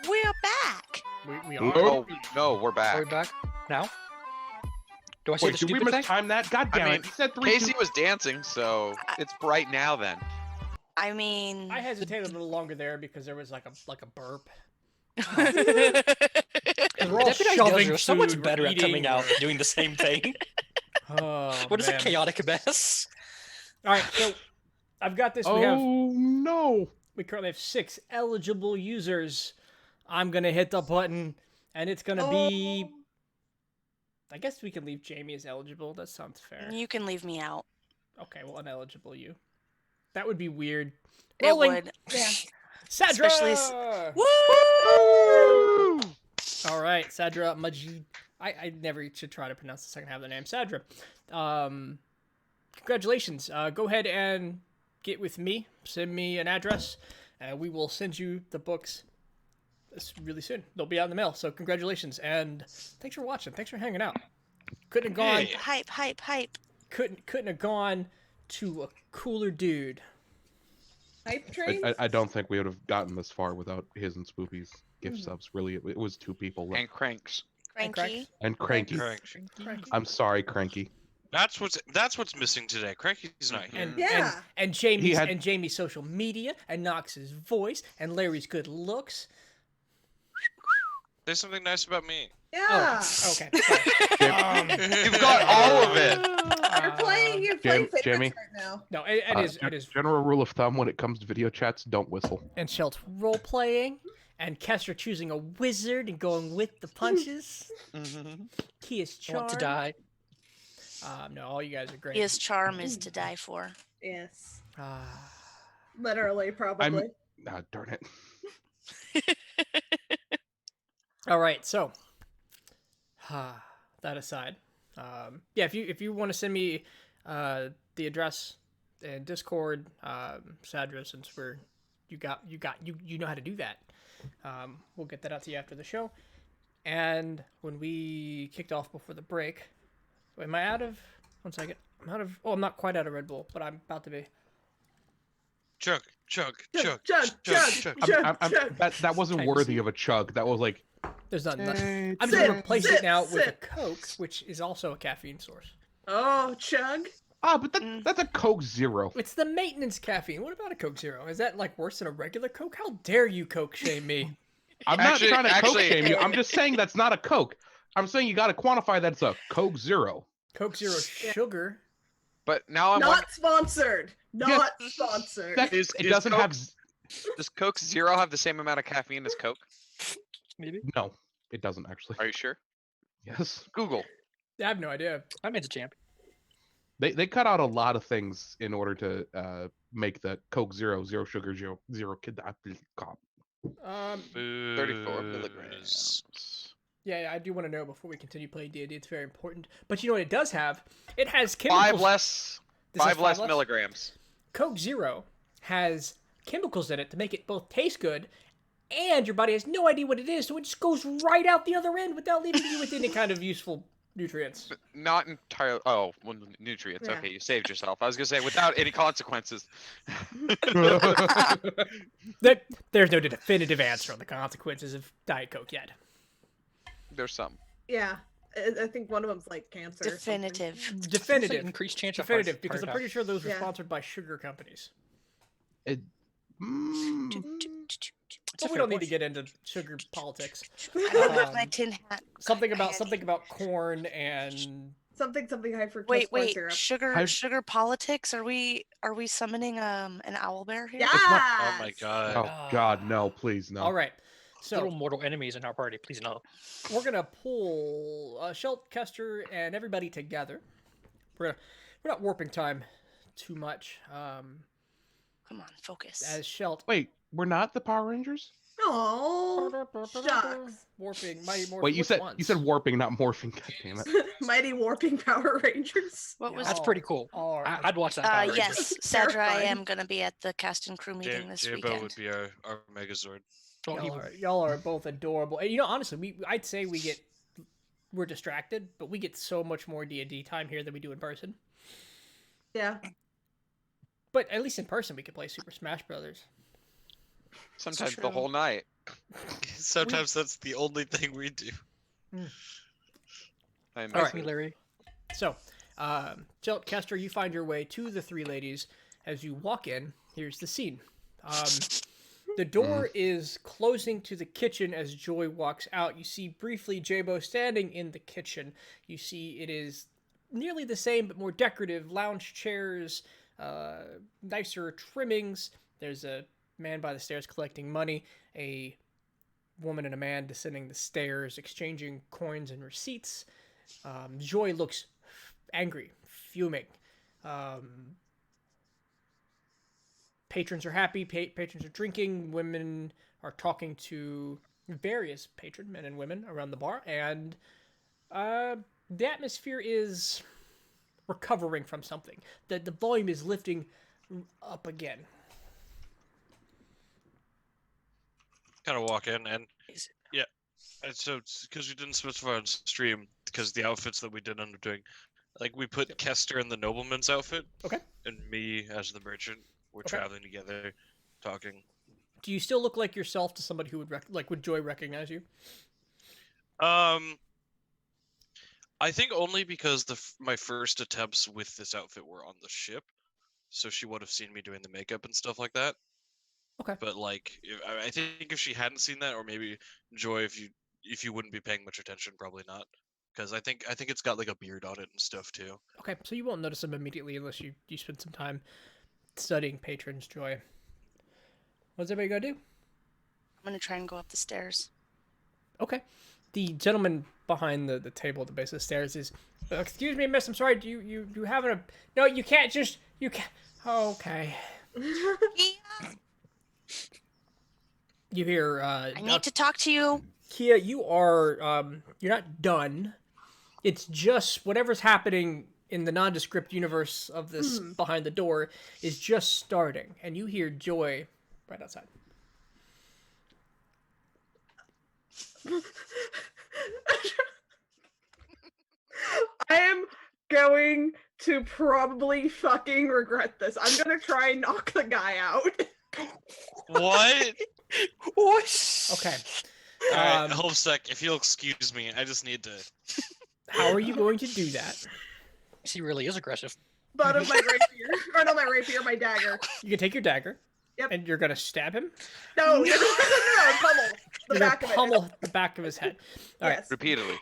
[SPEAKER 7] We're back.
[SPEAKER 3] We are.
[SPEAKER 1] Oh no, we're
[SPEAKER 5] Are
[SPEAKER 1] back.
[SPEAKER 5] we back now? Do I say
[SPEAKER 4] Wait,
[SPEAKER 5] the
[SPEAKER 4] did we
[SPEAKER 5] stupid thing?
[SPEAKER 4] mistime that? God damn
[SPEAKER 1] I mean,
[SPEAKER 4] it! You said 3,
[SPEAKER 1] Casey
[SPEAKER 4] 2.
[SPEAKER 1] was dancing, so it's right now then.
[SPEAKER 7] I mean,
[SPEAKER 3] I hesitated a little longer there because there was like a burp.
[SPEAKER 7] I
[SPEAKER 3] We're all
[SPEAKER 5] Deputy
[SPEAKER 3] shoving
[SPEAKER 5] Dozer are so much
[SPEAKER 3] food, we're
[SPEAKER 5] better at coming
[SPEAKER 3] eating,
[SPEAKER 5] out
[SPEAKER 3] we're-
[SPEAKER 5] doing the same thing.
[SPEAKER 3] Oh,
[SPEAKER 5] What is a
[SPEAKER 3] man.
[SPEAKER 5] chaotic mess?
[SPEAKER 3] All right, so I've got this. We
[SPEAKER 4] Oh no!
[SPEAKER 3] currently have 6 eligible users. I'm gonna hit the button, and it's gonna be. I guess we can leave Jamie as eligible. That sounds fair.
[SPEAKER 7] you can leave me out.
[SPEAKER 3] Okay, well, uneligible you. That would be weird.
[SPEAKER 7] It
[SPEAKER 3] Rolling.
[SPEAKER 7] would.
[SPEAKER 2] Yeah.
[SPEAKER 3] Sadra!
[SPEAKER 7] Especially
[SPEAKER 1] Woo!
[SPEAKER 3] All right, Sadra Majid. I never should try to pronounce the second half of the name. Sadra. Congratulations. Go ahead and get with me. Send me an address, and we will send you the books really soon. They'll be out in the mail. So congratulations, and thanks for watching. Thanks for hanging out. Couldn't have gone.
[SPEAKER 6] Hey.
[SPEAKER 7] Hype, hype, hype.
[SPEAKER 3] Couldn't have gone to a cooler dude.
[SPEAKER 2] Hype train?
[SPEAKER 4] I don't think we would have gotten this far without his and Spoopy's gift subs. Really, it was 2 people left.
[SPEAKER 1] And cranks.
[SPEAKER 3] And
[SPEAKER 7] Cranky.
[SPEAKER 4] And Cranky.
[SPEAKER 6] Crank.
[SPEAKER 4] I'm sorry, Cranky.
[SPEAKER 6] That's what's missing today. Cranky's not here.
[SPEAKER 3] And,
[SPEAKER 2] Yeah.
[SPEAKER 3] and Jamie's
[SPEAKER 4] had-
[SPEAKER 3] and Jamie's social media and Knox's voice and Larry's good looks.
[SPEAKER 6] Say something nice about me.
[SPEAKER 2] Yeah.
[SPEAKER 3] Okay. Sorry.
[SPEAKER 1] You've got all of it.
[SPEAKER 2] You're playing favorites
[SPEAKER 4] Jamie?
[SPEAKER 2] right now.
[SPEAKER 3] No, it is.
[SPEAKER 4] General rule of thumb when it comes to video chats: don't whistle.
[SPEAKER 3] And Shelt's role playing, and Kester choosing a wizard and going with the punches. He is
[SPEAKER 5] I want to
[SPEAKER 3] charmed.
[SPEAKER 5] die.
[SPEAKER 3] No, all you guys are great.
[SPEAKER 7] His charm is to die for.
[SPEAKER 2] Yes.
[SPEAKER 3] Ah.
[SPEAKER 2] Literally, probably.
[SPEAKER 4] Ah, darn it.
[SPEAKER 3] All right, so that aside, yeah, if you want to send me the address and Discord, Sadra, since you know how to do that, we'll get that out to you after the show. And when we kicked off before the break, am I out of? 1 second, I'm out of. Oh, I'm not quite out of Red Bull, but I'm about to be.
[SPEAKER 6] Chug, chug, chug,
[SPEAKER 2] Chug, chug,
[SPEAKER 6] chug.
[SPEAKER 2] chug.
[SPEAKER 4] That wasn't
[SPEAKER 3] Okay,
[SPEAKER 4] worthy of a chug. That was like.
[SPEAKER 3] There's nothing. I'm just
[SPEAKER 2] Sip,
[SPEAKER 3] gonna replace
[SPEAKER 2] sip,
[SPEAKER 3] it now with a
[SPEAKER 2] sip.
[SPEAKER 3] Coke, which is also a caffeine source.
[SPEAKER 2] Oh, chug.
[SPEAKER 4] Ah, but that's a Coke Zero.
[SPEAKER 3] It's the maintenance caffeine. What about a Coke Zero? Is that like worse than a regular Coke? How dare you Coke shame me?
[SPEAKER 4] I'm not
[SPEAKER 1] Actually-
[SPEAKER 4] trying to Coke
[SPEAKER 1] actually-
[SPEAKER 4] shame you. I'm just saying that's not a Coke. I'm saying you got to quantify that it's a Coke Zero.
[SPEAKER 3] Coke Zero sugar.
[SPEAKER 1] But now I'm
[SPEAKER 2] Not sponsored. Not
[SPEAKER 4] Yes.
[SPEAKER 2] sponsored.
[SPEAKER 4] That-
[SPEAKER 1] Is-
[SPEAKER 4] it
[SPEAKER 1] is
[SPEAKER 4] doesn't
[SPEAKER 1] Coke-
[SPEAKER 4] have.
[SPEAKER 1] does Coke Zero have the same amount of caffeine as Coke?
[SPEAKER 5] Maybe.
[SPEAKER 4] No, it doesn't actually.
[SPEAKER 1] Are you sure?
[SPEAKER 4] Yes.
[SPEAKER 1] Google.
[SPEAKER 3] I have no idea.
[SPEAKER 5] I made the champ.
[SPEAKER 4] They cut out a lot of things in order to make the Coke Zero sugar zero kid.
[SPEAKER 1] 34 milligrams.
[SPEAKER 3] Yeah, I do want to know before we continue playing D&D. It's very important. But you know what it does have? It has chemicals.
[SPEAKER 1] This
[SPEAKER 3] has
[SPEAKER 1] is 5 less milligrams.
[SPEAKER 3] Coke Zero has chemicals in it to make it both taste good, and your body has no idea what it is, so it just goes right out the other end without leaving you with any kind of useful nutrients.
[SPEAKER 1] But not entirely. Oh, well, nutrients.
[SPEAKER 2] Yeah.
[SPEAKER 1] Okay, you saved yourself. I was gonna say without any consequences.
[SPEAKER 3] There's no definitive answer on the consequences of Diet Coke yet.
[SPEAKER 1] There's some.
[SPEAKER 2] Yeah. I think one of them's like cancer. or something.
[SPEAKER 7] Definitive.
[SPEAKER 3] Definitive.
[SPEAKER 5] Increased chance of
[SPEAKER 3] Definitive,
[SPEAKER 5] heart
[SPEAKER 3] because I'm
[SPEAKER 5] attack.
[SPEAKER 3] pretty sure those were
[SPEAKER 2] Yeah.
[SPEAKER 3] sponsored by sugar companies.
[SPEAKER 4] Mm,
[SPEAKER 5] It's
[SPEAKER 3] But
[SPEAKER 5] a
[SPEAKER 3] we
[SPEAKER 5] fair
[SPEAKER 3] don't need to
[SPEAKER 5] question.
[SPEAKER 3] get into sugar politics.
[SPEAKER 7] I don't have my
[SPEAKER 3] Um,
[SPEAKER 7] tin hat.
[SPEAKER 3] Something about
[SPEAKER 7] handy.
[SPEAKER 3] something about corn and
[SPEAKER 2] Something high fructose
[SPEAKER 7] Wait,
[SPEAKER 2] corn
[SPEAKER 7] wait.
[SPEAKER 2] syrup.
[SPEAKER 7] Sugar politics. Are we summoning an owlbear here?
[SPEAKER 2] Yeah.
[SPEAKER 6] Oh my god.
[SPEAKER 4] oh God, no! Please no.
[SPEAKER 3] all right.
[SPEAKER 5] Little
[SPEAKER 3] So
[SPEAKER 5] mortal enemies in our party, please no.
[SPEAKER 3] we're gonna pull Shelt, Kester, and everybody together. We're not warping time too much.
[SPEAKER 7] Come on, focus.
[SPEAKER 3] As Shelt
[SPEAKER 4] Wait, we're not the Power Rangers?
[SPEAKER 2] Oh, shucks.
[SPEAKER 3] warping, mighty morph.
[SPEAKER 4] Wait, you
[SPEAKER 3] which
[SPEAKER 4] said
[SPEAKER 3] ones?
[SPEAKER 4] warping, not morphing. God damn it.
[SPEAKER 2] Mighty warping Power Rangers.
[SPEAKER 7] What was?
[SPEAKER 5] That's pretty cool.
[SPEAKER 3] All right.
[SPEAKER 5] I'd watch that. Power Rangers.
[SPEAKER 7] Yes, Sadra. I
[SPEAKER 2] Terrifying.
[SPEAKER 7] am gonna be at the cast and crew meeting this
[SPEAKER 6] Jabo
[SPEAKER 7] weekend.
[SPEAKER 6] would be our Megazord.
[SPEAKER 5] Oh,
[SPEAKER 3] Y'all are both adorable. And, you know, honestly, I'd say we're distracted, but we get so much more D&D time here than we do in person.
[SPEAKER 2] Yeah.
[SPEAKER 3] But at least in person, we could play Super Smash Brothers.
[SPEAKER 1] Sometimes the
[SPEAKER 7] true.
[SPEAKER 1] whole night.
[SPEAKER 6] Sometimes that's the only thing we do.
[SPEAKER 1] I miss
[SPEAKER 3] All right.
[SPEAKER 5] Me,
[SPEAKER 1] it.
[SPEAKER 5] Larry.
[SPEAKER 3] So, Kester, you find your way to the three ladies. As you walk in, here's the scene. The door is closing to the kitchen as Joy walks out. You see briefly Jabo standing in the kitchen. You see it is nearly the same but more decorative. Lounge chairs, nicer trimmings. There's a man by the stairs collecting money. A woman and a man descending the stairs, exchanging coins and receipts. Joy looks angry, fuming. Patrons are happy. Patrons are drinking. Women are talking to various men and women around the bar, and the atmosphere is recovering from something. The volume is lifting up again.
[SPEAKER 6] Kind of walk in and yeah. And so because we didn't specify on stream, because the outfits that we did end up doing, like we put Kester in the nobleman's outfit.
[SPEAKER 3] Okay.
[SPEAKER 6] And me as the merchant. We're traveling together, talking.
[SPEAKER 3] Do you still look like yourself to somebody who would would Joy recognize you?
[SPEAKER 6] I think only because my first attempts with this outfit were on the ship, so she would have seen me doing the makeup and stuff like that.
[SPEAKER 3] Okay.
[SPEAKER 6] But like, I think if she hadn't seen that, or maybe Joy, if you wouldn't be paying much attention, probably not, because I think it's got like a beard on it and stuff too.
[SPEAKER 3] Okay, so you won't notice them immediately unless you spend some time studying patrons, Joy. What's everybody gonna do?
[SPEAKER 7] I'm gonna try and go up the stairs.
[SPEAKER 3] Okay. The gentleman behind the table at the base of the stairs is, excuse me, miss, I'm sorry, do you have a... No, you can't just... You can't... Okay. You hear,
[SPEAKER 7] I need to talk to you.
[SPEAKER 3] Kia, you are, you're not done. It's just whatever's happening in the nondescript universe of this behind the door is just starting, and you hear Joy right outside.
[SPEAKER 2] I am going to probably fucking regret this. I'm gonna try and knock the guy out.
[SPEAKER 6] What?
[SPEAKER 5] What?
[SPEAKER 3] Okay.
[SPEAKER 6] Alright, hold a sec. If you'll excuse me, I just need to.
[SPEAKER 3] How are you going to do that?
[SPEAKER 5] He really is aggressive.
[SPEAKER 2] But of my rapier. Or not my rapier, my dagger.
[SPEAKER 3] You can take your dagger.
[SPEAKER 2] Yep.
[SPEAKER 3] And you're gonna stab him.
[SPEAKER 2] No, pummel. The
[SPEAKER 3] You're
[SPEAKER 2] back
[SPEAKER 3] gonna
[SPEAKER 2] of
[SPEAKER 3] pummel
[SPEAKER 2] it.
[SPEAKER 3] the back of his head. All right.
[SPEAKER 2] Yes.
[SPEAKER 1] Repeatedly.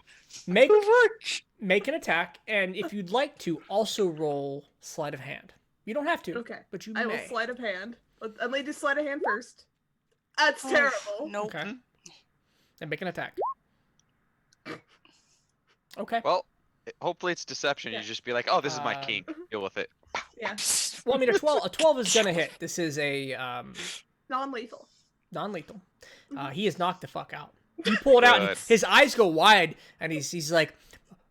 [SPEAKER 3] Make an attack, and if you'd like to, also roll sleight of hand. You don't have to.
[SPEAKER 2] Okay.
[SPEAKER 3] But you
[SPEAKER 2] I
[SPEAKER 3] may.
[SPEAKER 2] will sleight of hand. Let me do sleight of hand first. That's
[SPEAKER 7] Oh,
[SPEAKER 2] terrible.
[SPEAKER 7] Nope.
[SPEAKER 3] Okay. And make an attack. Okay.
[SPEAKER 1] Well, hopefully it's deception.
[SPEAKER 2] Yeah.
[SPEAKER 1] You just be like, oh, this is my king. Deal with it.
[SPEAKER 2] Yeah.
[SPEAKER 3] Well, I mean, a 12 is gonna hit. This is a
[SPEAKER 2] Non-lethal.
[SPEAKER 3] non-lethal. He is knocked the fuck out. You pull it out, and
[SPEAKER 1] Good.
[SPEAKER 3] his eyes go wide, and he's like,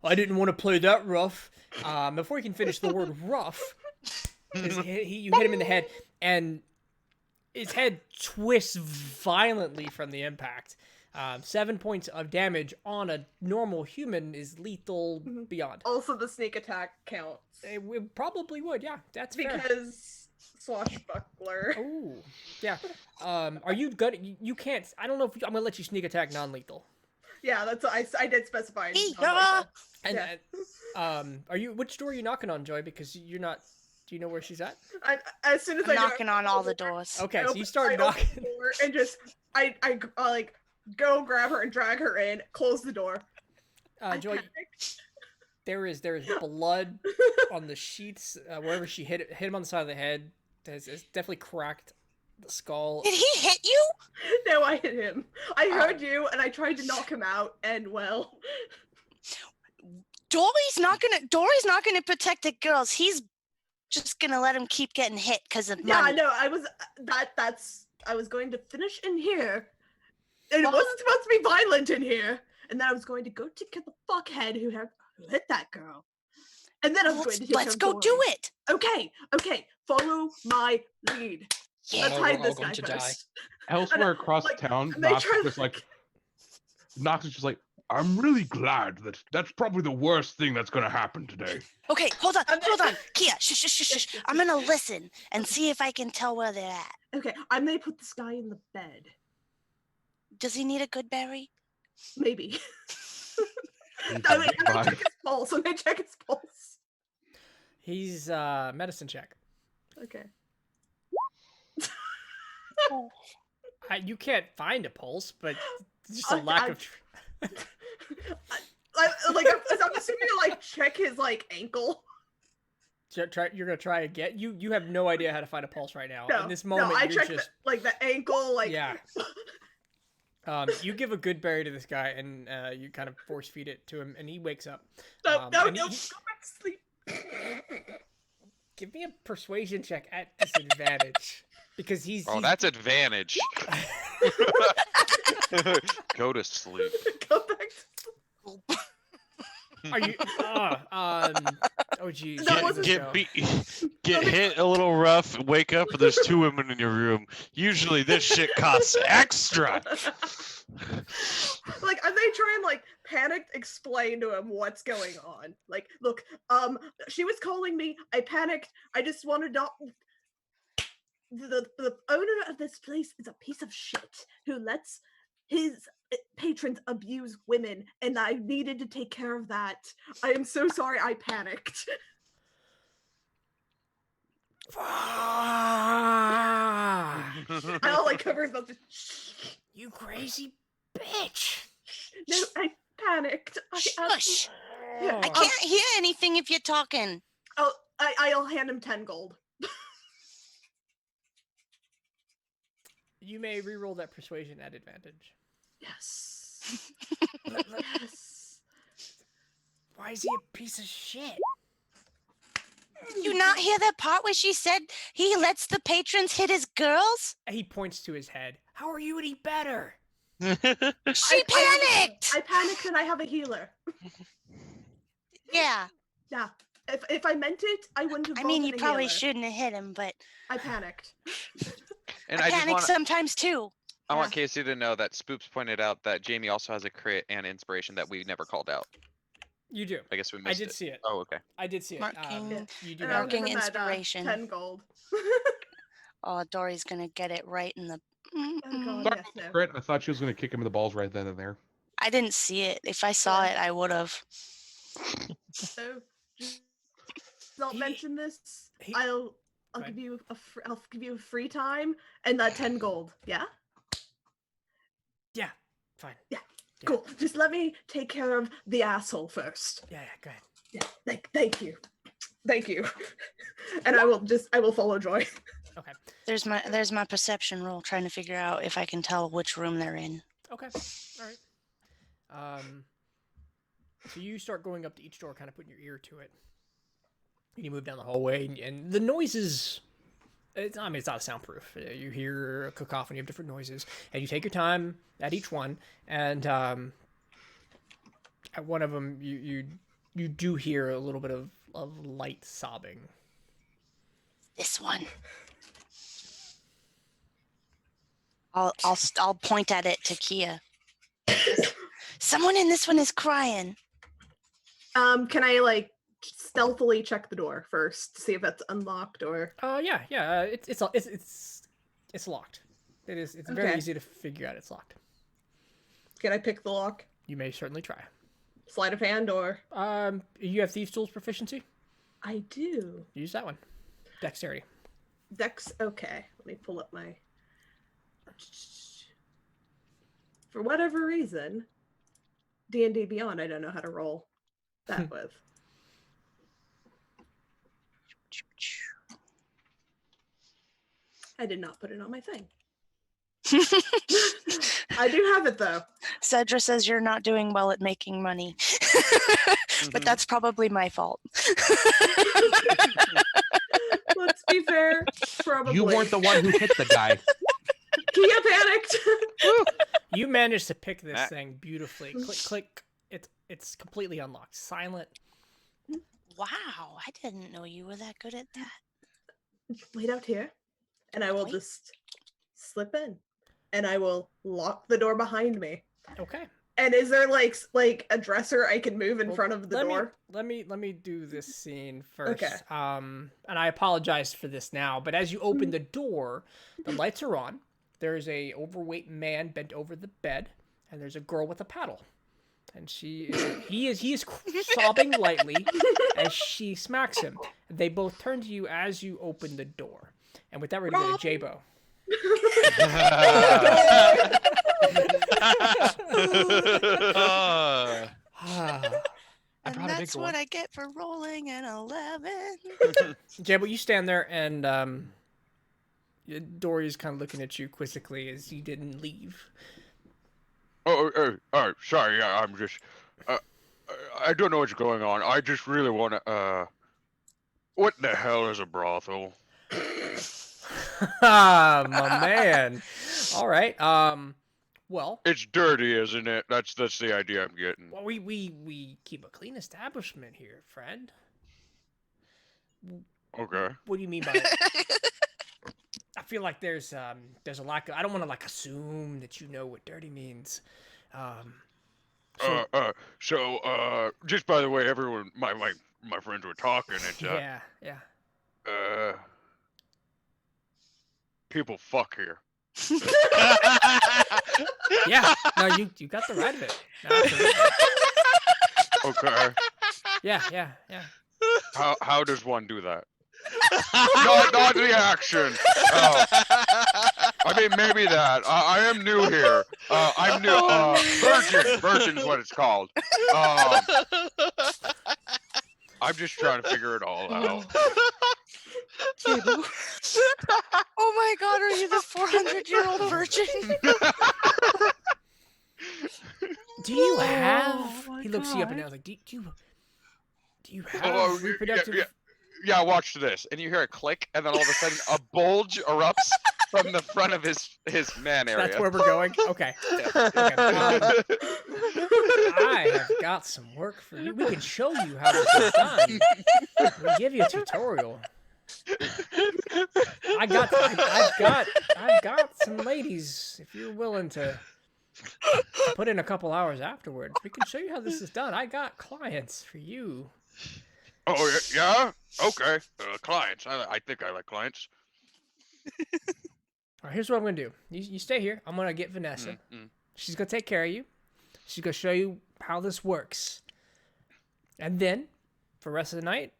[SPEAKER 3] I didn't want to play that rough. Before he can finish the word rough, you hit him in the head, and his head twists violently from the impact. 7 points of damage on a normal human is lethal beyond.
[SPEAKER 2] Also, the sneak attack counts.
[SPEAKER 3] It probably would, yeah. That's fair.
[SPEAKER 2] Because swashbuckler.
[SPEAKER 3] Oh, yeah. Are you good? You can't. I don't know if I'm gonna let you sneak attack non-lethal.
[SPEAKER 2] Yeah, that's I did specify.
[SPEAKER 7] Hey,
[SPEAKER 2] non-lethal.
[SPEAKER 3] And
[SPEAKER 2] Yeah.
[SPEAKER 3] are you? Which door are you knocking on, Joy? Because you're not. Do you know where she's at?
[SPEAKER 2] As soon as
[SPEAKER 7] I'm
[SPEAKER 2] I
[SPEAKER 7] knocking on all the doors.
[SPEAKER 3] Okay,
[SPEAKER 2] I
[SPEAKER 3] so
[SPEAKER 2] open-
[SPEAKER 3] you start
[SPEAKER 2] I open
[SPEAKER 3] knocking.
[SPEAKER 2] the door and just I like go grab her and drag her in. Close the door.
[SPEAKER 3] Joy, there is blood on the sheets wherever she hit him on the side of the head. It's definitely cracked the skull.
[SPEAKER 7] Did he hit you?
[SPEAKER 2] No, I hit him. I heard you, and I tried to knock him out, and well,
[SPEAKER 7] Dory's not gonna protect the girls. He's just gonna let him keep getting hit because of
[SPEAKER 2] yeah,
[SPEAKER 7] money.
[SPEAKER 2] no, I was I was going to finish in here, and it wasn't supposed to be violent in here, and then I was going to go to get the fuckhead who hit that girl, and then I was going to hit
[SPEAKER 7] Let's
[SPEAKER 2] him
[SPEAKER 7] go
[SPEAKER 2] for
[SPEAKER 7] do
[SPEAKER 2] him.
[SPEAKER 7] it.
[SPEAKER 2] Okay, follow my lead.
[SPEAKER 7] Yeah.
[SPEAKER 2] Let's
[SPEAKER 5] we're
[SPEAKER 2] hide
[SPEAKER 5] all
[SPEAKER 2] this
[SPEAKER 5] going
[SPEAKER 2] guy
[SPEAKER 5] to die.
[SPEAKER 2] first.
[SPEAKER 4] Elsewhere across
[SPEAKER 2] like,
[SPEAKER 4] town,
[SPEAKER 2] and they
[SPEAKER 4] Knox
[SPEAKER 2] try
[SPEAKER 4] is like, Knox is just like, I'm really glad that's probably the worst thing that's gonna happen today.
[SPEAKER 7] Okay, hold on.
[SPEAKER 2] I'm-
[SPEAKER 7] Kia, shh. I'm gonna listen and see if I can tell where they're at.
[SPEAKER 2] Okay, I may put this guy in the bed.
[SPEAKER 7] Does he need a good berry?
[SPEAKER 2] Maybe.
[SPEAKER 4] He's
[SPEAKER 2] I
[SPEAKER 4] a
[SPEAKER 2] mean,
[SPEAKER 4] big
[SPEAKER 2] and I
[SPEAKER 4] guy.
[SPEAKER 2] check his pulse. And I check his pulse.
[SPEAKER 3] He's medicine check.
[SPEAKER 2] Okay.
[SPEAKER 7] Oh.
[SPEAKER 3] You can't find a pulse, but it's just a lack of.
[SPEAKER 2] I'm assuming to like check his like ankle.
[SPEAKER 3] You're gonna try again. You have no idea how to find a pulse right now.
[SPEAKER 2] No,
[SPEAKER 3] In this moment,
[SPEAKER 2] I
[SPEAKER 3] you're
[SPEAKER 2] check
[SPEAKER 3] just
[SPEAKER 2] the ankle, like
[SPEAKER 3] yeah. You give a good berry to this guy, and you kind of force feed it to him, and he wakes up.
[SPEAKER 2] no,
[SPEAKER 3] And
[SPEAKER 2] go
[SPEAKER 3] he-
[SPEAKER 2] back to sleep.
[SPEAKER 3] Give me a persuasion check at disadvantage because he's.
[SPEAKER 1] Oh, that's advantage. Go to sleep.
[SPEAKER 2] Go back to
[SPEAKER 3] Are you? Oh geez.
[SPEAKER 2] That
[SPEAKER 3] Let's
[SPEAKER 2] wasn't-
[SPEAKER 3] go.
[SPEAKER 6] Get hit a little rough, wake up, and there's 2 women in your room. Usually this shit costs extra.
[SPEAKER 2] Like, and they try and like panicked explain to him what's going on. Like, look, she was calling me. I panicked. I just wanted to. The owner of this place is a piece of shit who lets his patrons abuse women, and I needed to take care of that. I am so sorry. I panicked. I all like cover his mouth.
[SPEAKER 3] You crazy bitch.
[SPEAKER 2] No, I panicked.
[SPEAKER 7] Shush!
[SPEAKER 2] Yeah,
[SPEAKER 7] I can't hear anything if you're talking.
[SPEAKER 2] I'll hand him 10 gold.
[SPEAKER 3] You may re-roll that persuasion at advantage.
[SPEAKER 2] Yes.
[SPEAKER 3] Let-
[SPEAKER 2] Yes.
[SPEAKER 3] Why is he a piece of shit?
[SPEAKER 7] You not hear that part where she said he lets the patrons hit his girls?
[SPEAKER 3] He points to his head. How are you any better?
[SPEAKER 7] She
[SPEAKER 2] I
[SPEAKER 7] panicked!
[SPEAKER 2] panicked and I have a healer.
[SPEAKER 7] Yeah.
[SPEAKER 2] Yeah. If I meant it, I wouldn't have.
[SPEAKER 7] I mean,
[SPEAKER 2] called
[SPEAKER 7] you
[SPEAKER 2] in a
[SPEAKER 7] probably
[SPEAKER 2] healer.
[SPEAKER 7] shouldn't have hit him, but
[SPEAKER 2] I panicked.
[SPEAKER 1] And
[SPEAKER 7] I
[SPEAKER 1] I just
[SPEAKER 7] panic
[SPEAKER 1] want
[SPEAKER 7] sometimes too.
[SPEAKER 1] I want Casey to know that Spoops pointed out that Jamie also has a crit and inspiration that we never called out.
[SPEAKER 3] You do.
[SPEAKER 1] I guess we
[SPEAKER 3] I
[SPEAKER 1] missed
[SPEAKER 3] did
[SPEAKER 1] it.
[SPEAKER 3] see it.
[SPEAKER 1] Oh, okay.
[SPEAKER 3] I did see it.
[SPEAKER 7] Marking-
[SPEAKER 3] You do
[SPEAKER 2] And
[SPEAKER 3] have
[SPEAKER 2] I'll give
[SPEAKER 7] Marking
[SPEAKER 2] him that,
[SPEAKER 7] inspiration.
[SPEAKER 2] 10 gold.
[SPEAKER 7] Oh, Dory's gonna get it right in the.
[SPEAKER 2] Oh god,
[SPEAKER 4] Sorry
[SPEAKER 2] yes,
[SPEAKER 4] about the
[SPEAKER 2] no.
[SPEAKER 4] crit. I thought she was going to kick him in the balls right then and there.
[SPEAKER 7] I didn't see it. If I saw
[SPEAKER 2] Yeah.
[SPEAKER 7] it, I would have.
[SPEAKER 2] So, just don't
[SPEAKER 3] He-
[SPEAKER 2] mention this.
[SPEAKER 3] he-
[SPEAKER 2] I'll
[SPEAKER 3] Go ahead.
[SPEAKER 2] give you I'll give you a free time and that 10 gold. Yeah?
[SPEAKER 3] Yeah. Fine.
[SPEAKER 2] Yeah.
[SPEAKER 3] Yeah.
[SPEAKER 2] Cool. Just let me take care of the asshole first.
[SPEAKER 3] Yeah. Go ahead.
[SPEAKER 2] Yeah. Thank you. Thank you. And I will follow Joy.
[SPEAKER 3] Okay.
[SPEAKER 7] There's my perception roll, trying to figure out if I can tell which room they're in.
[SPEAKER 3] Okay. All right. So you start going up to each door, kind of putting your ear to it. And you move down the hallway, and the noises. It's not soundproof. You hear a cacophony of different noises, and you take your time at each one. And at one of them, you do hear a little bit of light sobbing.
[SPEAKER 7] This one. I'll point at it to Kia. Someone in this one is crying.
[SPEAKER 2] Can I like stealthily check the door first to see if it's unlocked or
[SPEAKER 3] Yeah. It's locked. It's very
[SPEAKER 2] Okay.
[SPEAKER 3] easy to figure out it's locked.
[SPEAKER 2] can I pick the lock?
[SPEAKER 3] You may certainly try.
[SPEAKER 2] Sleight of hand or
[SPEAKER 3] You have Thieves' Tools proficiency?
[SPEAKER 2] I do.
[SPEAKER 3] Use that one. Dexterity.
[SPEAKER 2] Dex, okay. Let me pull up my. For whatever reason, D&D Beyond, I don't know how to roll that with. I did not put it on my thing. I do have it though.
[SPEAKER 7] Cedra says you're not doing well at making money. But that's probably my fault.
[SPEAKER 2] Let's be fair. Probably.
[SPEAKER 4] You weren't the one who hit the guy.
[SPEAKER 2] Kia panicked.
[SPEAKER 3] You managed to pick this
[SPEAKER 1] Matt.
[SPEAKER 3] thing beautifully. Click, click. It's completely unlocked. Silent.
[SPEAKER 7] Wow, I didn't know you were that good at that.
[SPEAKER 2] Wait out here, and I will
[SPEAKER 7] Wait.
[SPEAKER 2] just slip in, and I will lock the door behind me.
[SPEAKER 3] Okay.
[SPEAKER 2] And is there like a dresser I can move in
[SPEAKER 3] Well,
[SPEAKER 2] front of the door?
[SPEAKER 3] Let me do this scene first.
[SPEAKER 2] Okay.
[SPEAKER 3] And I apologize for this now, but as you open the door, the lights are on. There's a overweight man bent over the bed, and there's a girl with a paddle. And he is sobbing lightly as she smacks him. They both turn to you as you open the door. And with that, we're gonna go to J-Bo.
[SPEAKER 5] I
[SPEAKER 7] And
[SPEAKER 5] brought a
[SPEAKER 7] that's
[SPEAKER 5] bigger
[SPEAKER 7] what
[SPEAKER 5] one.
[SPEAKER 7] I get for rolling an 11.
[SPEAKER 3] J-Bo, you stand there, and Dory's kind of looking at you quizzically as you didn't leave.
[SPEAKER 1] Oh, sorry. Yeah, I'm just. I don't know what's going on. I just really want to. What the hell is a brothel?
[SPEAKER 3] My man. All right. Well,
[SPEAKER 1] It's dirty, isn't it? That's the idea I'm getting.
[SPEAKER 3] well, we keep a clean establishment here, friend.
[SPEAKER 1] Okay.
[SPEAKER 3] What do you mean by that? I feel like there's a lack of. I don't want to assume that you know what dirty means. So,
[SPEAKER 1] Just by the way, everyone, my friends were talking. It's
[SPEAKER 3] yeah.
[SPEAKER 1] people fuck here.
[SPEAKER 3] Yeah. No, you got the right of it. No, absolutely.
[SPEAKER 1] Okay.
[SPEAKER 3] Yeah.
[SPEAKER 1] How does one do that? not the action. Oh. I mean, maybe that. I am new here. I'm new. Virgin's what it's called. I'm just trying to figure it all out.
[SPEAKER 7] Oh my god, are you the 400-year-old virgin?
[SPEAKER 3] Do you have?
[SPEAKER 7] Oh my
[SPEAKER 3] He looks you up and
[SPEAKER 7] God.
[SPEAKER 3] down. Like, do you have reproductive?
[SPEAKER 1] Yeah, watch this. And you hear a click, and then all of a sudden a bulge erupts from the front of his man area.
[SPEAKER 3] That's where we're going. Okay. Okay. I have got some work for you. We can show you how this is done. We'll give you a tutorial. I've got some ladies. If you're willing to put in a couple hours afterwards, we can show you how this is done. I got clients for you.
[SPEAKER 1] Oh, yeah? Okay. Clients. I think I like clients.
[SPEAKER 3] All right, here's what I'm going to do. You stay here. I'm going to get Vanessa. She's going to take care of you. She's going to show you how this works. And then, for the rest of the night,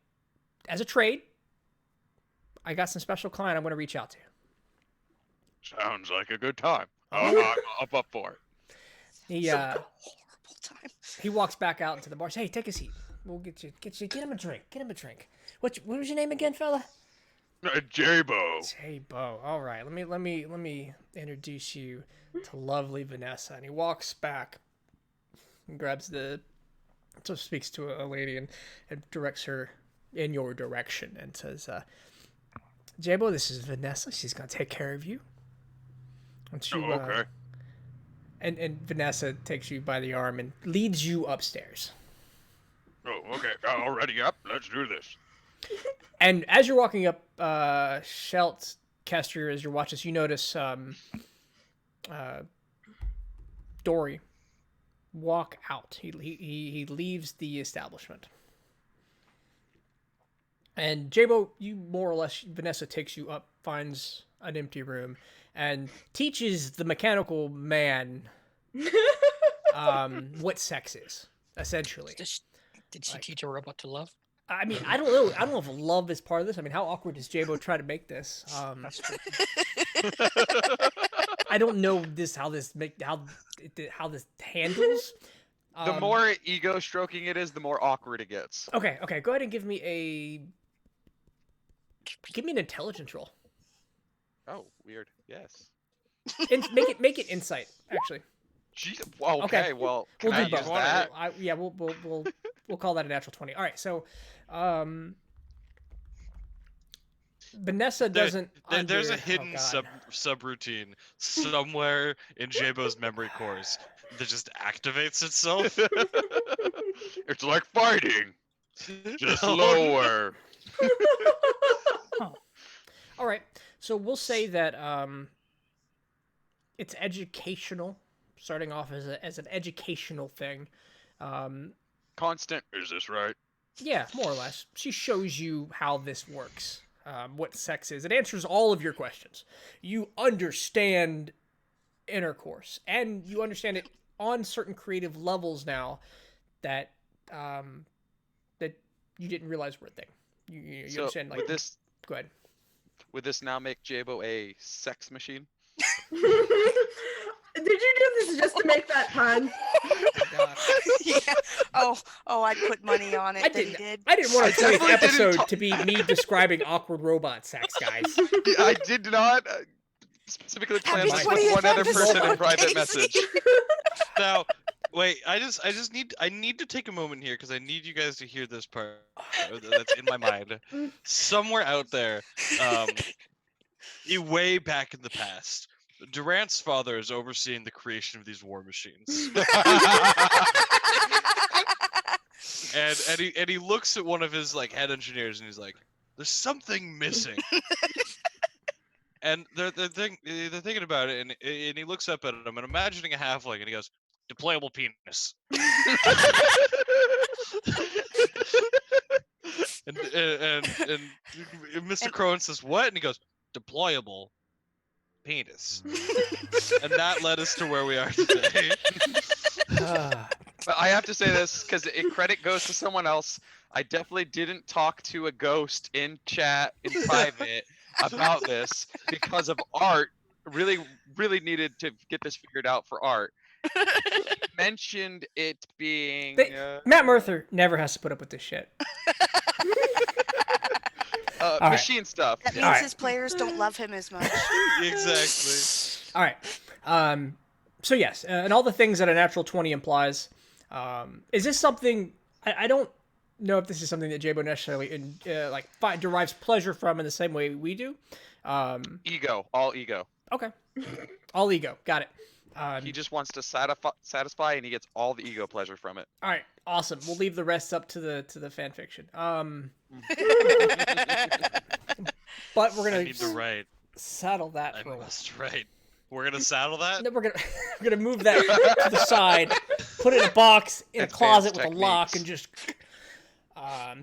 [SPEAKER 3] as a trade, I got some special client I'm going to reach out to.
[SPEAKER 1] Sounds like a good time.
[SPEAKER 3] Oh.
[SPEAKER 1] I'm up for it.
[SPEAKER 3] He
[SPEAKER 7] Horrible time.
[SPEAKER 3] he walks back out into the bar. Says, hey, take a seat. We'll get him a drink. Get him a drink. What was your name again, fella?
[SPEAKER 1] J-Bo.
[SPEAKER 3] J-Bo. All right. Let me introduce you to lovely Vanessa. And he walks back and speaks to a lady and directs her in your direction and says, J-Bo, this is Vanessa. She's gonna take care of you.
[SPEAKER 1] Okay.
[SPEAKER 3] And Vanessa takes you by the arm and leads you upstairs.
[SPEAKER 1] Oh, okay. Already up. Let's do this.
[SPEAKER 3] And as you're walking up, Shelt, Kester, as you watch this, you notice Dory walk out. He leaves the establishment. And J-Bo, you more or less, Vanessa takes you up, finds an empty room, and teaches the mechanical man what sex is, essentially.
[SPEAKER 5] Did she teach a robot to love?
[SPEAKER 3] I mean, I don't know. I don't know if love is part of this. I mean, how awkward does J-Bo try to make this?
[SPEAKER 5] That's true.
[SPEAKER 3] I don't know how this handles.
[SPEAKER 1] The more ego stroking it is, the more awkward it gets.
[SPEAKER 3] Okay. Go ahead and give me an intelligence roll.
[SPEAKER 1] Oh, weird. Yes.
[SPEAKER 3] Make it insight. Actually,
[SPEAKER 1] Jeez. Okay. Well, can
[SPEAKER 3] we'll
[SPEAKER 1] I
[SPEAKER 3] do
[SPEAKER 1] use
[SPEAKER 3] both.
[SPEAKER 1] that?
[SPEAKER 3] We'll call that a natural 20. All right. So, Vanessa doesn't.
[SPEAKER 6] There's a
[SPEAKER 3] under-
[SPEAKER 6] hidden
[SPEAKER 3] oh, God.
[SPEAKER 6] subroutine somewhere in J-Bo's memory cores that just activates itself.
[SPEAKER 1] It's like fighting, just
[SPEAKER 6] No.
[SPEAKER 1] lower.
[SPEAKER 3] All right. So we'll say that it's educational starting off as an educational thing.
[SPEAKER 1] Constant. Is this right?
[SPEAKER 3] Yeah, more or less. She shows you how this works, what sex is. It answers all of your questions. You understand intercourse, and you understand it on certain creative levels now that that you didn't realize were a thing. You
[SPEAKER 1] So
[SPEAKER 3] understand, like,
[SPEAKER 1] would this
[SPEAKER 3] go ahead.
[SPEAKER 1] now make Jabo a sex machine?
[SPEAKER 2] Did you do this just to make that pun?
[SPEAKER 7] Yeah. Oh, I'd put money on it
[SPEAKER 3] I
[SPEAKER 7] that he
[SPEAKER 3] didn't.
[SPEAKER 7] did.
[SPEAKER 3] I didn't want
[SPEAKER 1] I
[SPEAKER 3] a 20th
[SPEAKER 1] definitely didn't
[SPEAKER 3] episode
[SPEAKER 1] talk-
[SPEAKER 3] to be me describing awkward robot sex, guys.
[SPEAKER 1] I did not specifically plan
[SPEAKER 7] Happy
[SPEAKER 1] this
[SPEAKER 7] 20th
[SPEAKER 1] with one other
[SPEAKER 7] episode,
[SPEAKER 1] person in private
[SPEAKER 7] Casey.
[SPEAKER 1] message.
[SPEAKER 6] Now, wait. I just need to take a moment here because I need you guys to hear this part that's in my mind. Somewhere out there, way back in the past, Durant's father is overseeing the creation of these war machines. And he looks at one of his like head engineers and he's like, "There's something missing." And they're thinking about it, and he looks up at him and imagining a halfling, and he goes, "Deployable penis." and Mr. Crone says, "What?" And he goes, "Deployable penis." And that led us to where we are today.
[SPEAKER 1] But I have to say this because credit goes to someone else. I definitely didn't talk to a ghost in chat in private about this because of Art. Really needed to get this figured out for Art. Mentioned it being
[SPEAKER 3] Matt Merther never has to put up with this shit. right.
[SPEAKER 1] machine stuff.
[SPEAKER 7] That means
[SPEAKER 3] Alright.
[SPEAKER 7] his players don't love him as much.
[SPEAKER 6] Exactly.
[SPEAKER 3] All right. So yes, and all the things that a natural 20 implies. Is this something? I don't know if this is something that Jabo necessarily derives pleasure from in the same way we do.
[SPEAKER 1] Ego, all ego.
[SPEAKER 3] Okay. All ego. Got it.
[SPEAKER 1] He just wants to satisfy, and he gets all the ego pleasure from it.
[SPEAKER 3] All right. Awesome. We'll leave the rest up to the fan fiction. But we're
[SPEAKER 6] I
[SPEAKER 3] gonna
[SPEAKER 6] need to write.
[SPEAKER 3] saddle that
[SPEAKER 6] I
[SPEAKER 3] for a while.
[SPEAKER 6] must write. We're gonna saddle that.
[SPEAKER 3] Then we're gonna move that to the side, put it in a box in a closet with a lock, and just.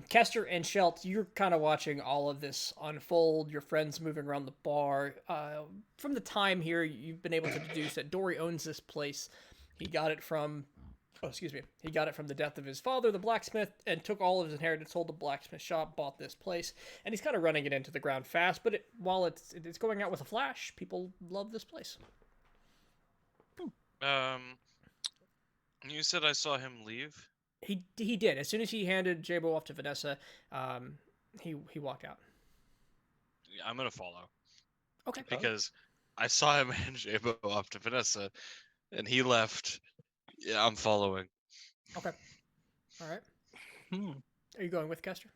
[SPEAKER 3] Kester and Shelt, you're kind of watching all of this unfold. Your friends moving around the bar. From the time here, you've been able to deduce that Dory owns this place. He got it from. Oh, excuse me. He got it from the death of his father, the blacksmith, and took all of his inheritance, sold the blacksmith shop, bought this place, and he's kind of running it into the ground fast. But while it's going out with a flash, people love this place.
[SPEAKER 6] You said I saw him leave.
[SPEAKER 3] He did. As soon as he handed Jabo off to Vanessa, he walked out.
[SPEAKER 6] Yeah, I'm gonna follow
[SPEAKER 3] Okay.
[SPEAKER 6] because I saw him hand Jabo off to Vanessa, and he left. Yeah, I'm following.
[SPEAKER 3] Okay. All right.
[SPEAKER 5] Hmm.
[SPEAKER 3] Are you going with Kester?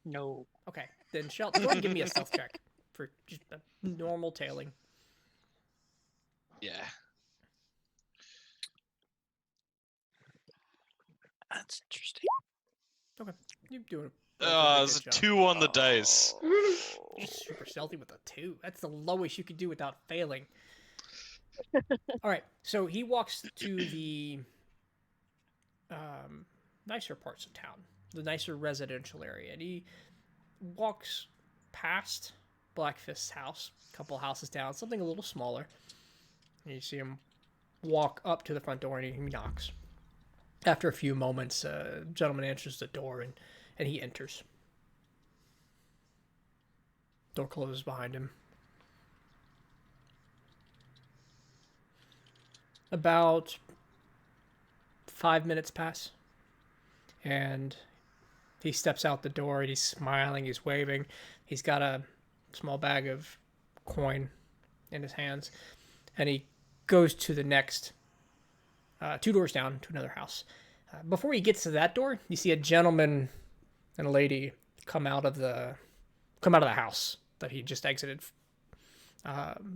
[SPEAKER 5] No.
[SPEAKER 3] Okay. Then Shelton, go ahead and give me a stealth check for just a normal tailing.
[SPEAKER 6] Yeah.
[SPEAKER 5] That's interesting.
[SPEAKER 3] You're doing
[SPEAKER 6] It's a 2 on the dice.
[SPEAKER 3] You're super stealthy with a 2. That's the lowest you could do without failing. All right. So he walks to the nicer parts of town, the nicer residential area, and he walks past Blackfist's house, a couple houses down, something a little smaller. And you see him walk up to the front door, and he knocks. After a few moments, a gentleman answers the door, and he enters. Door closes behind him. About 5 minutes pass, and he steps out the door, and he's smiling, he's waving. He's got a small bag of coin in his hands, and he goes to the next 2 doors down to another house. Before he gets to that door, you see a gentleman and a lady come out of the house that he just exited.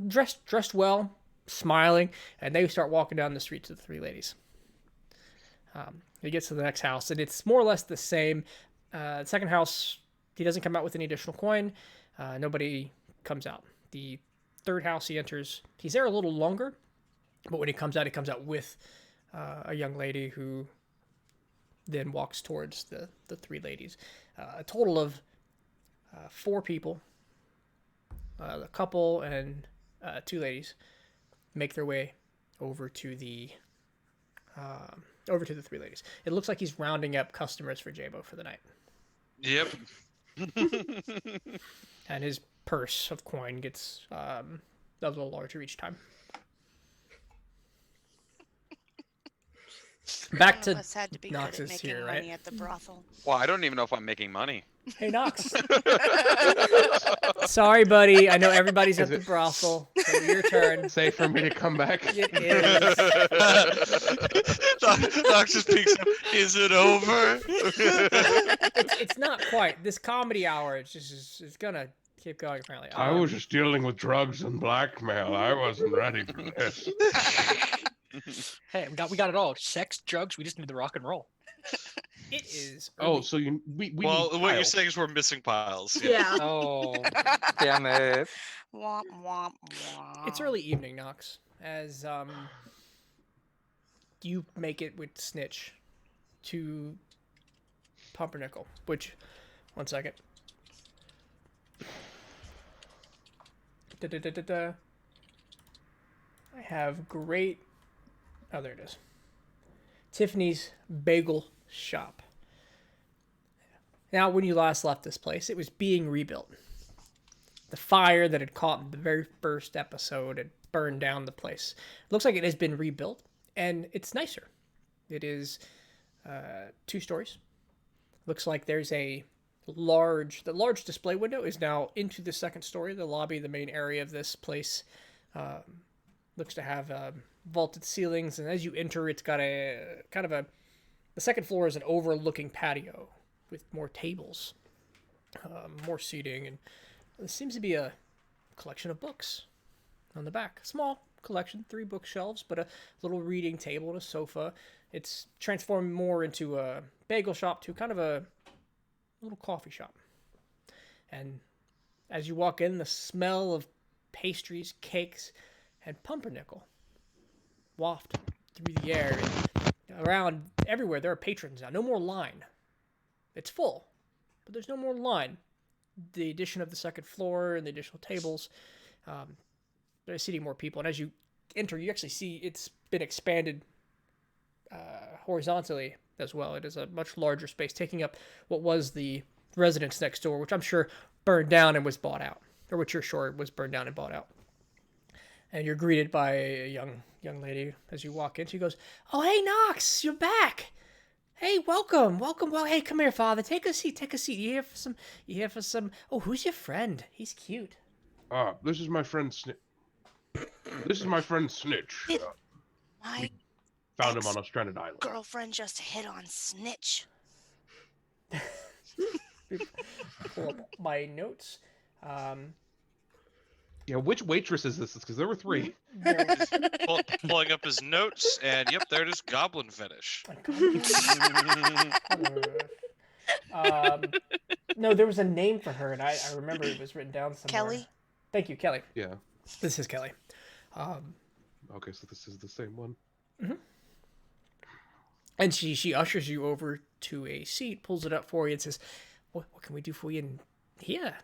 [SPEAKER 3] Dressed well, smiling, and they start walking down the street to the 3 ladies. He gets to the next house, and it's more or less the same. The second house, he doesn't come out with any additional coin. Nobody comes out. The third house he enters, he's there a little longer. But when he comes out with a young lady who then walks towards the three ladies. A total of 4 people, a couple and 2 ladies, make their way over to the 3 ladies. It looks like he's rounding up customers for Jabo for the night.
[SPEAKER 6] Yep.
[SPEAKER 3] And his purse of coin gets a little larger each time. Back
[SPEAKER 7] One
[SPEAKER 3] to
[SPEAKER 7] of us had to be
[SPEAKER 3] Nox
[SPEAKER 7] good
[SPEAKER 3] is
[SPEAKER 7] at making
[SPEAKER 3] here,
[SPEAKER 7] money
[SPEAKER 3] right?
[SPEAKER 7] at the brothel.
[SPEAKER 1] Well, I don't even know if I'm making money.
[SPEAKER 3] Hey, Nox. Sorry, buddy. I know everybody's
[SPEAKER 4] Is
[SPEAKER 3] at the
[SPEAKER 4] it-
[SPEAKER 3] brothel. So your turn.
[SPEAKER 4] Safe for me to come back.
[SPEAKER 3] It is.
[SPEAKER 6] Doc just peeks up. Is it over?
[SPEAKER 3] It's not quite. This comedy hour, it's gonna keep going, apparently.
[SPEAKER 4] I was just dealing with drugs and blackmail. I wasn't ready for this.
[SPEAKER 5] Hey, we got it all. Sex, drugs. We just need the rock and roll.
[SPEAKER 3] It is.
[SPEAKER 4] Oh,
[SPEAKER 3] early.
[SPEAKER 4] so we
[SPEAKER 6] Well,
[SPEAKER 4] need
[SPEAKER 6] what you're
[SPEAKER 4] tiles.
[SPEAKER 6] saying is we're missing piles.
[SPEAKER 2] Yeah.
[SPEAKER 5] Oh, damn it.
[SPEAKER 7] Womp, womp, womp.
[SPEAKER 3] It's early evening, Nox, as you make it with Snitch to Pumpernickel, which, one second. Da-da-da-da-da. I have great, oh, there it is. Tiffany's Bagel Shop. Now, when you last left this place, it was being rebuilt. The fire that had caught in the very first episode had burned down the place. Looks like it has been rebuilt, and it's nicer. It is 2 stories. Looks like there's the large display window is now into the 2nd story. The lobby, the main area of this place, looks to have vaulted ceilings, and as you enter, it's got a kind of the 2nd floor is an overlooking patio with more tables, more seating, and there seems to be a collection of books on the back. Small collection, 3 bookshelves, but a little reading table and a sofa. It's transformed more into a bagel shop to kind of a little coffee shop. And as you walk in, the smell of pastries, cakes, and pumpernickel waft through the air. And around everywhere, there are patrons now. No more line. It's full, but there's no more line. The addition of the 2nd floor and the additional tables, they're seating more people. And as you enter, you actually see it's been expanded horizontally as well. It is a much larger space, taking up what was the residence next door, which I'm sure burned down and was bought out, or which you're sure was burned down and bought out. And you're greeted by a young lady as you walk in. She goes, "Oh, hey, Nox, you're back. Hey, welcome. Well, hey, come here, Father. Take a seat. You here for some? Oh, who's your friend? He's cute.
[SPEAKER 4] This is my friend This is my friend Snitch.
[SPEAKER 7] My
[SPEAKER 4] Found him on a stranded island.
[SPEAKER 7] girlfriend just hit on Snitch.
[SPEAKER 3] Pull up my notes.
[SPEAKER 4] Yeah, which waitress is this? Because there were 3.
[SPEAKER 6] Pulling up his notes, and yep, there it is. Goblin finish.
[SPEAKER 3] No, there was a name for her, and I remember it was written down somewhere.
[SPEAKER 7] Kelly?
[SPEAKER 3] Thank you, Kelly.
[SPEAKER 4] Yeah.
[SPEAKER 3] This is Kelly.
[SPEAKER 4] Okay, so this is the same one.
[SPEAKER 3] And she ushers you over to a seat, pulls it up for you, and says, "What can we do for you?" And here,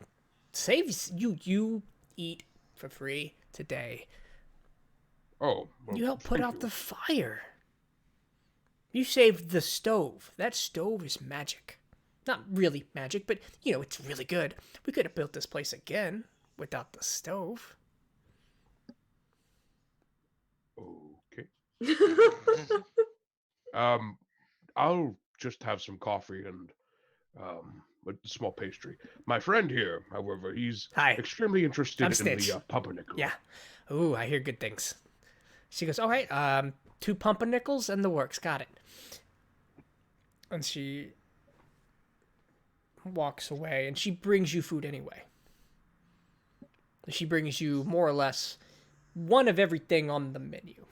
[SPEAKER 3] saves you eat for free today.
[SPEAKER 4] Oh. Well,
[SPEAKER 3] You helped put
[SPEAKER 4] thank
[SPEAKER 3] out
[SPEAKER 4] you.
[SPEAKER 3] the fire. You saved the stove. That stove is magic. Not really magic, but, it's really good. We could have built this place again without the stove.
[SPEAKER 4] Okay. I'll just have some coffee and a small pastry. My friend here, however, he's
[SPEAKER 3] Hi.
[SPEAKER 4] extremely interested
[SPEAKER 3] I'm
[SPEAKER 4] in
[SPEAKER 3] Snitch.
[SPEAKER 4] the pumpernickel.
[SPEAKER 3] Yeah. Ooh, I hear good things. She goes, "All right, 2 pumpernickels and the works. Got it." And she walks away, and she brings you food anyway. She brings you more or less one of everything on the menu.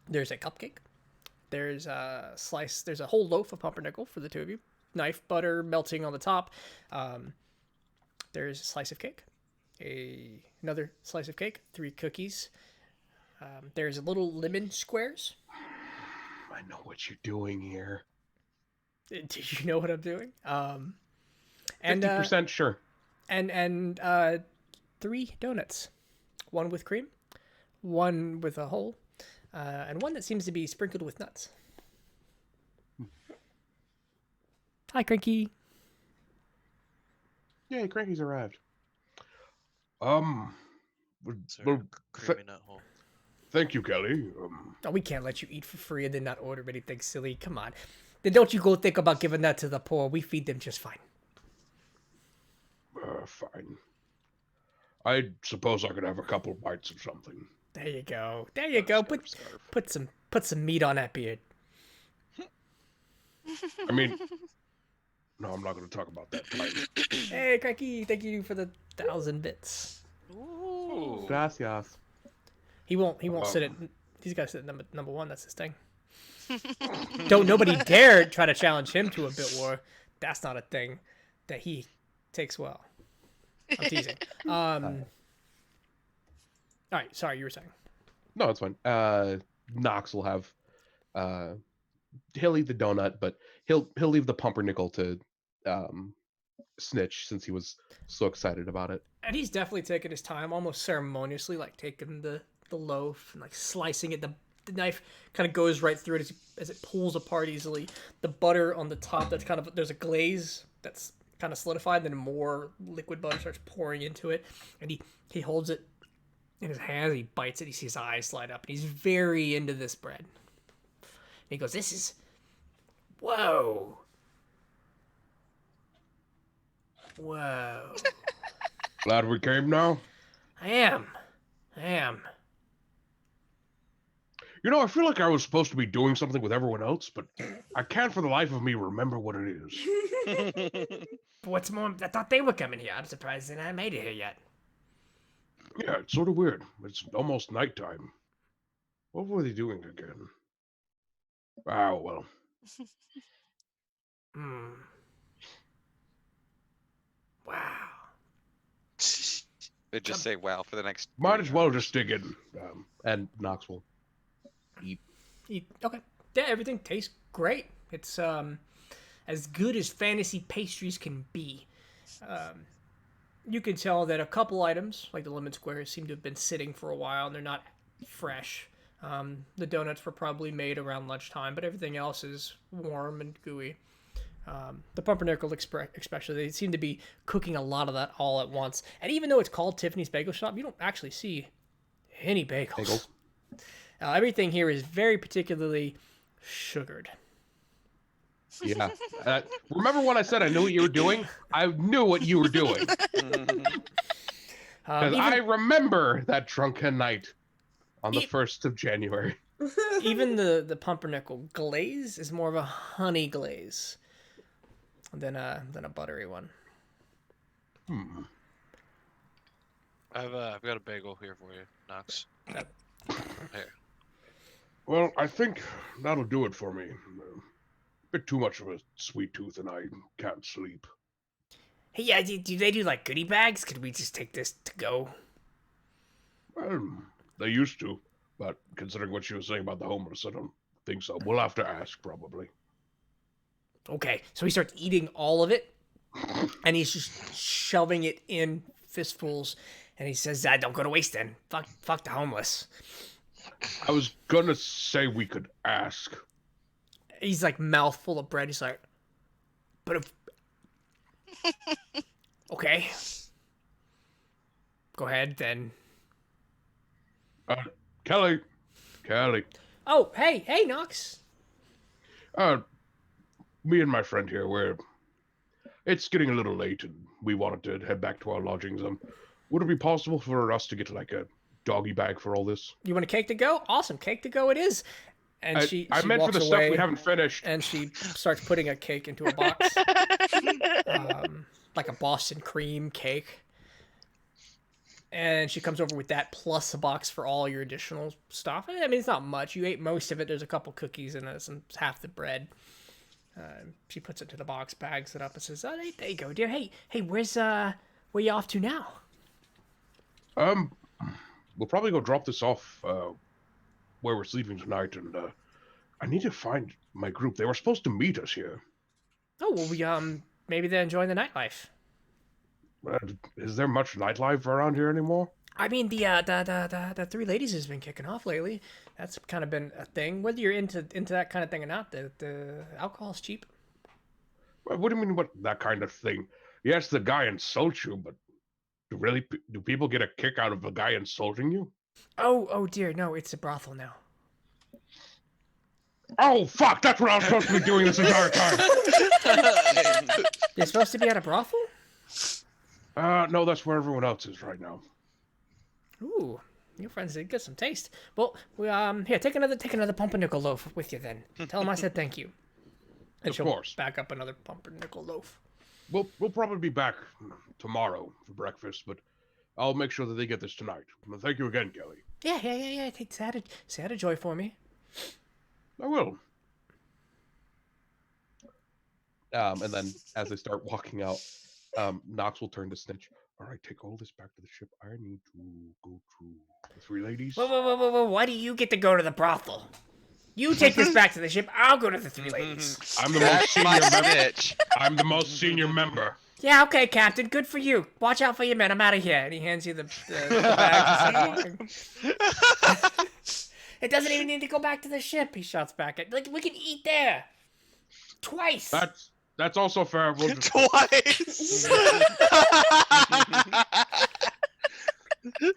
[SPEAKER 3] There's a cupcake. There's a slice. There's a whole loaf of pumpernickel for the 2 of you. Knife, butter melting on the top. There's a slice of cake. Another slice of cake. 3 cookies. There's little lemon squares.
[SPEAKER 4] I know what you're doing here.
[SPEAKER 3] Do you know what I'm doing? And
[SPEAKER 4] 50% sure.
[SPEAKER 3] and 3 donuts, one with cream, one with a hole, and one that seems to be sprinkled with nuts. Hi, Cranky.
[SPEAKER 4] Yay, Cranky's arrived.
[SPEAKER 6] Sorry, creamy nut hole.
[SPEAKER 4] Thank you, Kelly.
[SPEAKER 3] Oh, we can't let you eat for free and then not order anything silly. Come on. Then don't you go think about giving that to the poor. We feed them just fine.
[SPEAKER 4] Fine. I suppose I could have a couple bites of something.
[SPEAKER 3] There you go. There you go. Put some meat on that beard.
[SPEAKER 4] I mean, no, I'm not going to talk about that.
[SPEAKER 3] Hey, Cranky, thank you for the 1,000 bits.
[SPEAKER 6] Ooh.
[SPEAKER 4] Gracias.
[SPEAKER 3] He won't sit at. He's got to sit at number 1. That's his thing. Don't nobody dare try to challenge him to a bit war. That's not a thing that he takes well. I'm teasing. All right, sorry, you were saying.
[SPEAKER 4] No, it's fine. Knox will have. He'll eat the donut, but he'll leave the pumpernickel to Snitch since he was so excited about it.
[SPEAKER 3] And he's definitely taking his time, almost ceremoniously, like taking the loaf and like slicing it. The knife kind of goes right through it as it pulls apart easily. The butter on the top, that's kind of, there's a glaze that's kind of solidified, then more liquid butter starts pouring into it, and he holds it in his hands, he bites it, he sees his eyes light up, and he's very into this bread. And he goes, this is, whoa.
[SPEAKER 4] Glad we came now.
[SPEAKER 3] I am.
[SPEAKER 4] You know, I feel like I was supposed to be doing something with everyone else, but I can't for the life of me remember what it is.
[SPEAKER 3] What's more, I thought they were coming here. I'm surprised they haven't made it here yet.
[SPEAKER 4] Yeah, it's sort of weird. It's almost nighttime. What were they doing again? Oh, well.
[SPEAKER 3] Wow.
[SPEAKER 1] They just say wow for the next.
[SPEAKER 4] Might as well just dig in. And Knox will eat.
[SPEAKER 3] Okay. Yeah, everything tastes great. It's as good as fantasy pastries can be. You can tell that a couple items, like the lemon squares, seem to have been sitting for a while and they're not fresh. The donuts were probably made around lunchtime, but everything else is warm and gooey. The pumpernickel especially, they seem to be cooking a lot of that all at once. And even though it's called Tiffany's Bagel Shop, you don't actually see any bagels. Everything here is very particularly sugared.
[SPEAKER 4] Yeah. Remember when I said I knew what you were doing? I knew what you were doing. I remember that drunken night on the 1st of January.
[SPEAKER 3] Even the pumpernickel glaze is more of a honey glaze than a buttery one.
[SPEAKER 6] I've got a bagel here for you, Knox. Here.
[SPEAKER 4] Well, I think that'll do it for me. A bit too much of a sweet tooth and I can't sleep.
[SPEAKER 3] Hey, yeah, do they do like goodie bags? Could we just take this to go?
[SPEAKER 4] They used to, but considering what she was saying about the homeless, I don't think so. We'll have to ask, probably.
[SPEAKER 3] Okay, so he starts eating all of it, and he's just shoving it in fistfuls, and he says, don't go to waste then. Fuck the homeless.
[SPEAKER 4] I was gonna say we could ask.
[SPEAKER 3] He's like mouthful of bread. He's like, but if... Okay. Go ahead, then.
[SPEAKER 4] Kelly.
[SPEAKER 3] Oh, hey, Knox.
[SPEAKER 4] Me and my friend here, it's getting a little late and we wanted to head back to our lodgings. Would it be possible for us to get like a doggy bag for all this?
[SPEAKER 3] You want a cake to go? Awesome, cake to go it is. And she
[SPEAKER 4] meant
[SPEAKER 3] walks
[SPEAKER 4] for the
[SPEAKER 3] away,
[SPEAKER 4] stuff we haven't finished.
[SPEAKER 3] And she starts putting a cake into a box. Like a Boston cream cake. And she comes over with that plus a box for all your additional stuff. I mean, it's not much. You ate most of it. There's a couple cookies and half the bread. She puts it to the box, bags it up, and says, "Oh, there you go, dear. Hey, where you off to now?"
[SPEAKER 4] We'll probably go drop this off where we're sleeping tonight, and I need to find my group. They were supposed to meet us here.
[SPEAKER 3] Oh well, we maybe they're enjoying the nightlife.
[SPEAKER 4] Is there much nightlife around here anymore?
[SPEAKER 3] I mean, the three ladies has been kicking off lately. That's kind of been a thing. Whether you're into that kind of thing or not, the alcohol's cheap.
[SPEAKER 4] What do you mean, what that kind of thing? Yes, the guy insults you, but do people get a kick out of a guy insulting you?
[SPEAKER 3] Oh dear, no, it's a brothel now.
[SPEAKER 4] Oh fuck! That's what I was supposed to be doing this entire time.
[SPEAKER 3] You're supposed to be at a brothel?
[SPEAKER 4] No, that's where everyone else is right now.
[SPEAKER 3] Ooh, your friends did get some taste. Well, we here, take another pumpernickel loaf with you then. Tell them I said thank you. And
[SPEAKER 4] Of
[SPEAKER 3] she'll
[SPEAKER 4] course.
[SPEAKER 3] back up another pumpernickel loaf.
[SPEAKER 4] We'll probably be back tomorrow for breakfast, but I'll make sure that they get this tonight. Well, thank you again, Kelly.
[SPEAKER 3] Yeah. Say out of joy for me.
[SPEAKER 4] I will. And then as they start walking out, Knox will turn to Snitch. All right, take all this back to the ship. I need to go to the three ladies.
[SPEAKER 3] Whoa. Why do you get to go to the brothel? You take this back to the ship. I'll go to the three ladies.
[SPEAKER 4] I'm the most
[SPEAKER 1] That's
[SPEAKER 4] senior
[SPEAKER 1] my
[SPEAKER 4] member.
[SPEAKER 1] snitch.
[SPEAKER 4] I'm the most senior member.
[SPEAKER 3] Yeah, okay, Captain. Good for you. Watch out for your men. I'm out of here. And he hands you the bag. And starts walking. It doesn't even need to go back to the ship. He shouts back at. Like, we can eat there. Twice.
[SPEAKER 4] That's also fair. We'll just...
[SPEAKER 6] Twice.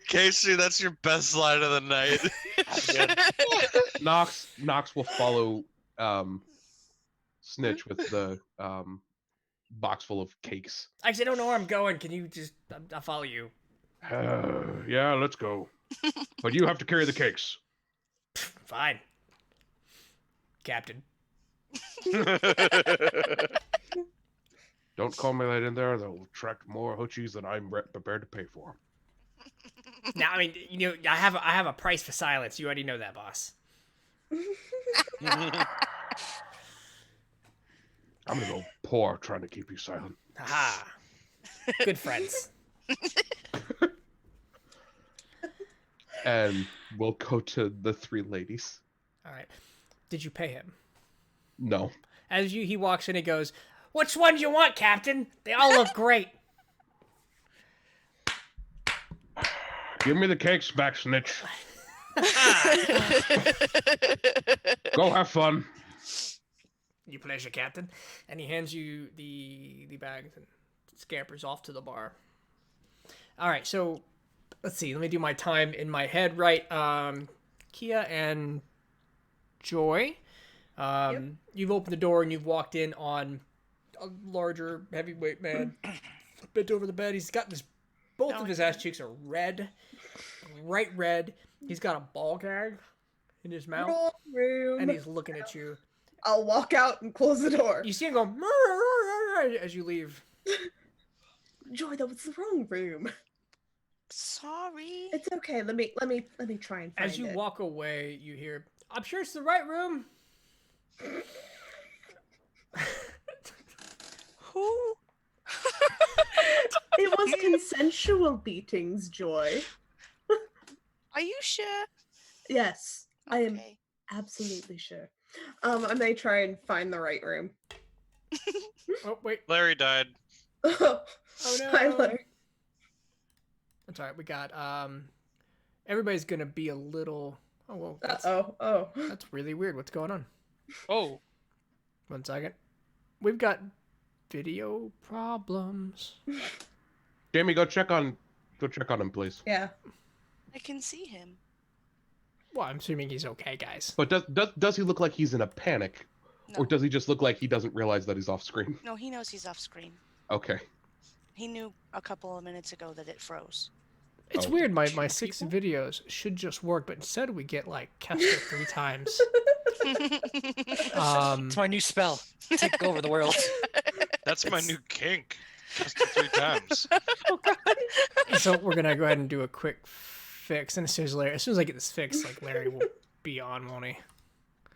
[SPEAKER 6] Casey, that's your best line of the night.
[SPEAKER 4] Knox will follow Snitch with the box full of cakes.
[SPEAKER 3] Actually, I don't know where I'm going. Can you just... I'll follow you.
[SPEAKER 4] Yeah, let's go. But you have to carry the cakes.
[SPEAKER 3] Fine. Captain.
[SPEAKER 4] Don't call me that in there. They'll attract more hoochies than I'm prepared to pay for.
[SPEAKER 3] Now, I mean, you know, I have a price for silence. You already know that, boss.
[SPEAKER 4] I'm gonna go poor trying to keep you silent.
[SPEAKER 3] Haha. Good friends.
[SPEAKER 4] And we'll go to the three ladies.
[SPEAKER 3] All right. Did you pay him?
[SPEAKER 4] No.
[SPEAKER 3] As he walks in, he goes, "Which one do you want, Captain? They all look great."
[SPEAKER 4] Give me the cakes back, Snitch. Go have fun.
[SPEAKER 3] You pleasure, Captain. And he hands you the bags and scampers off to the bar. All right, so let's see. Let me do my time in my head right. Kia and Joy. You've opened the door and you've walked in on a larger heavyweight man bent over the bed. He's got this. Both of his ass cheeks are red, bright red. He's got a ball gag in his mouth,
[SPEAKER 2] Wrong room.
[SPEAKER 3] and he's looking at you.
[SPEAKER 2] I'll walk out and close the door.
[SPEAKER 3] You see him go as you leave.
[SPEAKER 2] Joy, that was the wrong room.
[SPEAKER 7] Sorry.
[SPEAKER 2] It's okay. Let me try and find
[SPEAKER 3] As you
[SPEAKER 2] it.
[SPEAKER 3] walk away, you hear, "I'm sure it's the right room."
[SPEAKER 7] Who?
[SPEAKER 2] It was consensual beatings, Joy.
[SPEAKER 7] Are you sure?
[SPEAKER 2] Yes, I am
[SPEAKER 7] Okay.
[SPEAKER 2] absolutely sure. I may try and find the right room.
[SPEAKER 3] Oh wait,
[SPEAKER 6] Larry died.
[SPEAKER 2] Oh
[SPEAKER 3] no.
[SPEAKER 2] Tyler.
[SPEAKER 3] that's all right. We got everybody's gonna be a little. Oh whoa,
[SPEAKER 2] Oh.
[SPEAKER 3] that's really weird. What's going on?
[SPEAKER 6] Oh,
[SPEAKER 3] 1 second. We've got video problems.
[SPEAKER 4] Jamie, go check on him, please.
[SPEAKER 2] Yeah.
[SPEAKER 7] I can see him.
[SPEAKER 3] Well, I'm assuming he's okay, guys.
[SPEAKER 4] But does he look like he's in a panic,
[SPEAKER 7] No.
[SPEAKER 4] or does he just look like he doesn't realize that he's off screen?
[SPEAKER 7] No, he knows he's off screen.
[SPEAKER 4] Okay.
[SPEAKER 7] He knew a couple of minutes ago that it froze.
[SPEAKER 3] It's
[SPEAKER 4] Oh.
[SPEAKER 3] weird. My
[SPEAKER 7] Two
[SPEAKER 3] 6
[SPEAKER 7] people?
[SPEAKER 3] videos should just work, but instead we get like Kester 3 times.
[SPEAKER 5] It's my new spell. Take over the world.
[SPEAKER 6] that's my new kink. Just 3 times.
[SPEAKER 3] So we're gonna go ahead and do a quick fix, and as soon as I get this fixed, like Larry will be on, won't he?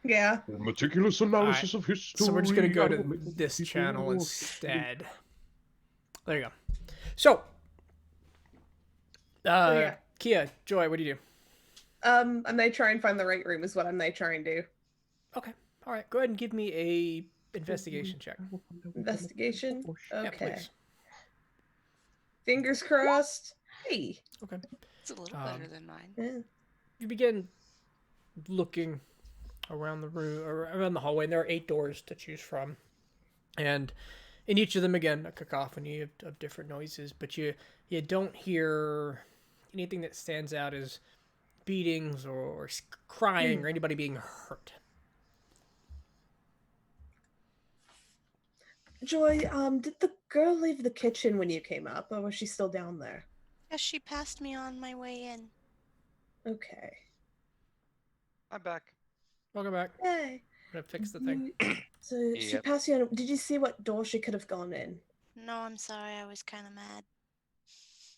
[SPEAKER 2] Yeah.
[SPEAKER 4] Meticulous analysis of history.
[SPEAKER 3] So we're just gonna go
[SPEAKER 4] I
[SPEAKER 3] to
[SPEAKER 4] will make
[SPEAKER 3] this
[SPEAKER 4] people
[SPEAKER 3] channel
[SPEAKER 4] walk.
[SPEAKER 3] instead. There you go. So,
[SPEAKER 2] yeah.
[SPEAKER 3] Kia, Joy, what do you do?
[SPEAKER 2] I'm gonna try and find the right room is what I'm gonna try and do.
[SPEAKER 3] Okay. All right. Go ahead and give me a investigation check.
[SPEAKER 2] Investigation?
[SPEAKER 3] Yeah,
[SPEAKER 2] Okay.
[SPEAKER 3] please.
[SPEAKER 2] Fingers crossed. Hey.
[SPEAKER 3] Okay.
[SPEAKER 7] It's a little better than mine.
[SPEAKER 2] Yeah.
[SPEAKER 3] You begin looking around the room, or around the hallway, and there are 8 doors to choose from, and in each of them, again, a cacophony of different noises, but you don't hear anything that stands out as beatings or crying or anybody being hurt.
[SPEAKER 2] Joy, did the girl leave the kitchen when you came up, or was she still down there?
[SPEAKER 7] Yes, she passed me on my way in.
[SPEAKER 2] Okay.
[SPEAKER 8] I'm back.
[SPEAKER 3] Welcome back.
[SPEAKER 2] Yay.
[SPEAKER 3] I'm gonna fix the thing.
[SPEAKER 2] So she
[SPEAKER 8] Yep.
[SPEAKER 2] passed you on. Did you see what door she could have gone in?
[SPEAKER 7] No, I'm sorry. I was kind of mad.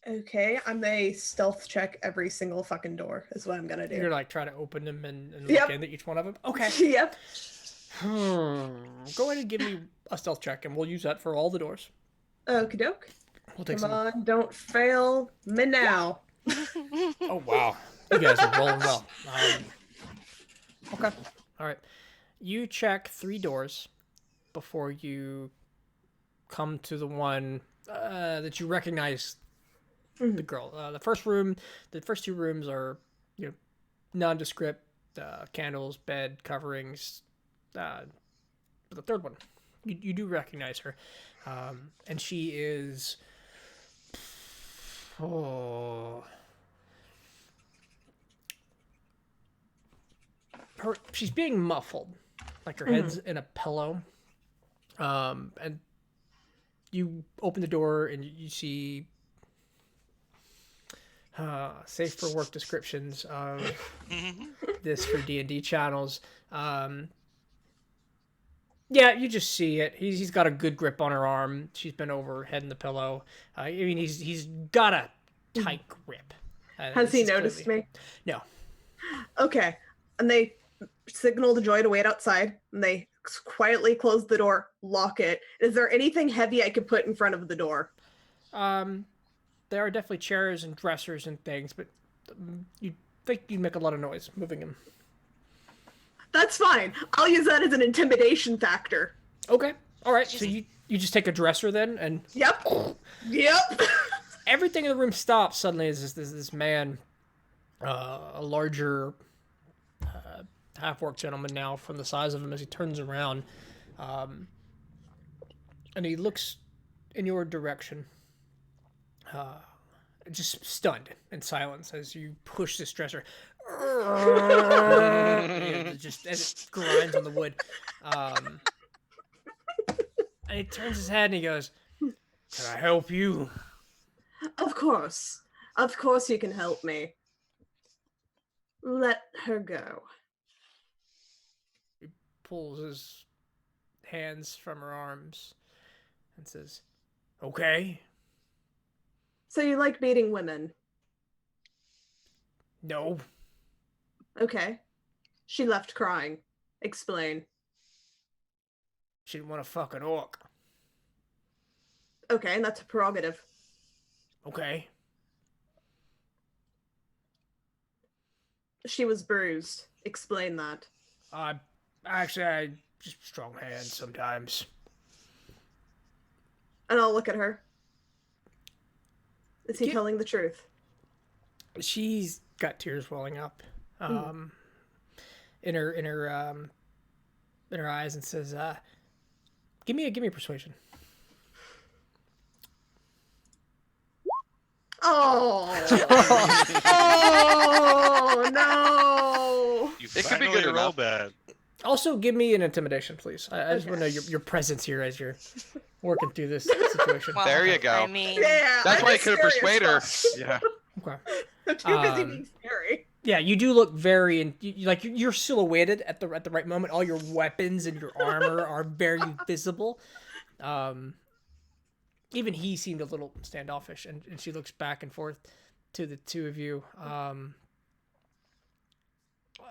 [SPEAKER 2] Okay, I'm a stealth check every single fucking door, is what I'm gonna do.
[SPEAKER 3] You're like trying to open them and look
[SPEAKER 2] Yep.
[SPEAKER 3] into each one of them. Okay.
[SPEAKER 2] Yep.
[SPEAKER 3] Go ahead and give me a stealth check, and we'll use that for all the doors.
[SPEAKER 2] Okie doke.
[SPEAKER 3] We'll take
[SPEAKER 2] Come
[SPEAKER 3] some.
[SPEAKER 2] on, don't fail me now.
[SPEAKER 3] Oh wow, you guys are rolling well. Okay, all right. You check 3 doors before you come to the one that you recognize. The girl. The first 2 rooms are nondescript, candles, bed coverings. But the third one, you do recognize her, and she is. She's being muffled, like her head's in a pillow, and you open the door and you see safe for work descriptions of this for D&D channels. Yeah, you just see it. He's got a good grip on her arm. She's been over, head in the pillow. I mean, he's got a tight grip.
[SPEAKER 2] Has he noticed me?
[SPEAKER 3] No.
[SPEAKER 2] Okay. And they signal to Joy to wait outside, and they quietly close the door, lock it. Is there anything heavy I could put in front of the door?
[SPEAKER 3] There are definitely chairs and dressers and things, but you think you'd make a lot of noise moving them.
[SPEAKER 2] That's fine. I'll use that as an intimidation factor.
[SPEAKER 3] Okay. All right. So you just take a dresser then, and
[SPEAKER 2] Yep. Yep.
[SPEAKER 3] everything in the room stops suddenly as this man, a larger half-orc gentleman now from the size of him, as he turns around, and he looks in your direction, just stunned in silence as you push this dresser. Just as it grinds on the wood. And he turns his head and he goes, "Can I help you?"
[SPEAKER 2] Of course. Of course you can help me. Let her go.
[SPEAKER 3] He pulls his hands from her arms and says, "Okay."
[SPEAKER 2] So you like beating women?
[SPEAKER 3] No.
[SPEAKER 2] Okay. She left crying. Explain.
[SPEAKER 3] She didn't want to fuck an orc.
[SPEAKER 2] Okay, and that's a prerogative.
[SPEAKER 3] Okay.
[SPEAKER 2] She was bruised. Explain that.
[SPEAKER 3] I just strong hands sometimes.
[SPEAKER 2] And I'll look at her. Is he
[SPEAKER 3] Get-
[SPEAKER 2] telling the truth?
[SPEAKER 3] She's got tears welling up, in her eyes, and says, "Give me a persuasion."
[SPEAKER 2] Oh. Oh no.
[SPEAKER 6] You
[SPEAKER 8] It could be
[SPEAKER 6] finally
[SPEAKER 8] good
[SPEAKER 6] roll
[SPEAKER 8] enough.
[SPEAKER 6] bad.
[SPEAKER 3] Also, give me an intimidation, please. I just want to know your presence here as you're working through this situation.
[SPEAKER 7] Well,
[SPEAKER 8] There you go.
[SPEAKER 7] I mean,
[SPEAKER 2] Yeah.
[SPEAKER 8] That's
[SPEAKER 2] I'm
[SPEAKER 8] why you
[SPEAKER 2] just
[SPEAKER 8] could have
[SPEAKER 2] scary
[SPEAKER 8] persuaded her.
[SPEAKER 2] as fuck.
[SPEAKER 8] Yeah.
[SPEAKER 3] Okay.
[SPEAKER 2] I'm too busy
[SPEAKER 3] Um,
[SPEAKER 2] being scary.
[SPEAKER 3] Yeah, you do look very, and like you're silhouetted at the right moment. All your weapons and your armor are very visible. Even he seemed a little standoffish, and she looks back and forth to the two of you,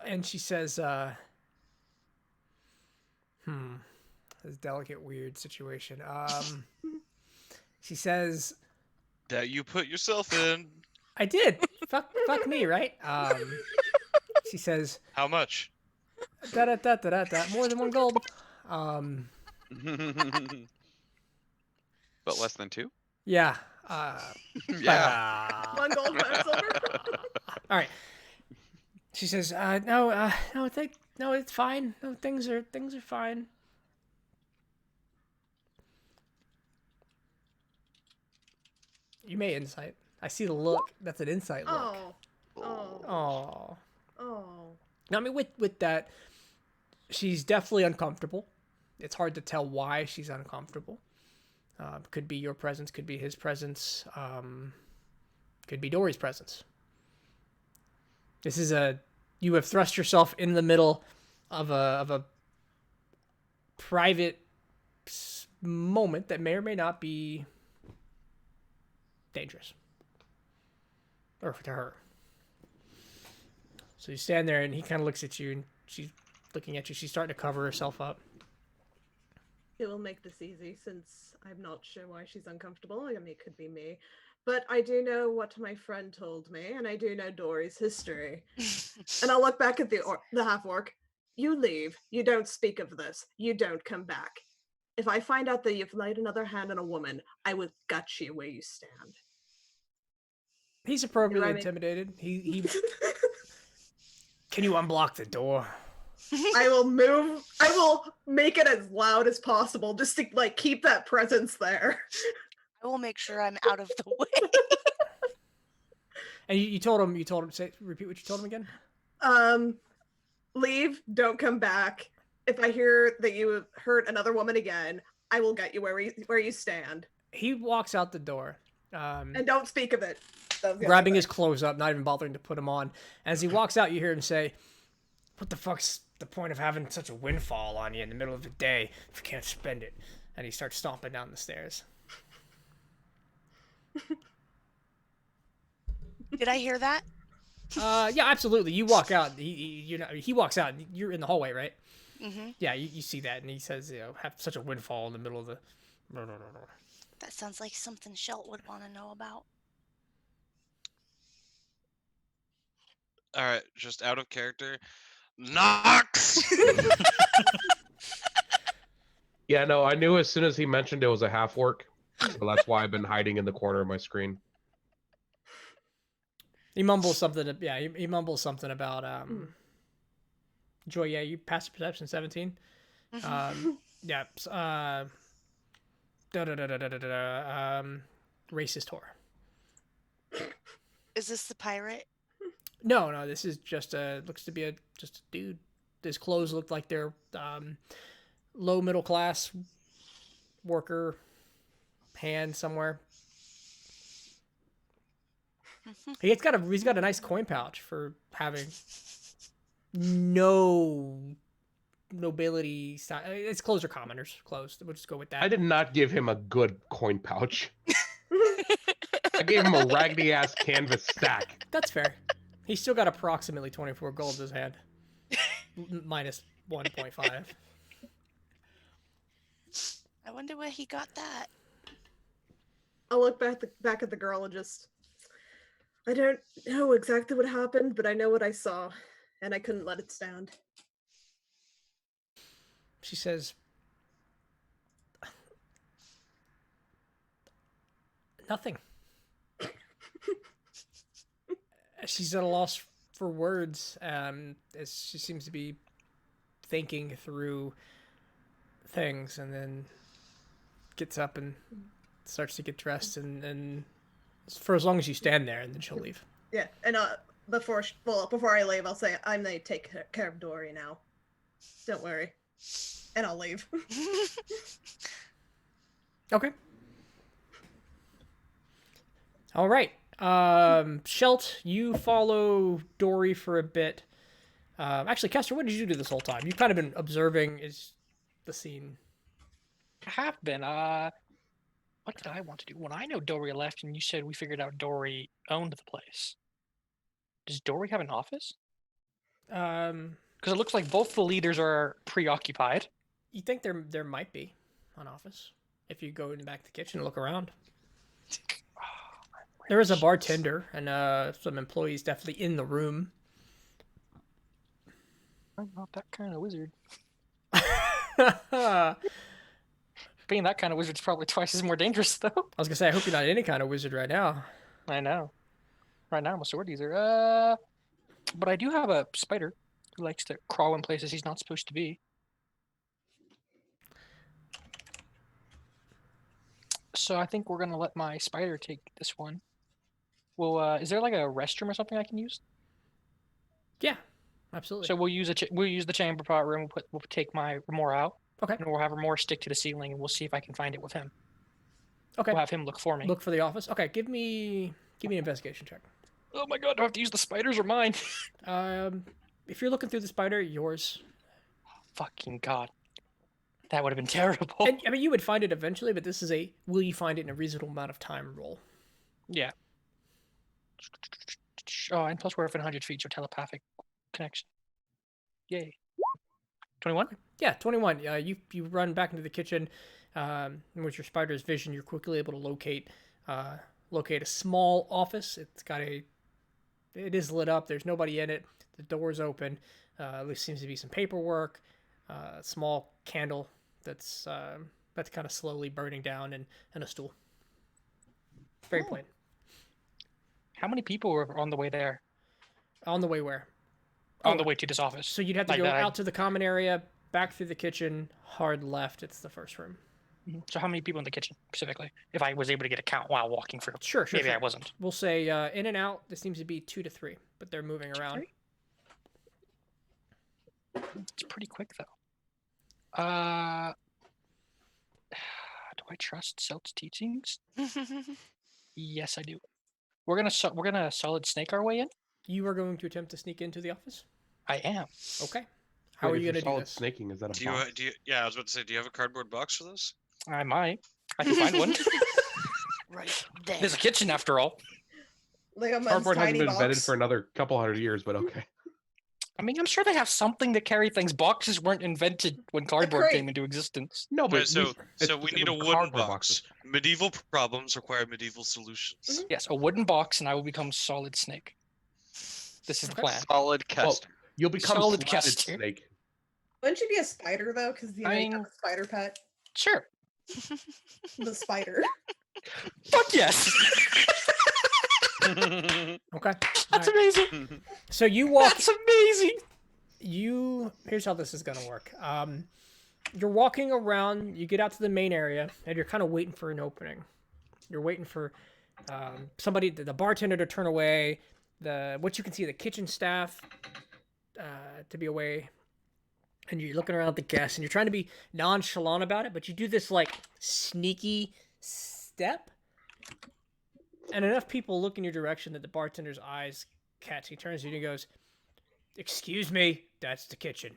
[SPEAKER 3] and she says, this delicate, weird situation. She says,
[SPEAKER 6] That you put yourself in.
[SPEAKER 3] I did. Fuck me, right? She says,
[SPEAKER 6] How much?
[SPEAKER 3] da da da da da da, more than 1 gold.
[SPEAKER 1] But less than 2?
[SPEAKER 3] Yeah.
[SPEAKER 1] Yeah.
[SPEAKER 2] 1 gold, 5 silver.
[SPEAKER 3] All right. She says, no, no, it's fine. No, things are fine. You may insight. I see the look. That's an insight look. Oh. Now, I mean, with that, she's definitely uncomfortable. It's hard to tell why she's uncomfortable. Could be your presence, could be his presence, could be Dory's presence. This is you have thrust yourself in the middle of a private moment that may or may not be dangerous, or to her. So you stand there, and he kind of looks at you, and she's looking at you. She's starting to cover herself up.
[SPEAKER 2] It will make this easy since I'm not sure why she's uncomfortable. I mean, it could be me. But I do know what my friend told me, and I do know Dory's history. And I'll look back at the half-orc. You leave. You don't speak of this. You don't come back. If I find out that you've laid another hand on a woman, I will gut you where you stand.
[SPEAKER 3] He's appropriately intimidated. He Can you unblock the door?
[SPEAKER 2] I will move. I will make it as loud as possible just to like keep that presence there.
[SPEAKER 7] I will make sure I'm out of the way.
[SPEAKER 3] And you told him, repeat what you told him again?
[SPEAKER 2] Leave, don't come back. If I hear that you hurt another woman again, I will get you where you stand.
[SPEAKER 3] He walks out the door.
[SPEAKER 2] And don't speak of it.
[SPEAKER 3] Grabbing his clothes up, not even bothering to put them on. As he walks out, you hear him say, "What the fuck's the point of having such a windfall on you in the middle of the day if you can't spend it?" And he starts stomping down the stairs.
[SPEAKER 7] Did I hear that?
[SPEAKER 3] Yeah, absolutely. You walk out. He walks out. You're in the hallway, right?
[SPEAKER 7] Mm-hmm.
[SPEAKER 3] Yeah, you see that, and he says, have such a windfall in the middle of the.
[SPEAKER 7] That sounds like something Shelt would want to know about.
[SPEAKER 6] All right, just out of character. Nox.
[SPEAKER 4] Yeah, no, I knew as soon as he mentioned it was a half orc, so that's why I've been hiding in the corner of my screen.
[SPEAKER 3] He mumbles something. Yeah, he mumbles something about Joy. Yeah, you passed perception 17. Yeah. Racist whore.
[SPEAKER 7] Is this the pirate?
[SPEAKER 3] No. This is just looks to be just a dude. His clothes look like they're low middle class worker hand somewhere. He's got a nice coin pouch for having no nobility style. His clothes are commoners' clothes. We'll just go with that.
[SPEAKER 4] I did not give him a good coin pouch. I gave him a raggedy ass canvas stack.
[SPEAKER 3] That's fair. He's still got approximately 24 gold in his hand, minus 1.5.
[SPEAKER 7] I wonder where he got that.
[SPEAKER 2] I'll look back at the girl and just. I don't know exactly what happened, but I know what I saw, and I couldn't let it stand.
[SPEAKER 3] She says, "Nothing." She's at a loss for words, as she seems to be thinking through things, and then gets up and starts to get dressed, and for as long as you stand there, and then she'll leave.
[SPEAKER 2] Yeah, and before I leave, I'll say I'm gonna take care of Dory now. Don't worry, and I'll leave.
[SPEAKER 3] Okay. All right. Shelt, you follow Dory for a bit. Actually, Kester, what did you do this whole time? You've kind of been observing the scene.
[SPEAKER 5] I have been. What did I want to do? When I know Dory left and you said we figured out Dory owned the place. Does Dory have an office? Because it looks like both the leaders are preoccupied.
[SPEAKER 3] You think there might be an office if you go in the back of the kitchen and look around. There is a bartender and some employees definitely in the room.
[SPEAKER 5] I'm not that kind of wizard.
[SPEAKER 3] I
[SPEAKER 5] Being that kind of wizard's probably twice as more dangerous, though.
[SPEAKER 3] was gonna say, I hope you're not any kind of wizard right now.
[SPEAKER 5] I know. Right now, I'm a sword user. But I do have a spider who likes to crawl in places he's not supposed to be. So I think we're gonna let my spider take this one. Well, is there like a restroom or something I can use?
[SPEAKER 3] Yeah, absolutely.
[SPEAKER 5] So we'll use we'll use the chamber pot room. We'll take my Remora out.
[SPEAKER 3] Okay.
[SPEAKER 5] And we'll have Remora stick to the ceiling, and we'll see if I can find it with him.
[SPEAKER 3] Okay.
[SPEAKER 5] We'll have him look for me.
[SPEAKER 3] Look for the office. Okay, give me an investigation check.
[SPEAKER 5] Oh my god, do I have to use the spiders or mine?
[SPEAKER 3] If you're looking through the spider, yours.
[SPEAKER 5] Fucking god. That would have been terrible.
[SPEAKER 3] And, I mean, you would find it eventually, but this is a will you find it in a reasonable amount of time roll.
[SPEAKER 5] Yeah. Oh, and plus we're within 100 feet, so telepathic connection. Yay. 21?
[SPEAKER 3] Yeah, 21. You run back into the kitchen. With your spider's vision, you're quickly able to locate a small office. It is lit up. There's nobody in it. The door's open. At least seems to be some paperwork. A small candle that's kind of slowly burning down, and a stool. Very plain.
[SPEAKER 5] How many people were on the way there?
[SPEAKER 3] On the way where?
[SPEAKER 5] On the way to this office.
[SPEAKER 3] So you'd have to
[SPEAKER 5] Like
[SPEAKER 3] go
[SPEAKER 5] that.
[SPEAKER 3] out to the common area, back through the kitchen, hard left. It's the first room.
[SPEAKER 5] So how many people in the kitchen, specifically? If I was able to get a count while walking through.
[SPEAKER 3] Sure.
[SPEAKER 5] Maybe I wasn't.
[SPEAKER 3] We'll say in and out, there seems to be 2 to 3, but they're moving around.
[SPEAKER 5] 3? It's pretty quick, though. Do I trust Celt's teachings? Yes, I do. We're gonna solid snake our way in.
[SPEAKER 3] You are going to attempt to sneak into the office?
[SPEAKER 5] I am.
[SPEAKER 3] Okay. How are you going to do
[SPEAKER 4] solid
[SPEAKER 3] this?
[SPEAKER 4] snaking? Is that a
[SPEAKER 6] Do you,
[SPEAKER 4] box?
[SPEAKER 6] yeah, I was about to say, do you have a cardboard box for this?
[SPEAKER 5] I might. I can find one.
[SPEAKER 7] Right there.
[SPEAKER 5] There's a kitchen after all.
[SPEAKER 2] Like a
[SPEAKER 4] Cardboard hasn't
[SPEAKER 2] tiny
[SPEAKER 4] been
[SPEAKER 2] box.
[SPEAKER 4] invented for another couple hundred years, but okay.
[SPEAKER 5] I mean, I'm sure they have something to carry things. Boxes weren't invented when cardboard
[SPEAKER 2] crate.
[SPEAKER 5] came into existence.
[SPEAKER 4] No, but
[SPEAKER 6] Okay, so
[SPEAKER 4] it's
[SPEAKER 6] we need a
[SPEAKER 4] with
[SPEAKER 6] wooden
[SPEAKER 4] cardboard
[SPEAKER 6] box. Medieval problems require medieval solutions.
[SPEAKER 5] Yes, a wooden box, and I will become solid snake. This is the plan.
[SPEAKER 8] Solid Kester.
[SPEAKER 4] You'll become
[SPEAKER 5] Solid
[SPEAKER 4] slatted
[SPEAKER 5] Kester.
[SPEAKER 4] snake.
[SPEAKER 2] Wouldn't you be a spider though? Because you
[SPEAKER 5] I
[SPEAKER 2] have
[SPEAKER 5] mean-
[SPEAKER 2] a spider pet.
[SPEAKER 5] Sure.
[SPEAKER 2] The spider.
[SPEAKER 5] Fuck yes.
[SPEAKER 3] Okay.
[SPEAKER 5] That's amazing.
[SPEAKER 3] So you walk.
[SPEAKER 5] That's amazing.
[SPEAKER 3] Here's how this is going to work. You're walking around. You get out to the main area, and you're kind of waiting for an opening. You're waiting for somebody, the bartender, to turn away. What you can see, the kitchen staff to be away. And you're looking around at the guests, and you're trying to be nonchalant about it, but you do this like sneaky step, and enough people look in your direction that the bartender's eyes catch. He turns to you and he goes, "Excuse me, that's the kitchen.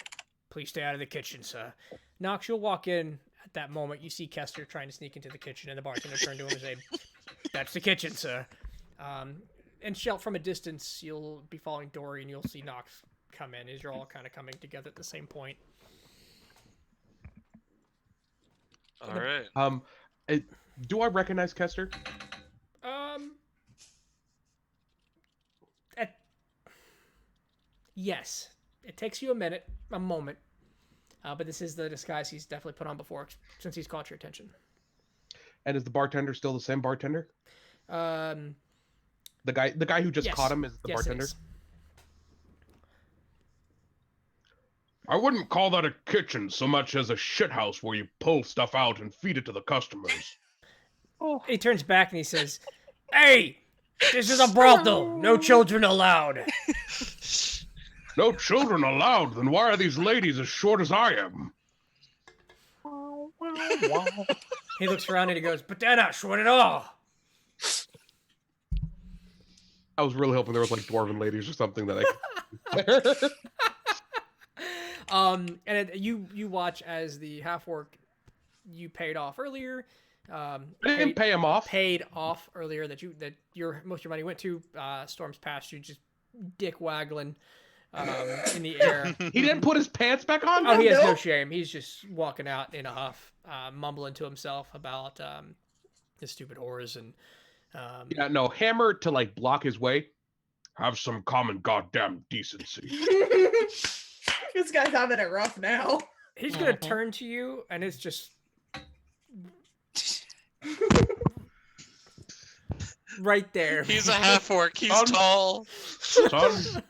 [SPEAKER 3] Please stay out of the kitchen, sir." Knox, you'll walk in at that moment. You see Kester trying to sneak into the kitchen, and the bartender turned to him and said, "That's the kitchen, sir." And Shelt, from a distance, you'll be following Dory, and you'll see Knox come in as you're all kind of coming together at the same point.
[SPEAKER 6] All right.
[SPEAKER 4] Do I recognize Kester?
[SPEAKER 3] Yes. It takes you a moment, but this is the disguise he's definitely put on before since he's caught your attention.
[SPEAKER 4] And is the bartender still the same bartender?
[SPEAKER 3] Um,
[SPEAKER 4] The guy who just
[SPEAKER 3] yes.
[SPEAKER 4] caught him is the
[SPEAKER 3] Yes, it
[SPEAKER 4] bartender.
[SPEAKER 3] is.
[SPEAKER 1] I wouldn't call that a kitchen so much as a shithouse where you pull stuff out and feed it to the customers.
[SPEAKER 3] He turns back and he says, "Hey, this is a brothel. No children allowed."
[SPEAKER 1] No children allowed, then why are these ladies as short as I am?
[SPEAKER 3] He looks around and he goes, "But they're not short at all."
[SPEAKER 4] I was really hoping there was like dwarven ladies or something that I
[SPEAKER 3] And you watch as the half-orc you paid off earlier.
[SPEAKER 4] I didn't pay him off.
[SPEAKER 3] Paid off earlier that most of your money went to storms past you, just dick waggling in the air.
[SPEAKER 4] He didn't put his pants back on.
[SPEAKER 3] Oh, he has no shame. He's just walking out in a huff, mumbling to himself about his stupid whores and.
[SPEAKER 4] Yeah, no, Hammer to like block his way.
[SPEAKER 1] Have some common goddamn decency.
[SPEAKER 2] This guy's having it rough now.
[SPEAKER 3] He's gonna turn to you, and it's just right there.
[SPEAKER 6] He's a half orc. He's
[SPEAKER 4] Um,
[SPEAKER 6] tall.
[SPEAKER 4] Son,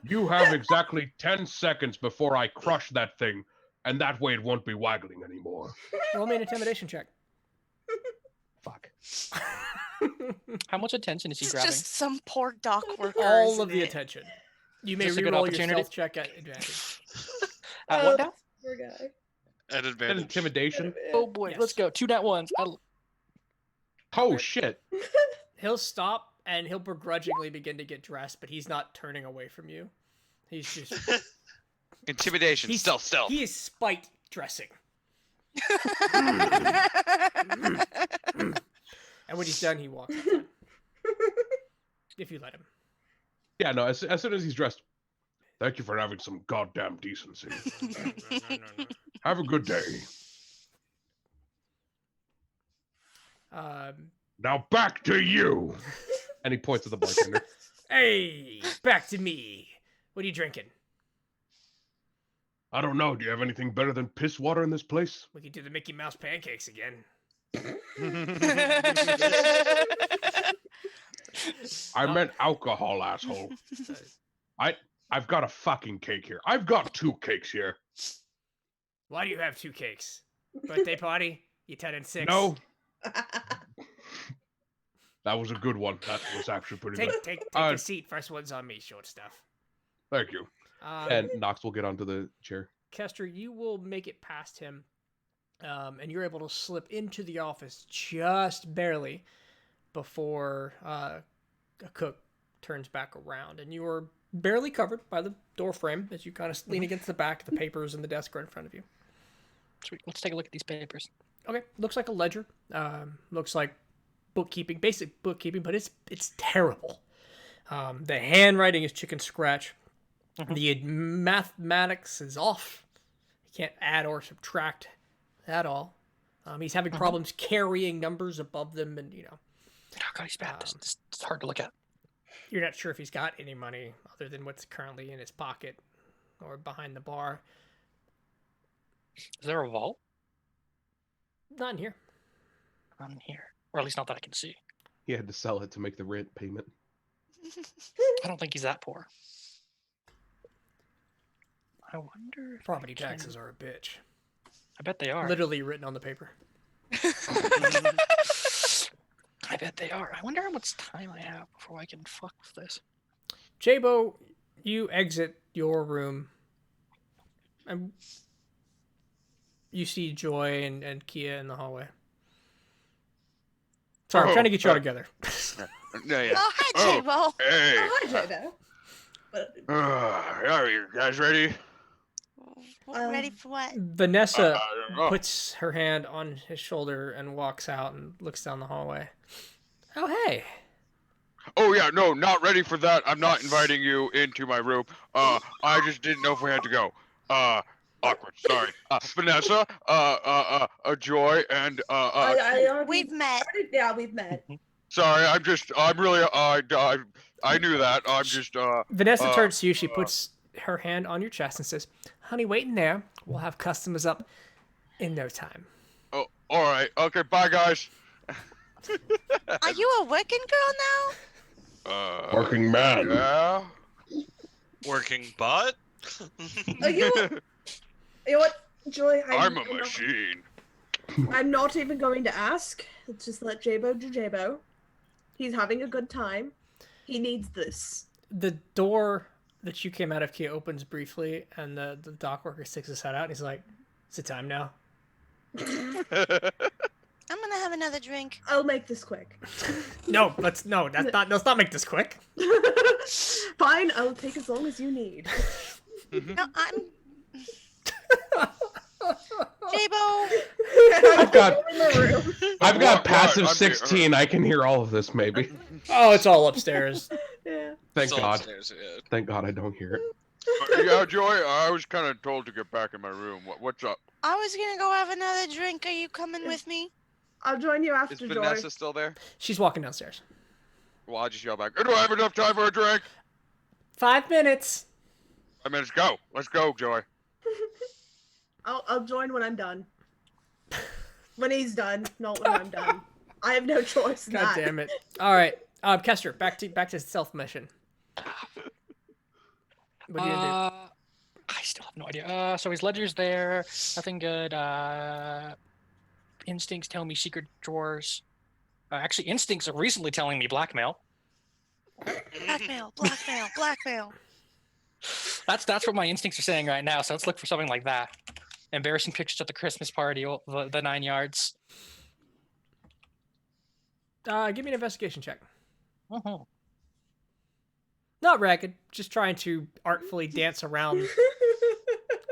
[SPEAKER 4] you have exactly 10 seconds before I crush that thing, and that way it won't be waggling anymore.
[SPEAKER 3] Roll me an intimidation check.
[SPEAKER 4] Fuck.
[SPEAKER 5] How much attention is he
[SPEAKER 7] It's
[SPEAKER 5] grabbing?
[SPEAKER 7] just some poor dock worker.
[SPEAKER 3] All
[SPEAKER 7] isn't
[SPEAKER 3] of the
[SPEAKER 7] it?
[SPEAKER 3] attention. You may
[SPEAKER 5] Just a good
[SPEAKER 3] reroll your
[SPEAKER 5] opportunity.
[SPEAKER 3] stealth check at advantage.
[SPEAKER 5] What now?
[SPEAKER 2] Poor guy.
[SPEAKER 6] At
[SPEAKER 4] An
[SPEAKER 6] advantage.
[SPEAKER 4] intimidation.
[SPEAKER 5] Oh boy, let's
[SPEAKER 3] Yes.
[SPEAKER 5] go. 2 nat ones.
[SPEAKER 4] Oh shit.
[SPEAKER 3] He'll stop and he'll begrudgingly begin to get dressed, but he's not turning away from you. He's just
[SPEAKER 8] Intimidation.
[SPEAKER 3] he's,
[SPEAKER 8] Stealth.
[SPEAKER 3] He is spite dressing. And when he's done, he walks outside. If you let him.
[SPEAKER 4] Yeah, no, as soon as he's dressed. Thank you for having some goddamn decency.
[SPEAKER 6] No.
[SPEAKER 4] Have a good day. Now back to you. And he points at the bartender.
[SPEAKER 3] Hey, back to me. What are you drinking?
[SPEAKER 4] I don't know. Do you have anything better than piss water in this place?
[SPEAKER 3] We could do the Mickey Mouse pancakes again.
[SPEAKER 4] I meant alcohol, asshole. I've got a fucking cake here. I've got 2 cakes here.
[SPEAKER 3] Why do you have 2 cakes? Birthday party? You 10 and 6?
[SPEAKER 4] No, that was a good one. That was actually pretty good.
[SPEAKER 3] Take a seat. First one's on me, short stuff.
[SPEAKER 4] Thank you. And Nox will get onto the chair.
[SPEAKER 3] Kester, you will make it past him, and you're able to slip into the office just barely before a cook turns back around, and you are barely covered by the door frame as you kind of lean against the back. The papers and the desk are in front of you.
[SPEAKER 5] Sweet. Let's take a look at these papers.
[SPEAKER 3] Okay, looks like a ledger. Looks like bookkeeping, basic bookkeeping, but it's terrible. The handwriting is chicken scratch. The mathematics is off. He can't add or subtract at all. He's having problems carrying numbers above them, and
[SPEAKER 5] Oh god, he's bad. It's hard to look at.
[SPEAKER 3] you're not sure if he's got any money other than what's currently in his pocket or behind the bar.
[SPEAKER 5] Is there a vault?
[SPEAKER 3] Not in here.
[SPEAKER 5] Not in here. Or at least not that I can see.
[SPEAKER 4] He had to sell it to make the rent payment.
[SPEAKER 5] I don't think he's that poor. I wonder if
[SPEAKER 3] Property
[SPEAKER 5] I can-
[SPEAKER 3] taxes are a bitch.
[SPEAKER 5] I bet they are.
[SPEAKER 3] Literally written on the paper.
[SPEAKER 5] I bet they are. I wonder how much time I have before I can fuck with this.
[SPEAKER 3] Jabo, you exit your room, and you see Joy and Kia in the hallway. Sorry, I'm trying to get you all together.
[SPEAKER 1] No, yeah.
[SPEAKER 7] Oh, hi, J-Bo.
[SPEAKER 1] Hey.
[SPEAKER 2] Oh, hi, Jada. But
[SPEAKER 1] Are you guys ready?
[SPEAKER 7] Ready for what?
[SPEAKER 3] Vanessa
[SPEAKER 1] Oh.
[SPEAKER 3] puts her hand on his shoulder and walks out and looks down the hallway. Oh, hey.
[SPEAKER 1] Oh yeah, no, not ready for that. I'm not inviting you into my room. I just didn't know if we had to go. Awkward. Sorry. Vanessa, Joy, and
[SPEAKER 7] We've met.
[SPEAKER 2] Yeah, we've met.
[SPEAKER 1] Sorry, I'm really, I knew that. I'm just,
[SPEAKER 3] Vanessa turns to you. She puts her hand on your chest and says, honey, wait in there. We'll have customers up in no time.
[SPEAKER 1] oh, all right. Okay, bye, guys.
[SPEAKER 7] Are you a working girl now?
[SPEAKER 4] Working man.
[SPEAKER 1] Yeah.
[SPEAKER 6] Working butt?
[SPEAKER 2] Are you? You know what, Joy?
[SPEAKER 1] I'm a machine.
[SPEAKER 2] I'm not even going to ask. Just let Jabo do Jabo. He's having a good time. He needs this.
[SPEAKER 3] The door that you came out of, Kia, opens briefly, and the dock worker sticks his head out, and he's like, is it time now?
[SPEAKER 7] I'm gonna have another drink.
[SPEAKER 2] I'll make this quick.
[SPEAKER 3] No, let's not make this quick.
[SPEAKER 2] Fine, I'll take as long as you need.
[SPEAKER 7] No, I'm. J-Bo.
[SPEAKER 4] I've got
[SPEAKER 1] What?
[SPEAKER 4] passive
[SPEAKER 1] I'm
[SPEAKER 4] 16. I can hear all of this, maybe.
[SPEAKER 3] Oh, it's all upstairs.
[SPEAKER 2] Yeah.
[SPEAKER 4] Thank
[SPEAKER 6] It's all
[SPEAKER 4] God.
[SPEAKER 6] upstairs, yeah.
[SPEAKER 4] Thank God I don't hear it.
[SPEAKER 1] Yeah, Joy, I was kind of told to get back in my room. What's up?
[SPEAKER 7] I was gonna go have another drink. Are you coming with me?
[SPEAKER 2] I'll join you
[SPEAKER 8] Is
[SPEAKER 2] after Joy.
[SPEAKER 8] Vanessa still there?
[SPEAKER 3] She's walking downstairs.
[SPEAKER 1] Well, I just yell back. Do I have enough time for a drink?
[SPEAKER 3] 5 minutes.
[SPEAKER 1] I mean, let's go. Let's go, Joy.
[SPEAKER 2] I'll join when I'm done. When he's done, not when I'm done. I have no choice in
[SPEAKER 3] God
[SPEAKER 2] that.
[SPEAKER 3] damn it. All right, Kester, back to self mission. What do you do?
[SPEAKER 5] I still have no idea. So his ledger's there. Nothing good. Instincts tell me secret drawers. Actually, instincts are recently telling me blackmail.
[SPEAKER 7] Blackmail, blackmail, blackmail.
[SPEAKER 5] That's what my instincts are saying right now. So let's look for something like that. Embarrassing pictures at the Christmas party, the 9 yards.
[SPEAKER 3] Give me an investigation check.
[SPEAKER 5] Uh-huh.
[SPEAKER 3] Not ragged, just trying to artfully dance around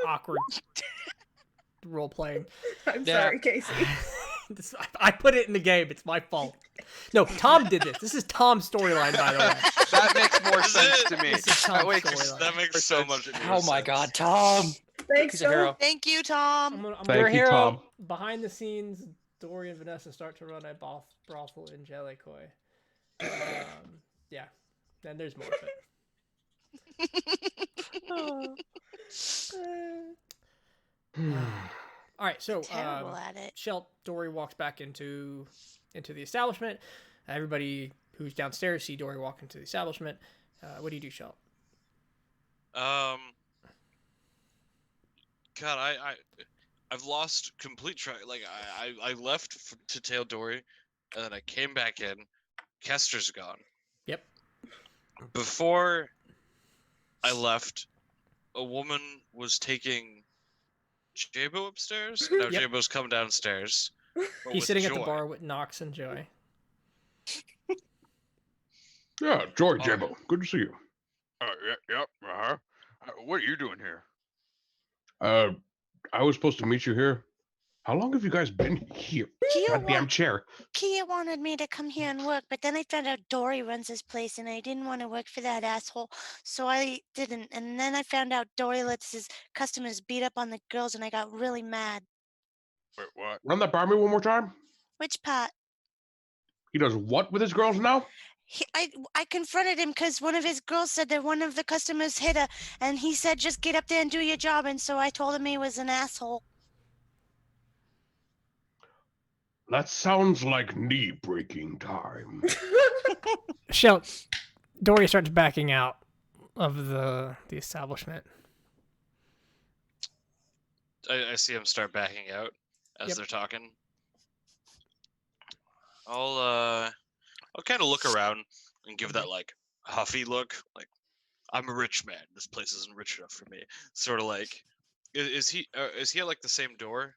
[SPEAKER 3] awkward role playing.
[SPEAKER 2] I'm
[SPEAKER 5] Yeah.
[SPEAKER 2] sorry, Casey.
[SPEAKER 3] I put it in the game. It's my fault. No, Tom did this. This is Tom's storyline, by the way.
[SPEAKER 8] That makes more sense to me.
[SPEAKER 3] This is
[SPEAKER 8] That
[SPEAKER 3] Tom's
[SPEAKER 8] makes
[SPEAKER 3] storyline.
[SPEAKER 6] That makes so much.
[SPEAKER 5] Oh my God, Tom!
[SPEAKER 2] Thanks,
[SPEAKER 5] He's a hero.
[SPEAKER 7] Thank you, Tom.
[SPEAKER 3] I'm
[SPEAKER 4] Thank
[SPEAKER 3] gonna
[SPEAKER 4] you,
[SPEAKER 3] hero.
[SPEAKER 4] Tom.
[SPEAKER 3] Behind the scenes, Dory and Vanessa start to run a brothel in Jellicoe. Yeah. Then there's more of it. All right, so
[SPEAKER 7] Terrible at it.
[SPEAKER 3] Dory walks back into the establishment. Everybody who's downstairs see Dory walk into the establishment. What do you do, Shelt?
[SPEAKER 6] God, I've lost complete track. Like I left to tail Dory, and then I came back in. Kester's gone.
[SPEAKER 3] Yep.
[SPEAKER 6] Before I left, a woman was taking Jabo upstairs. Now
[SPEAKER 3] Yep.
[SPEAKER 6] Jabo's come downstairs. but
[SPEAKER 3] He's
[SPEAKER 6] with
[SPEAKER 3] sitting at the
[SPEAKER 6] Joy.
[SPEAKER 3] bar with Knox and Joy.
[SPEAKER 4] Yeah, Joy, Jabo. Good to see you.
[SPEAKER 1] Yep. What are you doing here?
[SPEAKER 4] I was supposed to meet you here. How long have you guys been here? Goddamn chair.
[SPEAKER 7] Kia wanted me to come here and work, but then I found out Dory runs this place and I didn't want to work for that asshole, so I didn't. And then I found out Dory lets his customers beat up on the girls and I got really mad.
[SPEAKER 1] Wait, what?
[SPEAKER 4] Run that by me one more time.
[SPEAKER 7] Which part?
[SPEAKER 4] He does what with his girls now?
[SPEAKER 7] I confronted him because one of his girls said that one of the customers hit her, and he said, just get up there and do your job, and so I told him he was an asshole.
[SPEAKER 4] That sounds like knee-breaking time.
[SPEAKER 3] Shelt, Dory starts backing out of the establishment.
[SPEAKER 6] I see him start backing out as
[SPEAKER 3] Yep.
[SPEAKER 6] they're talking. I'll kind of look around and give that like huffy look, like I'm a rich man. This place isn't rich enough for me. Sort of like, is he at like the same door?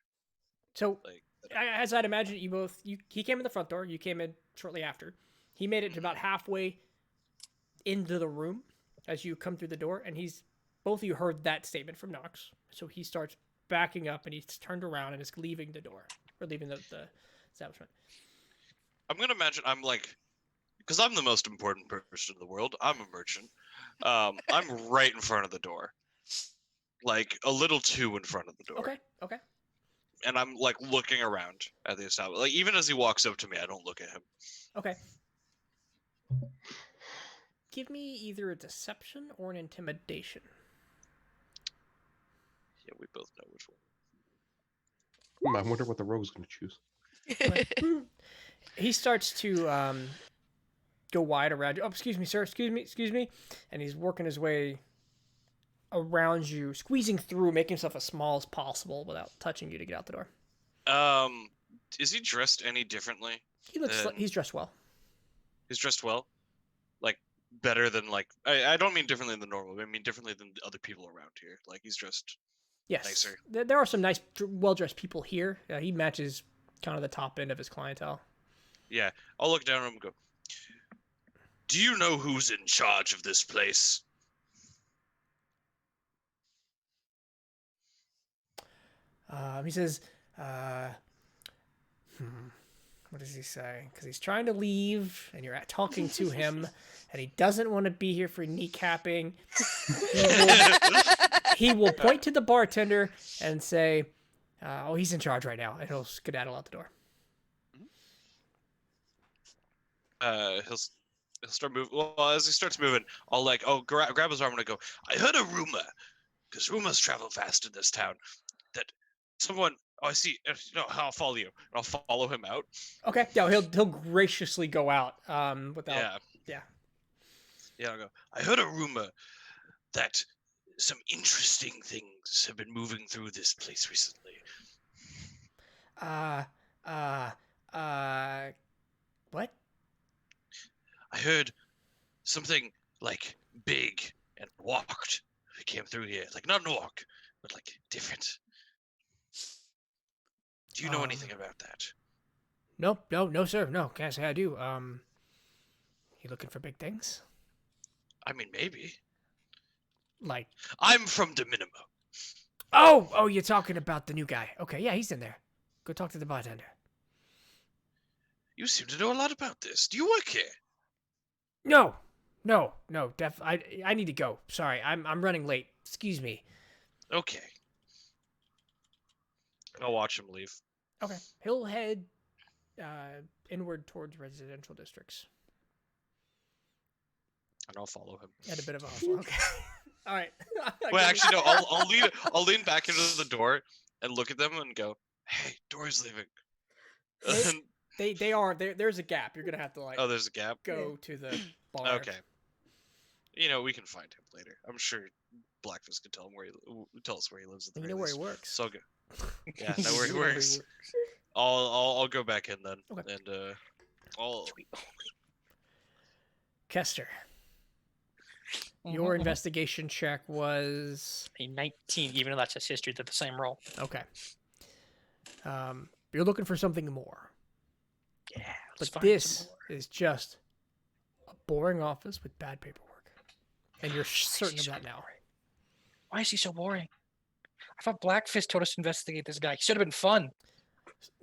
[SPEAKER 3] So,
[SPEAKER 6] Like,
[SPEAKER 3] as I'd imagine, he came in the front door. You came in shortly after. He made it to about halfway into the room as you come through the door, and both of you heard that statement from Knox. So he starts backing up, and he's turned around and is leaving the door, or leaving the establishment.
[SPEAKER 6] I'm gonna imagine I'm like, because I'm the most important person in the world. I'm a merchant. I'm right in front of the door, like a little too in front of the door.
[SPEAKER 3] Okay.
[SPEAKER 6] And I'm like looking around at the establishment. Like even as he walks up to me, I don't look at him.
[SPEAKER 3] Okay. Give me either a deception or an intimidation.
[SPEAKER 6] Yeah, we both know which one.
[SPEAKER 4] I wonder what the rogue's going to choose.
[SPEAKER 3] He starts to go wide around you. Oh, excuse me, sir. Excuse me. And he's working his way around you, squeezing through, making himself as small as possible without touching you to get out the door.
[SPEAKER 6] Is he dressed any differently?
[SPEAKER 3] He's dressed well.
[SPEAKER 6] He's dressed well? Like, better than, like... I don't mean differently than normal. I mean differently than other people around here. Like, he's dressed
[SPEAKER 3] Yes.
[SPEAKER 6] nicer.
[SPEAKER 3] There are some nice, well-dressed people here. He matches kind of the top end of his clientele.
[SPEAKER 6] Yeah, I'll look down at him and go, do you know who's in charge of this place?
[SPEAKER 3] He says, what does he say? Because he's trying to leave, and you're talking to him, and he doesn't want to be here for kneecapping. He will point to the bartender and say, oh, he's in charge right now, and he'll skedaddle out the door.
[SPEAKER 6] He'll start moving. Well, as he starts moving, I'll like, grab his arm and I go, I heard a rumor, because rumors travel fast in this town, that someone. Oh, I see. No, I'll follow you. And I'll follow him out.
[SPEAKER 3] Okay. Yeah, he'll graciously go out. Without. Yeah.
[SPEAKER 6] I'll go. I heard a rumor that some interesting things have been moving through this place recently.
[SPEAKER 3] What?
[SPEAKER 6] I heard something like big and walked. It came through here, like not an orc, but like different. Do you know anything about that?
[SPEAKER 3] No, sir. No, can't say I do. You looking for big things?
[SPEAKER 6] I mean, maybe.
[SPEAKER 3] Like,
[SPEAKER 6] I'm from De Minimo.
[SPEAKER 3] oh, you're talking about the new guy. Okay, yeah, he's in there. Go talk to the bartender.
[SPEAKER 6] You seem to know a lot about this. Do you work here?
[SPEAKER 3] No. I need to go. Sorry, I'm running late. Excuse me.
[SPEAKER 6] Okay. I'll watch him leave.
[SPEAKER 3] Okay, he'll head inward towards residential districts.
[SPEAKER 6] And I'll follow him.
[SPEAKER 3] At a bit of a hustle. Okay. All right.
[SPEAKER 6] Well, actually, no. I'll lean back into the door and look at them and go, "Hey, door's leaving."
[SPEAKER 3] They are there. There's a gap. You're gonna have to
[SPEAKER 6] Oh, there's a gap.
[SPEAKER 3] go to the bar.
[SPEAKER 6] Okay. We can find him later. I'm sure Blackfist can tell us where he lives. At the
[SPEAKER 3] You
[SPEAKER 6] very
[SPEAKER 3] know where he
[SPEAKER 6] least.
[SPEAKER 3] works.
[SPEAKER 6] So good. Yeah, know where he
[SPEAKER 3] You know where he
[SPEAKER 6] works.
[SPEAKER 3] works.
[SPEAKER 6] I'll go back in then,
[SPEAKER 3] Okay.
[SPEAKER 6] and I'll.
[SPEAKER 3] Kester, your investigation check was
[SPEAKER 5] a 19, even though that's his history. They're the same roll.
[SPEAKER 3] okay. You're looking for something more.
[SPEAKER 5] Yeah,
[SPEAKER 3] But this is just a boring office with bad paperwork. And you're certain of that now.
[SPEAKER 5] Why is he so boring? I thought Blackfist told us to investigate this guy. He should have been fun.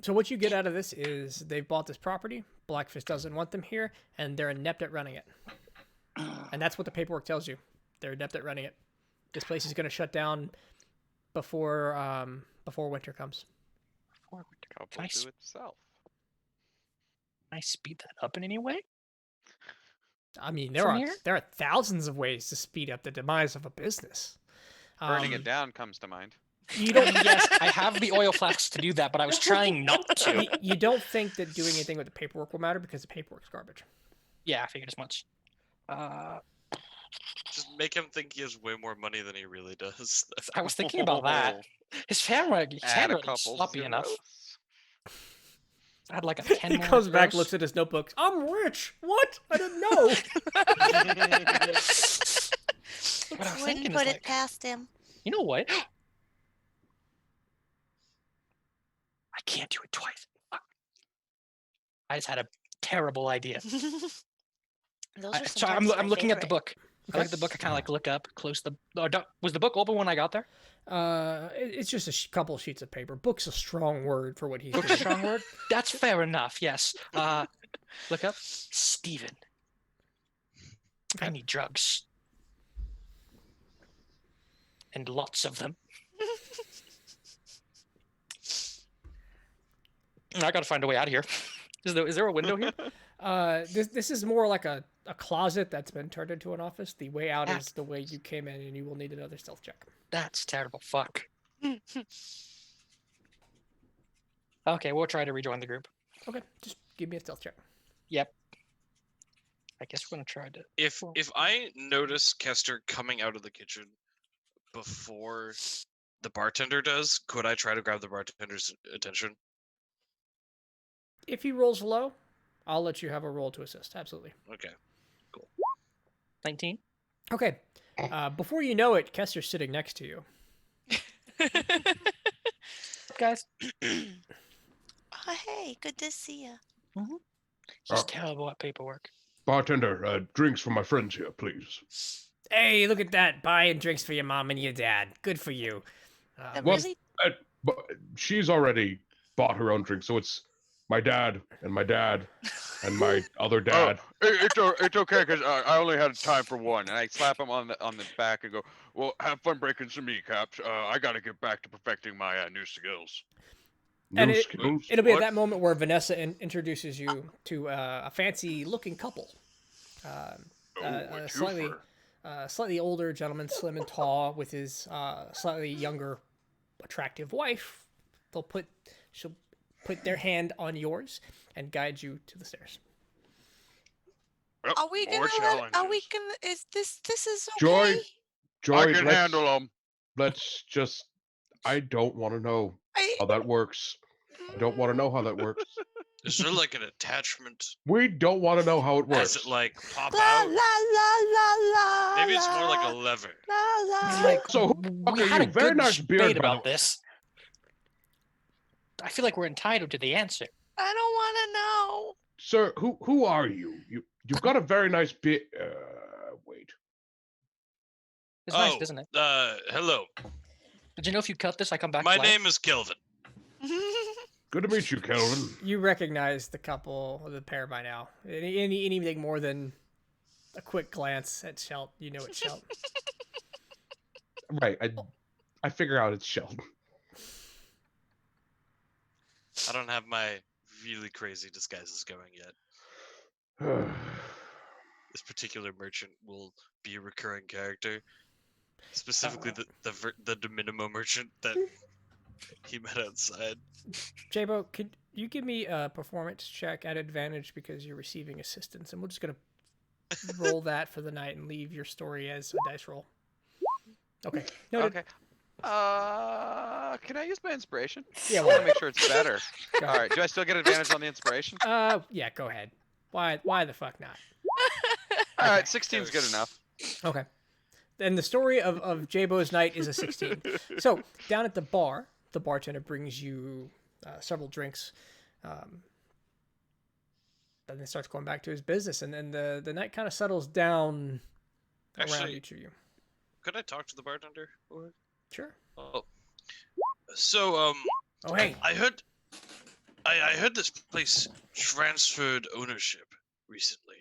[SPEAKER 3] So what you get out of this is they've bought this property, Blackfist doesn't want them here, and they're inept at running it. And that's what the paperwork tells you. They're adept at running it. This place is going to shut down before winter comes.
[SPEAKER 8] Couple to itself.
[SPEAKER 5] Can I speed that up in any way?
[SPEAKER 3] I mean,
[SPEAKER 5] From
[SPEAKER 3] there are thousands of ways to speed up the demise of a business.
[SPEAKER 8] Burning it down comes to mind.
[SPEAKER 3] You don't.
[SPEAKER 5] Yes, I have the oil flasks to do that, but I was trying not to.
[SPEAKER 3] You don't think that doing anything with the paperwork will matter because the paperwork's garbage.
[SPEAKER 5] Yeah, I figured as much.
[SPEAKER 6] Just make him think he has way more money than he really does.
[SPEAKER 5] I was thinking about that. His handwriting
[SPEAKER 8] Add a
[SPEAKER 5] is
[SPEAKER 8] couple
[SPEAKER 5] sloppy enough.
[SPEAKER 8] zeros.
[SPEAKER 5] I had like a 10
[SPEAKER 3] He
[SPEAKER 5] more
[SPEAKER 3] comes back,
[SPEAKER 5] zeros.
[SPEAKER 3] looks at his notebooks. I'm rich. What? I didn't know.
[SPEAKER 5] What I was
[SPEAKER 7] Wouldn't
[SPEAKER 5] thinking
[SPEAKER 7] put
[SPEAKER 5] is
[SPEAKER 7] it
[SPEAKER 5] like,
[SPEAKER 7] past him.
[SPEAKER 5] you know what? I can't do it twice. Fuck. I just had a terrible idea.
[SPEAKER 7] Those are
[SPEAKER 5] So I'm
[SPEAKER 7] sometimes my
[SPEAKER 5] looking at the
[SPEAKER 7] favorite.
[SPEAKER 5] book. I look at the book. I kind of like look up, close the. Was the book open when I got there?
[SPEAKER 3] It's just a couple sheets of paper. Book's a strong word for what he's
[SPEAKER 5] Book's
[SPEAKER 3] doing.
[SPEAKER 5] a strong word. That's fair enough. Yes. Look up Steven. I need drugs. And lots of them. I gotta find a way out of here. Is there a window here?
[SPEAKER 3] This is more like a closet that's been turned into an office. The way out
[SPEAKER 5] Ah.
[SPEAKER 3] is the way you came in, and you will need another stealth check.
[SPEAKER 5] That's terrible. Fuck. Okay, we'll try to rejoin the group.
[SPEAKER 3] Okay, just give me a stealth check.
[SPEAKER 5] Yep. I guess we're gonna try to.
[SPEAKER 6] If I notice Kester coming out of the kitchen before the bartender does, could I try to grab the bartender's attention?
[SPEAKER 3] If he rolls low, I'll let you have a roll to assist. Absolutely.
[SPEAKER 6] Okay.
[SPEAKER 5] 19.
[SPEAKER 3] Okay. Before you know it, Kester's sitting next to you.
[SPEAKER 5] Guys.
[SPEAKER 7] Oh, hey, good to see you.
[SPEAKER 5] He's terrible at paperwork.
[SPEAKER 4] Bartender, drinks for my friends here, please.
[SPEAKER 3] Hey, look at that! Buying drinks for your mom and your dad. Good for you.
[SPEAKER 7] That
[SPEAKER 4] Well,
[SPEAKER 7] really
[SPEAKER 4] But she's already bought her own drink, so it's my dad and my other dad.
[SPEAKER 1] It's okay because I only had time for one, and I slap him on the back and go, "Well, have fun breaking some kneecaps. I got to get back to perfecting my new skills."
[SPEAKER 3] And
[SPEAKER 4] New skills?
[SPEAKER 3] It'll be at
[SPEAKER 1] What?
[SPEAKER 3] that moment where Vanessa introduces you to a fancy-looking couple.
[SPEAKER 1] Oh, a
[SPEAKER 3] slightly
[SPEAKER 1] twofer.
[SPEAKER 3] slightly older gentleman, slim and tall, with his slightly younger, attractive wife. She'll put their hand on yours and guide you to the stairs.
[SPEAKER 1] Yep,
[SPEAKER 7] Are we
[SPEAKER 1] more
[SPEAKER 7] gonna let? Are we
[SPEAKER 1] challenges.
[SPEAKER 7] gonna? Is this is
[SPEAKER 4] Joy,
[SPEAKER 7] okay?
[SPEAKER 4] Joy,
[SPEAKER 1] I can handle them.
[SPEAKER 4] let's just. I don't want to know
[SPEAKER 7] I.
[SPEAKER 4] how that works. I don't want to know how that works.
[SPEAKER 6] Is there like an attachment?
[SPEAKER 4] We don't want to know how it works.
[SPEAKER 6] Does it like pop
[SPEAKER 7] La
[SPEAKER 6] out?
[SPEAKER 7] la la la la.
[SPEAKER 6] Maybe it's more like a
[SPEAKER 7] la,
[SPEAKER 6] lever.
[SPEAKER 7] La la.
[SPEAKER 5] It's like,
[SPEAKER 4] So, who the fuck
[SPEAKER 5] we
[SPEAKER 4] are
[SPEAKER 5] had
[SPEAKER 4] you?
[SPEAKER 5] a
[SPEAKER 4] Very
[SPEAKER 5] good
[SPEAKER 4] nice beard,
[SPEAKER 5] debate
[SPEAKER 4] by the
[SPEAKER 5] about
[SPEAKER 4] way.
[SPEAKER 5] this. I feel like we're entitled to the answer.
[SPEAKER 7] I don't want to know.
[SPEAKER 4] Sir, who are you? You've got a very nice beard. Wait.
[SPEAKER 5] It's nice, isn't it?
[SPEAKER 6] Hello.
[SPEAKER 5] Did you know if you cut this, I come back
[SPEAKER 6] My
[SPEAKER 5] to life?
[SPEAKER 6] name is Kelvin.
[SPEAKER 4] Good to meet you, Kelvin.
[SPEAKER 3] You recognize the couple, or the pair by now. Anything more than a quick glance at Shelt, you know it's Shelt.
[SPEAKER 4] Right. I figure out it's Sheldon.
[SPEAKER 6] I don't have my really crazy disguises going yet. This particular merchant will be a recurring character. Specifically, the de minimo merchant that he met outside.
[SPEAKER 3] Jabo, could you give me a performance check at advantage because you're receiving assistance, and we're just gonna roll that for the night and leave your story as a dice roll. Okay. Noted.
[SPEAKER 8] Okay. Can I use my inspiration?
[SPEAKER 3] Yeah,
[SPEAKER 8] I want
[SPEAKER 3] why
[SPEAKER 8] to make sure it's better.
[SPEAKER 3] Go
[SPEAKER 8] All
[SPEAKER 3] ahead.
[SPEAKER 8] right. Do I still get advantage on the inspiration?
[SPEAKER 3] Yeah, go ahead. Why the fuck not?
[SPEAKER 8] All right.
[SPEAKER 3] Okay.
[SPEAKER 8] 16's good enough.
[SPEAKER 3] Okay. Then the story of Jabo's night is a 16. So, down at the bar, the bartender brings you several drinks. Then he starts going back to his business, and then the night kind of settles down around
[SPEAKER 6] Actually,
[SPEAKER 3] each of you.
[SPEAKER 6] Could I talk to the bartender? Or...
[SPEAKER 3] Sure.
[SPEAKER 6] Oh. So,
[SPEAKER 3] Oh, hey.
[SPEAKER 6] I heard this place transferred ownership recently.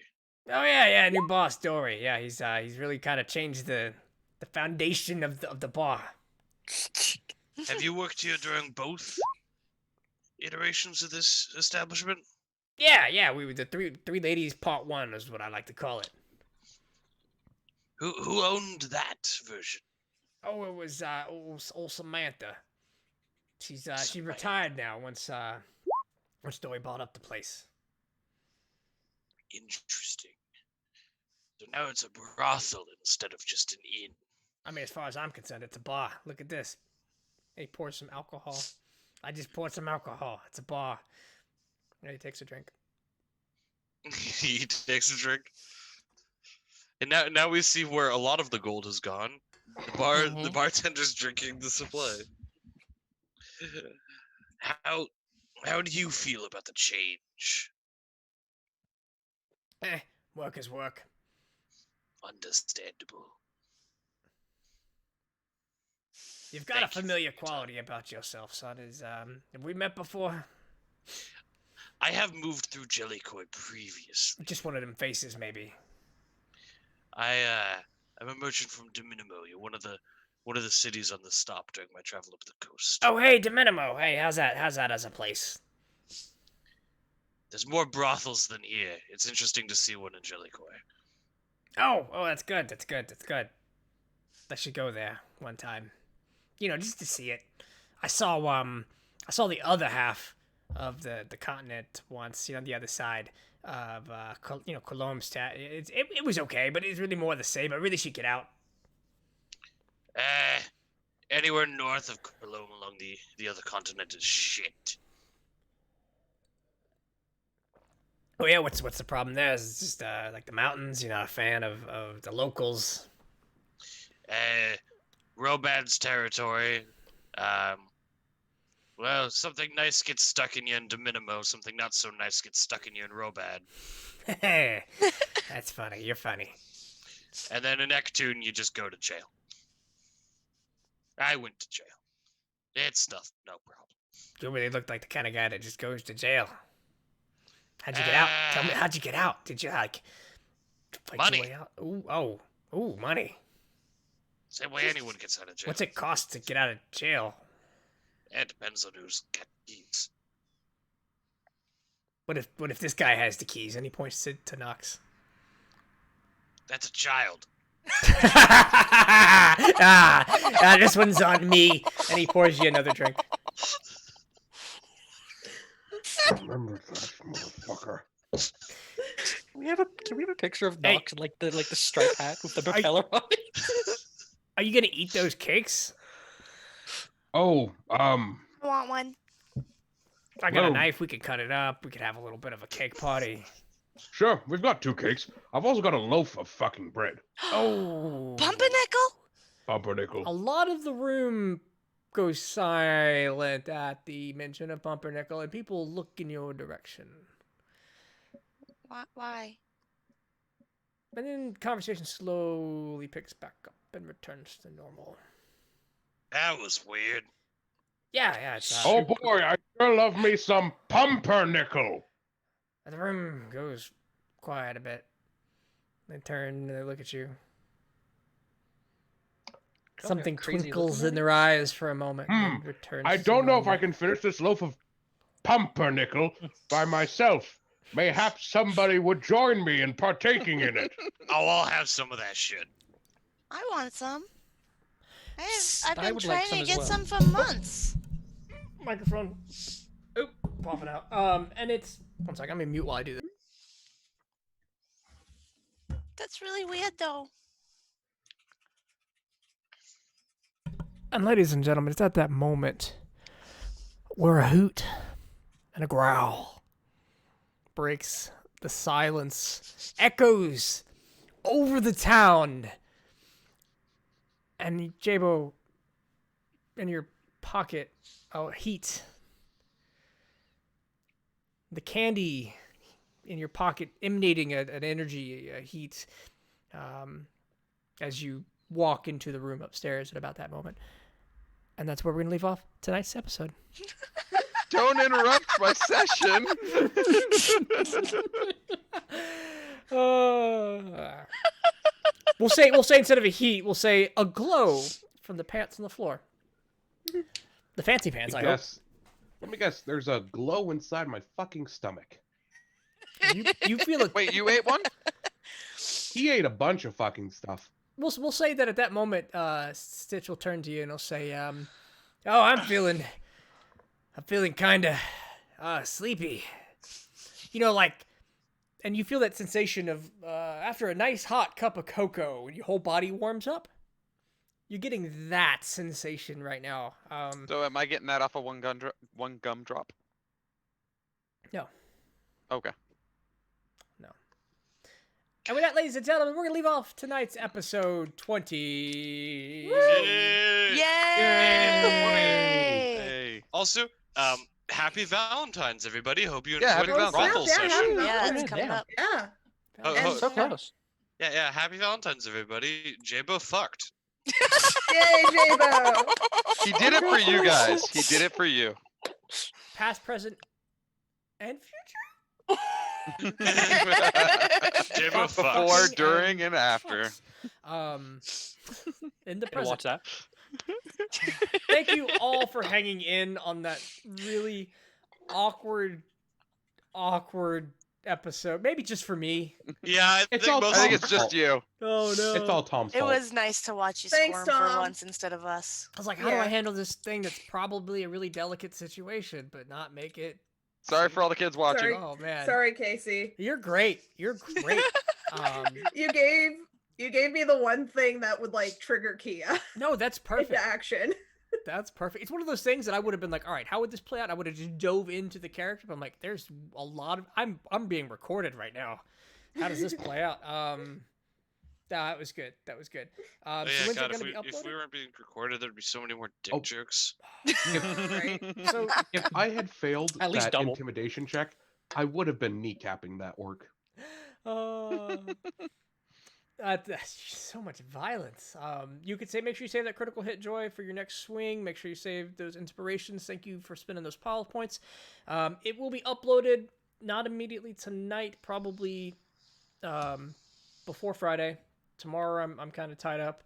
[SPEAKER 3] Oh, yeah, new boss, Dory. Yeah, he's really kind of changed the foundation of the bar.
[SPEAKER 6] Have you worked here during both iterations of this establishment?
[SPEAKER 3] Yeah, we were the three ladies part 1 is what I like to call it.
[SPEAKER 6] Who owned that version?
[SPEAKER 3] Oh, it was old Samantha. She retired now once Dory bought up the place.
[SPEAKER 6] Interesting. So now it's a brothel instead of just an inn.
[SPEAKER 3] I mean, as far as I'm concerned, it's a bar. Look at this. He pours some alcohol. I just poured some alcohol. It's a bar. And he takes a drink.
[SPEAKER 6] He takes a drink. And now we see where a lot of the gold has gone. The bartender's drinking the supply. How do you feel about the change?
[SPEAKER 3] Work is work.
[SPEAKER 6] Understandable.
[SPEAKER 3] You've got
[SPEAKER 6] Thank
[SPEAKER 3] a
[SPEAKER 6] you
[SPEAKER 3] familiar
[SPEAKER 6] for your time.
[SPEAKER 3] quality about yourself, son. Have we met before?
[SPEAKER 6] I have moved through Jellicoy previously.
[SPEAKER 3] Just one of them faces, maybe.
[SPEAKER 6] I'm a merchant from Dominimo. You're one of the cities on the stop during my travel up the coast.
[SPEAKER 3] Oh, hey, Dominimo. Hey, how's that as a place?
[SPEAKER 6] There's more brothels than here. It's interesting to see one in Jellicoy.
[SPEAKER 3] Oh, that's good. That's good. I should go there one time. Just to see it. I saw the other half of the continent once, the other side of Chrolome's town. It was okay, but it's really more the same. I really should get out.
[SPEAKER 6] Anywhere north of Chrolome along the other continent is shit.
[SPEAKER 3] Oh yeah, what's the problem there? It's just like the mountains. You're not a fan of the locals.
[SPEAKER 6] Robad's territory. Well, something nice gets stuck in you in Dominimo. Something not so nice gets stuck in you in Robad.
[SPEAKER 3] That's funny. You're funny.
[SPEAKER 6] And then in Ectoon, you just go to jail. I went to jail. It's no problem.
[SPEAKER 3] You really looked like the kind of guy that just goes to jail. How'd you get out? Tell me, how'd you get out? Did you fight
[SPEAKER 6] money.
[SPEAKER 3] your way out? Ooh, money.
[SPEAKER 6] Same way anyone gets out of jail.
[SPEAKER 3] What's it cost to get out of jail?
[SPEAKER 6] It depends on who's got keys.
[SPEAKER 3] What if this guy has the keys and he points to Nox?
[SPEAKER 6] That's a child.
[SPEAKER 3] This one's on me. And he pours you another drink.
[SPEAKER 4] Remember that, motherfucker.
[SPEAKER 5] Can we have a picture of
[SPEAKER 3] Hey.
[SPEAKER 5] Nox in like the striped hat with the propeller on it?
[SPEAKER 3] Are you gonna eat those cakes?
[SPEAKER 4] Oh,
[SPEAKER 7] I want one.
[SPEAKER 3] If I got a
[SPEAKER 4] Whoa.
[SPEAKER 3] knife, we could cut it up. We could have a little bit of a cake party.
[SPEAKER 4] sure, we've got 2 cakes. I've also got a loaf of fucking bread.
[SPEAKER 3] Oh.
[SPEAKER 7] Pumpernickel?
[SPEAKER 4] Pumpernickel.
[SPEAKER 3] A lot of the room goes silent at the mention of Pumpernickel, and people look in your direction.
[SPEAKER 7] Why?
[SPEAKER 3] And then conversation slowly picks back up and returns to normal.
[SPEAKER 6] That was weird.
[SPEAKER 3] Yeah, it's
[SPEAKER 4] Oh boy, I sure love me some pumpernickel.
[SPEAKER 3] the room goes quiet a bit. They turn and they look at you. Something
[SPEAKER 5] crazy
[SPEAKER 3] twinkles
[SPEAKER 5] looking
[SPEAKER 3] in their eyes for a moment and
[SPEAKER 4] Hmm,
[SPEAKER 3] returns
[SPEAKER 4] I
[SPEAKER 3] to
[SPEAKER 4] don't know if I
[SPEAKER 3] normal.
[SPEAKER 4] can finish this loaf of pumpernickel by myself. Mayhaps somebody would join me in partaking in it.
[SPEAKER 6] Oh, I'll have some of that shit.
[SPEAKER 7] I want some. I've
[SPEAKER 5] I
[SPEAKER 7] been
[SPEAKER 5] would like
[SPEAKER 7] trying
[SPEAKER 5] some
[SPEAKER 7] to
[SPEAKER 5] as
[SPEAKER 7] get
[SPEAKER 5] well.
[SPEAKER 7] some for months.
[SPEAKER 3] Microphone. Oop, popping out. And it's one second. I'm gonna mute while I do this.
[SPEAKER 7] That's really weird, though.
[SPEAKER 3] And ladies and gentlemen, it's at that moment where a hoot and a growl breaks the silence, echoes over the town. And Jabo, in your pocket, heat. The candy in your pocket emanating an energy, a heat, as you walk into the room upstairs at about that moment. And that's where we're going to leave off tonight's episode.
[SPEAKER 8] Don't interrupt my session.
[SPEAKER 3] We'll say instead of a heat, we'll say a glow from the pants on the floor. The fancy pants, I hope.
[SPEAKER 4] Let me guess, there's a glow inside my fucking stomach.
[SPEAKER 3] You feel it.
[SPEAKER 8] Wait, you ate one?
[SPEAKER 4] He ate a bunch of fucking stuff.
[SPEAKER 3] We'll say that at that moment, Stitch will turn to you and he'll say, "Oh, I'm feeling kind of sleepy." You know, like, and you feel that sensation of after a nice hot cup of cocoa, when your whole body warms up. You're getting that sensation right now.
[SPEAKER 8] So am I getting that off of one gum drop?
[SPEAKER 3] No.
[SPEAKER 8] Okay.
[SPEAKER 3] No. And with that, ladies and gentlemen, we're gonna leave off tonight's episode 20.
[SPEAKER 6] Yay!
[SPEAKER 7] Yay!
[SPEAKER 8] Hey.
[SPEAKER 6] Also, happy Valentine's, everybody. Hope you
[SPEAKER 8] Yeah,
[SPEAKER 6] enjoyed
[SPEAKER 8] happy
[SPEAKER 6] the brothel
[SPEAKER 2] Valentine's. Yeah,
[SPEAKER 6] session.
[SPEAKER 2] happy
[SPEAKER 7] Yeah, it's
[SPEAKER 2] Valentine's.
[SPEAKER 7] coming up.
[SPEAKER 2] Yeah.
[SPEAKER 6] Oh,
[SPEAKER 2] And-
[SPEAKER 6] oh,
[SPEAKER 5] So close.
[SPEAKER 6] yeah, happy Valentine's, everybody. Jabo fucked.
[SPEAKER 2] Yay, Jabo!
[SPEAKER 8] He did it for you guys. He did it for you.
[SPEAKER 3] Past, present, and future.
[SPEAKER 6] Jabo
[SPEAKER 8] Before,
[SPEAKER 6] fucks.
[SPEAKER 8] during, and after.
[SPEAKER 3] In the
[SPEAKER 5] Gonna watch
[SPEAKER 3] present.
[SPEAKER 5] that.
[SPEAKER 3] Thank you all for hanging in on that really awkward episode. Maybe just for me.
[SPEAKER 6] Yeah, I
[SPEAKER 4] It's
[SPEAKER 6] think
[SPEAKER 4] all
[SPEAKER 6] most
[SPEAKER 8] I think
[SPEAKER 6] of
[SPEAKER 8] it's just you.
[SPEAKER 3] Oh no.
[SPEAKER 4] It's all Tom's
[SPEAKER 7] It
[SPEAKER 4] fault.
[SPEAKER 7] was nice to watch you
[SPEAKER 2] Thanks,
[SPEAKER 7] squirm for
[SPEAKER 2] Tom.
[SPEAKER 7] once instead of us.
[SPEAKER 3] I was like, how do I
[SPEAKER 2] Yeah.
[SPEAKER 3] handle this thing that's probably a really delicate situation, but not make it?
[SPEAKER 8] Sorry for all the kids watching.
[SPEAKER 2] Sorry.
[SPEAKER 3] Oh man.
[SPEAKER 2] Sorry, Casey.
[SPEAKER 3] You're great. You're great.
[SPEAKER 2] You gave me the one thing that would like trigger Kia
[SPEAKER 3] No, that's perfect.
[SPEAKER 2] into action.
[SPEAKER 3] That's perfect. It's one of those things that I would have been like, all right, how would this play out? I would have just dove into the character, but I'm like, there's a lot of I'm being recorded right now. How does this play out? That was good. That was good.
[SPEAKER 6] Oh,
[SPEAKER 3] So
[SPEAKER 6] yeah,
[SPEAKER 3] when's
[SPEAKER 6] God,
[SPEAKER 3] it
[SPEAKER 6] if
[SPEAKER 3] gonna be
[SPEAKER 6] we
[SPEAKER 3] uploaded?
[SPEAKER 6] weren't being recorded, there'd be so many more dick
[SPEAKER 4] Oh.
[SPEAKER 6] jokes.
[SPEAKER 2] Right.
[SPEAKER 3] So
[SPEAKER 4] If I had failed
[SPEAKER 5] At least
[SPEAKER 4] that
[SPEAKER 5] double.
[SPEAKER 4] intimidation check, I would have been kneecapping that orc.
[SPEAKER 3] that's just so much violence. You could say, make sure you save that critical hit joy for your next swing. Make sure you save those inspirations. Thank you for spending those power points. It will be uploaded not immediately tonight, probably before Friday. Tomorrow I'm kind of tied up.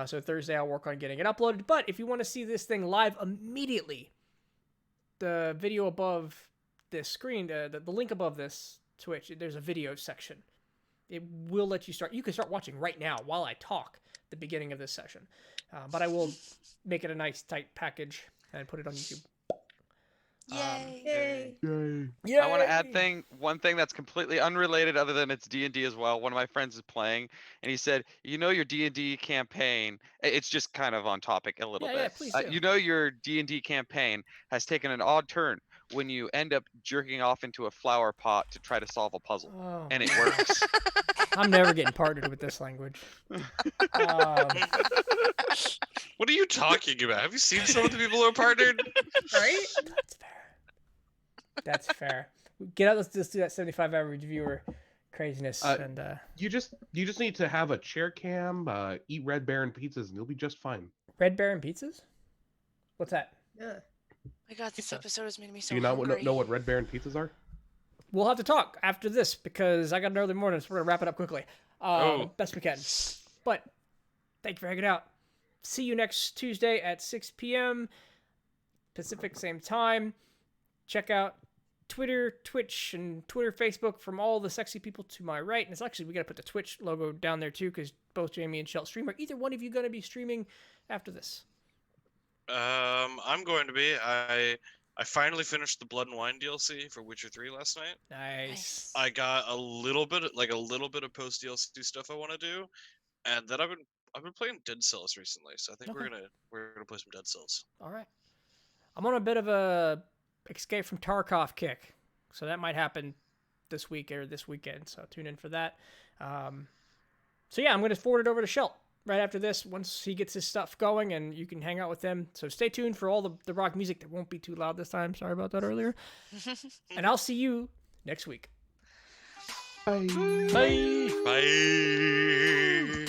[SPEAKER 3] So Thursday I'll work on getting it uploaded. But if you want to see this thing live immediately, the video above this screen, the link above this Twitch, there's a video section. it will let you start. You can start watching right now while I talk the beginning of this session. But I will make it a nice tight package and put it on YouTube.
[SPEAKER 7] Yay.
[SPEAKER 2] Yay.
[SPEAKER 3] Yeah.
[SPEAKER 8] I want to add one thing that's completely unrelated other than it's D&D as well. One of my friends is playing and he said, your D&D campaign, it's just kind of on topic a little
[SPEAKER 3] Yeah,
[SPEAKER 8] bit.
[SPEAKER 3] yeah, please do.
[SPEAKER 8] Your D&D campaign has taken an odd turn when you end up jerking off into a flower pot to try to solve a puzzle.
[SPEAKER 3] Oh,
[SPEAKER 8] And it
[SPEAKER 3] my God.
[SPEAKER 8] works.
[SPEAKER 3] I'm never getting partnered with this language.
[SPEAKER 6] What are you talking about? Have you seen some of the people who are partnered?
[SPEAKER 2] Right?
[SPEAKER 3] That's fair. That's fair. Get out. Let's just do that 75 average viewer craziness. And
[SPEAKER 4] You just need to have a chair cam, eat Red Baron pizzas, and you'll be just fine.
[SPEAKER 3] Red Baron pizzas? What's that?
[SPEAKER 2] Yeah.
[SPEAKER 7] My God, this episode has made me so
[SPEAKER 4] Do you not
[SPEAKER 7] hungry.
[SPEAKER 4] know what Red Baron pizzas are?
[SPEAKER 3] We'll have to talk after this because I got an early morning, so we're gonna wrap it up quickly. Best we can. But thank you for hanging out. See you next Tuesday at 6 p.m. Pacific, same time. Check out Twitter, Twitch, and Twitter, Facebook from all the sexy people to my right. And it's actually, we got to put the Twitch logo down there too because both Jamie and Shelt stream. Are either one of you going to be streaming after this?
[SPEAKER 6] I'm going to be. I finally finished the Blood and Wine DLC for Witcher 3 last night.
[SPEAKER 3] Nice.
[SPEAKER 6] I got a little bit of post DLC stuff I want to do, and then I've been playing Dead Cells recently, so I think
[SPEAKER 3] Okay.
[SPEAKER 6] we're gonna play some Dead Cells.
[SPEAKER 3] All right. I'm on a bit of a Escape from Tarkov kick, so that might happen this week or this weekend. So tune in for that. So yeah, I'm going to forward it over to Shelt right after this once he gets his stuff going, and you can hang out with him. So stay tuned for all the rock music that won't be too loud this time. Sorry about that earlier. And I'll see you next week.
[SPEAKER 4] Bye.
[SPEAKER 3] Bye.
[SPEAKER 6] Bye.